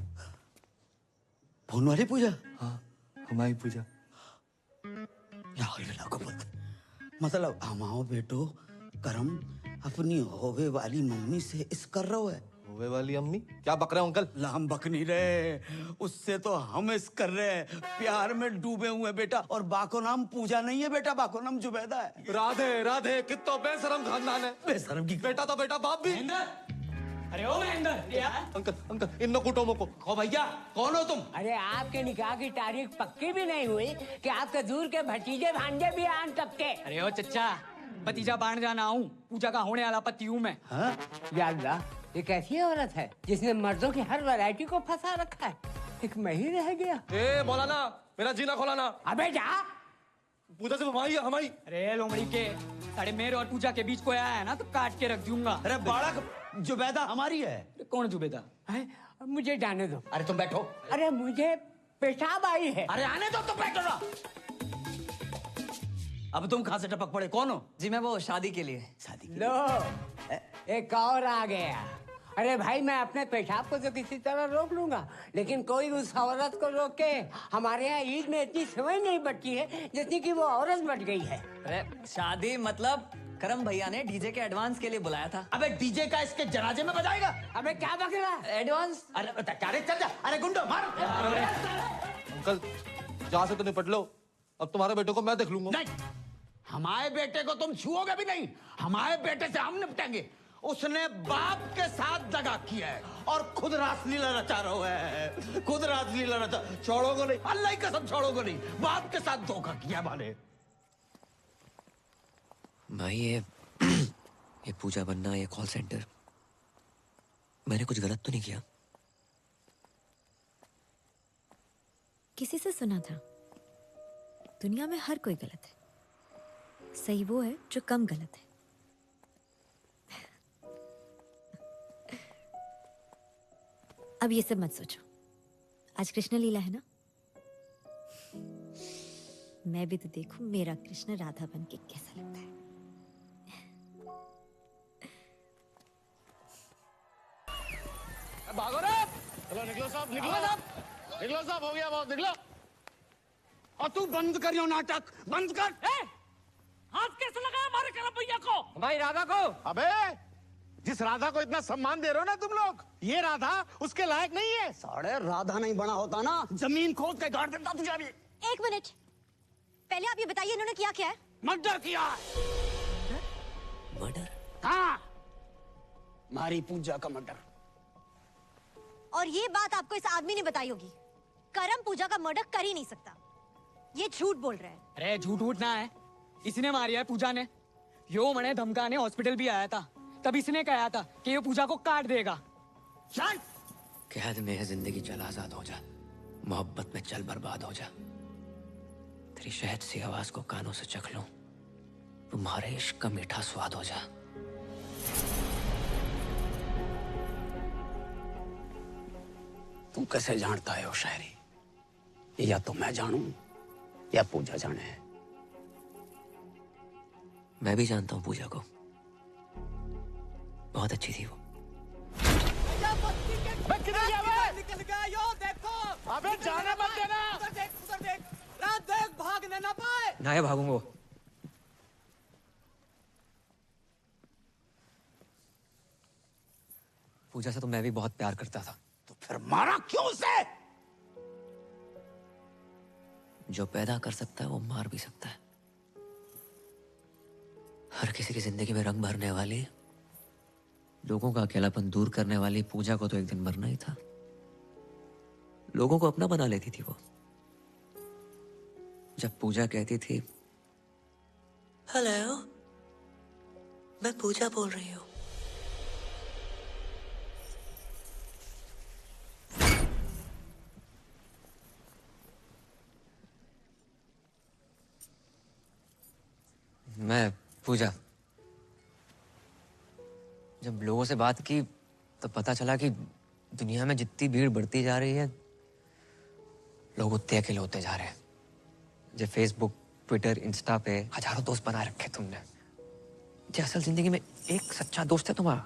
फोन वाली पूजा? हाँ हमारी पूजा। मतलब हमाओ बेटो करम अपनी होवे वाली मम्मी से इस कर रहा है। होवे वाली अम्मी? क्या बक रहे हो अंकल? हम बक नहीं रहे, उससे तो हम इस कर रहे हैं। प्यार में डूबे हुए बेटा। और बाको नाम पूजा नहीं है बेटा, बाको नाम जुबैदा है। राधे राधे, कितना बेशरम खानदान है। बेशरम की बेटा तो बेटा, बाप भी। अरे ओ महेंद्र, अंकल अंकल इन कुटुंबों को। ओ भैया कौन हो तुम? अरे आपके निकाह की तारीख पक्की भी नहीं हुई कि आपके दूर के भतीजे भांजे भी आन तक के। अरे ओ चच्चा, भतीजा बाण जाना आऊं, पूजा का होने वाला पति हूं मैं। हाँ? या अल्लाह, ये कैसी औरत है जिसने मर्दों की हर वैरायटी को फंसा रखा है? एक मैं ही रह गया। ए मौलाना, मेरा जीना खोलाना। अबे जा। पूजा से हमारी है हमारी। अरे लोमड़ी के साढ़े मेरे और पूजा के बीच कोई आया है ना तो काट के रख दूंगा। अरे बालक, जुबैदा हमारी है। कौन जुबैदा? मुझे जाने दो। अरे तुम बैठो। अरे मुझे पेशाब आई है। अरे आने दो, तुम बैठो ना। अब तुम कहाँ से टपक पड़े? कौन हो? जी मैं वो शादी के लिए। शादी के लो एक और आ गया। अरे भाई मैं अपने पेशाब को तो किसी तरह रोक लूंगा, लेकिन कोई उस औरत को रोक के हमारे यहाँ ईद में इतनी समय नहीं बची है जितनी कि वो औरत बच गई है। अरे शादी मतलब करम भैया ने डीजे के एडवांस के लिए बुलाया था। अबे डीजे का इसके जनाजे में बजाएगा? अबे क्या बक रहा है? एडवांस। अरे चल जा। अरे गुंडो मार। अंकल जहाँ से तो निपट लो, अब तुम्हारे बेटे को मैं देख लूंगा। नहीं, हमारे बेटे को तुम छुओगे भी नहीं। हमारे बेटे से हम निपटेंगे। उसने बाप के साथ दगा किया है और खुद रासलीला रचा रहा है। खुद रासलीला रचा। छोड़ोगे नहीं, अल्लाह की कसम छोड़ोगे नहीं। बाप के साथ धोखा किया माने। भाई ये पूजा बनना, ये कॉल सेंटर, मैंने कुछ गलत तो नहीं किया? किसी से सुना था, दुनिया में हर कोई गलत है, सही वो है जो कम गलत है। अब ये सब मत सोचो, आज कृष्ण लीला है ना, मैं भी तो देखूं मेरा कृष्ण राधा बन के कैसा लगता है। भागो रे! चलो निकलो साहब, निकलो साहब, निकलो साहब, हो गया बहुत, निकलो। और तू बंद कर यो नाटक, बंद कर। हाथ कैसे लगाया हमारे करम भैया को, हमारी राधा को? अबे जिस राधा को इतना सम्मान दे रहे हो ना तुम लोग, ये राधा उसके लायक नहीं है। साढ़े राधा नहीं बना होता ना, जमीन खोद के गाड़ देता तुझे भी। एक मिनट, पहले आप ये बताइए इन्होंने किया क्या है? मर्डर किया है। मर्डर? हाँ, मारी पूजा का मर्डर। और ये बात आपको इस आदमी ने बताई होगी, करम पूजा का मर्डर कर ही नहीं सकता, ये झूठ बोल रहा है। अरे झूठ उठना है, इसने मारी है पूजा ने। यो मने धमकाने हॉस्पिटल भी आया था, तब इसने कहा था कि ये पूजा को काट देगा। कैद में है जिंदगी, चल आजाद हो जा, मोहब्बत में चल बर्बाद हो जा, तेरी शहद सी आवाज को कानों से चख लूं, तुम्हारे इश्क का मीठा स्वाद हो जा। तू कैसे जानता है वो शायरी? या तो मैं जानूं या पूजा जाने। मैं भी जानता हूं पूजा को, बहुत अच्छी थी वो। निकल गया यो, देखो। अबे जाने मत देना। उधर देख, उधर देख, रात देख, भागने ना पाए। ना भागूंगा। पूजा से तो मैं भी बहुत प्यार करता था। तो फिर मारा क्यों उसे? जो पैदा कर सकता है वो मार भी सकता है। हर किसी की जिंदगी में रंग भरने वाली, लोगों का अकेलापन दूर करने वाली पूजा को तो एक दिन मरना ही था। लोगों को अपना बना लेती थी वो। जब पूजा कहती थी, हेलो, मैं पूजा बोल रही हूँ। मैं पूजा, जब लोगों से बात की तो पता चला कि दुनिया में जितनी भीड़ बढ़ती जा रही है, लोग उतने अकेले होते जा रहे हैं। जब फेसबुक, ट्विटर, इंस्टा पे हजारों दोस्त बना रखे तुमने, जो असल जिंदगी में एक सच्चा दोस्त है तुम्हारा,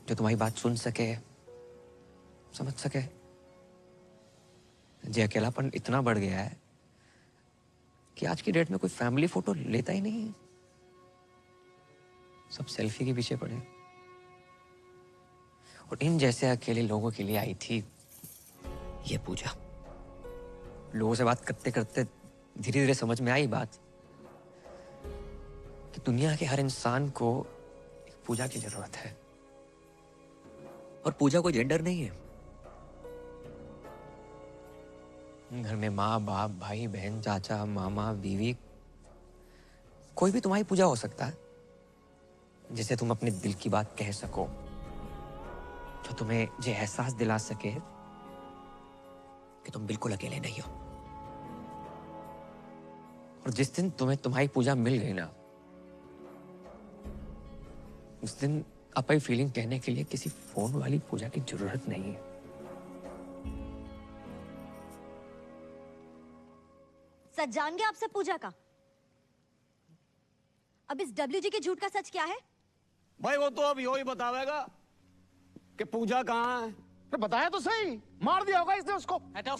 जो तुम्हारी बात सुन सके, समझ सके। जो अकेलापन इतना बढ़ गया है कि आज की डेट में कोई फैमिली फोटो लेता ही नहीं है, सब सेल्फी के पीछे पड़े। और इन जैसे अकेले लोगों के लिए आई थी ये पूजा। लोगों से बात करते करते धीरे धीरे समझ में आई बात कि दुनिया के हर इंसान को एक पूजा की जरूरत है। और पूजा कोई जेंडर नहीं है। घर में माँ बाप, भाई बहन, चाचा, मामा, बीवी, कोई भी तुम्हारी पूजा हो सकता है, जिसे तुम अपने दिल की बात कह सको, जो तुम्हें ये एहसास दिला सके कि तुम बिल्कुल अकेले नहीं हो। और जिस दिन तुम्हें तुम्हारी पूजा मिल गई ना, उस दिन अपनी फीलिंग कहने के लिए किसी फोन वाली पूजा की जरूरत नहीं है। सच जान गया आपसे पूजा का। अब इस WG के झूठ का सच क्या है? भाई वो तो अब यो ही बतावेगा कि पूजा कहाँ है। तो बताया तो सही, मार दिया होगा इसने उसको। हटाओ,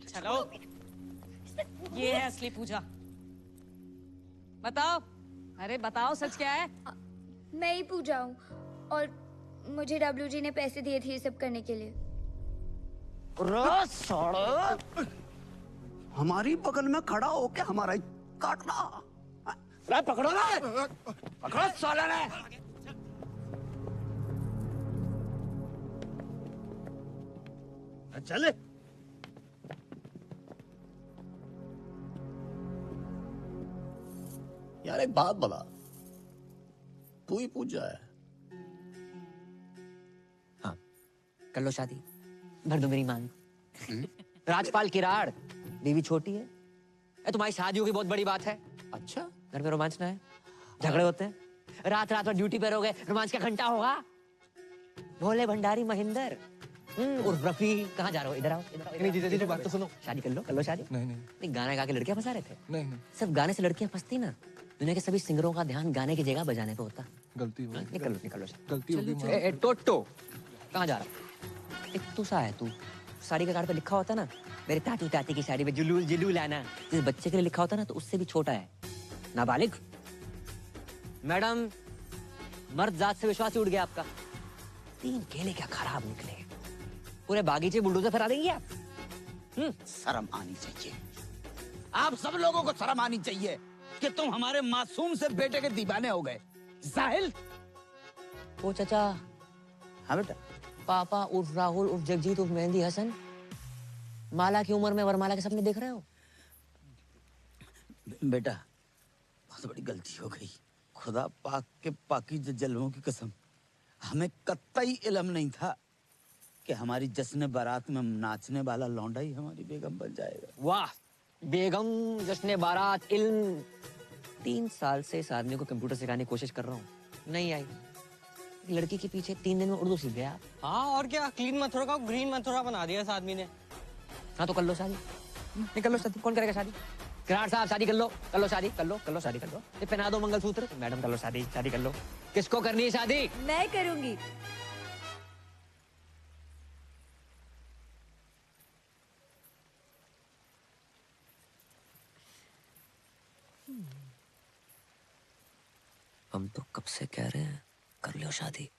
चलो, ये है असली पूजा। बताओ, अरे बताओ सच क्या है? मैं ही पूजा हूँ, और मुझे WG ने पैसे दिए थे ये सब करने के लिए। हमारी बगल में खड़ा होके हमारा ही काटना। पकड़ो ना, पकड़ो साले ने। चले। यार एक बात बता, तू ही पूजा है? हाँ, कर लो शादी, भर दो मेरी मांग। राजपाल किराड़, बीवी छोटी है। तुम्हारी शादी होगी बहुत बड़ी बात है। अच्छा, घर में रोमांच ना है, झगड़े होते हैं, रात रात भर ड्यूटी पर हो गए, रोमांच का घंटा होगा। भोले भंडारी महेंद्र उर्फ रफी, कहाँ जा रहे हो? इधर आओ, इधर आओ। नहीं जीजा जी, बात तो सुनो। शादी कर लो शादी। नहीं, गाना गा के लड़कियां फंसा रहे थे। नहीं, सिर्फ गाने से लड़कियां फंसती ना, दुनिया के सभी सिंगरों का ध्यान गाने की जगह बजाने पे होता। गलती हो गई। निकलो गलती हो गई। ए टोटो, कहाँ जा रहा? एक तू सा है तू, साड़ी के कार्ड पे लिखा होता ना, मेरे तातू ताती की साड़ी में जुलूल जुलूल आना, जिस बच्चे के लिए लिखा होता ना तो उससे भी छोटा है। नाबालिग। मैडम, मर्द जात से विश्वास उड़ गया आपका। 3 केले क्या खराब निकले, पूरे बागीचे बुलडोजर फरा देंगे आप। शर्म आनी चाहिए, आप सब लोगों को शर्म आनी चाहिए कि तुम हमारे मासूम से बेटे के दीवाने हो गए। जाहिल। ओ चाचा। हाँ बेटा। पापा उर्फ राहुल उर्फ जगजीत उर्फ मेहंदी हसन, माला की उम्र में वरमाला के सपने देख रहे हो? बेटा, बहुत बड़ी गलती हो गई। खुदा पाक के पाकीज़ जलवों की कसम, हमें कतई इल्म नहीं था कि हमारी जश्न बारात में नाचने वाला लौंडा ही हमारी बेगम बन जाएगा। वाह, बेगम, जश्न बारात, इल्म। 3 साल से इस आदमी को कंप्यूटर सिखाने की कोशिश कर रहा हूँ, नहीं आई। लड़की के पीछे 3 दिन में उर्दू सीख गया। हाँ और क्या, क्लीन मथुरा का ग्रीन मथुरा बना दिया इस आदमी ने। हाँ तो कर लो शादी, नहीं कर लो शादी, कौन करेगा शादी? किराड़ साहब शादी कर लो शादी, कर लो शादी कर लो। ये पहना दो मंगलसूत्र। मैडम कर लो शादी कर लो। किसको करनी है शादी? मैं करूंगी। हम तो कब से कह रहे हैं कर लो शादी।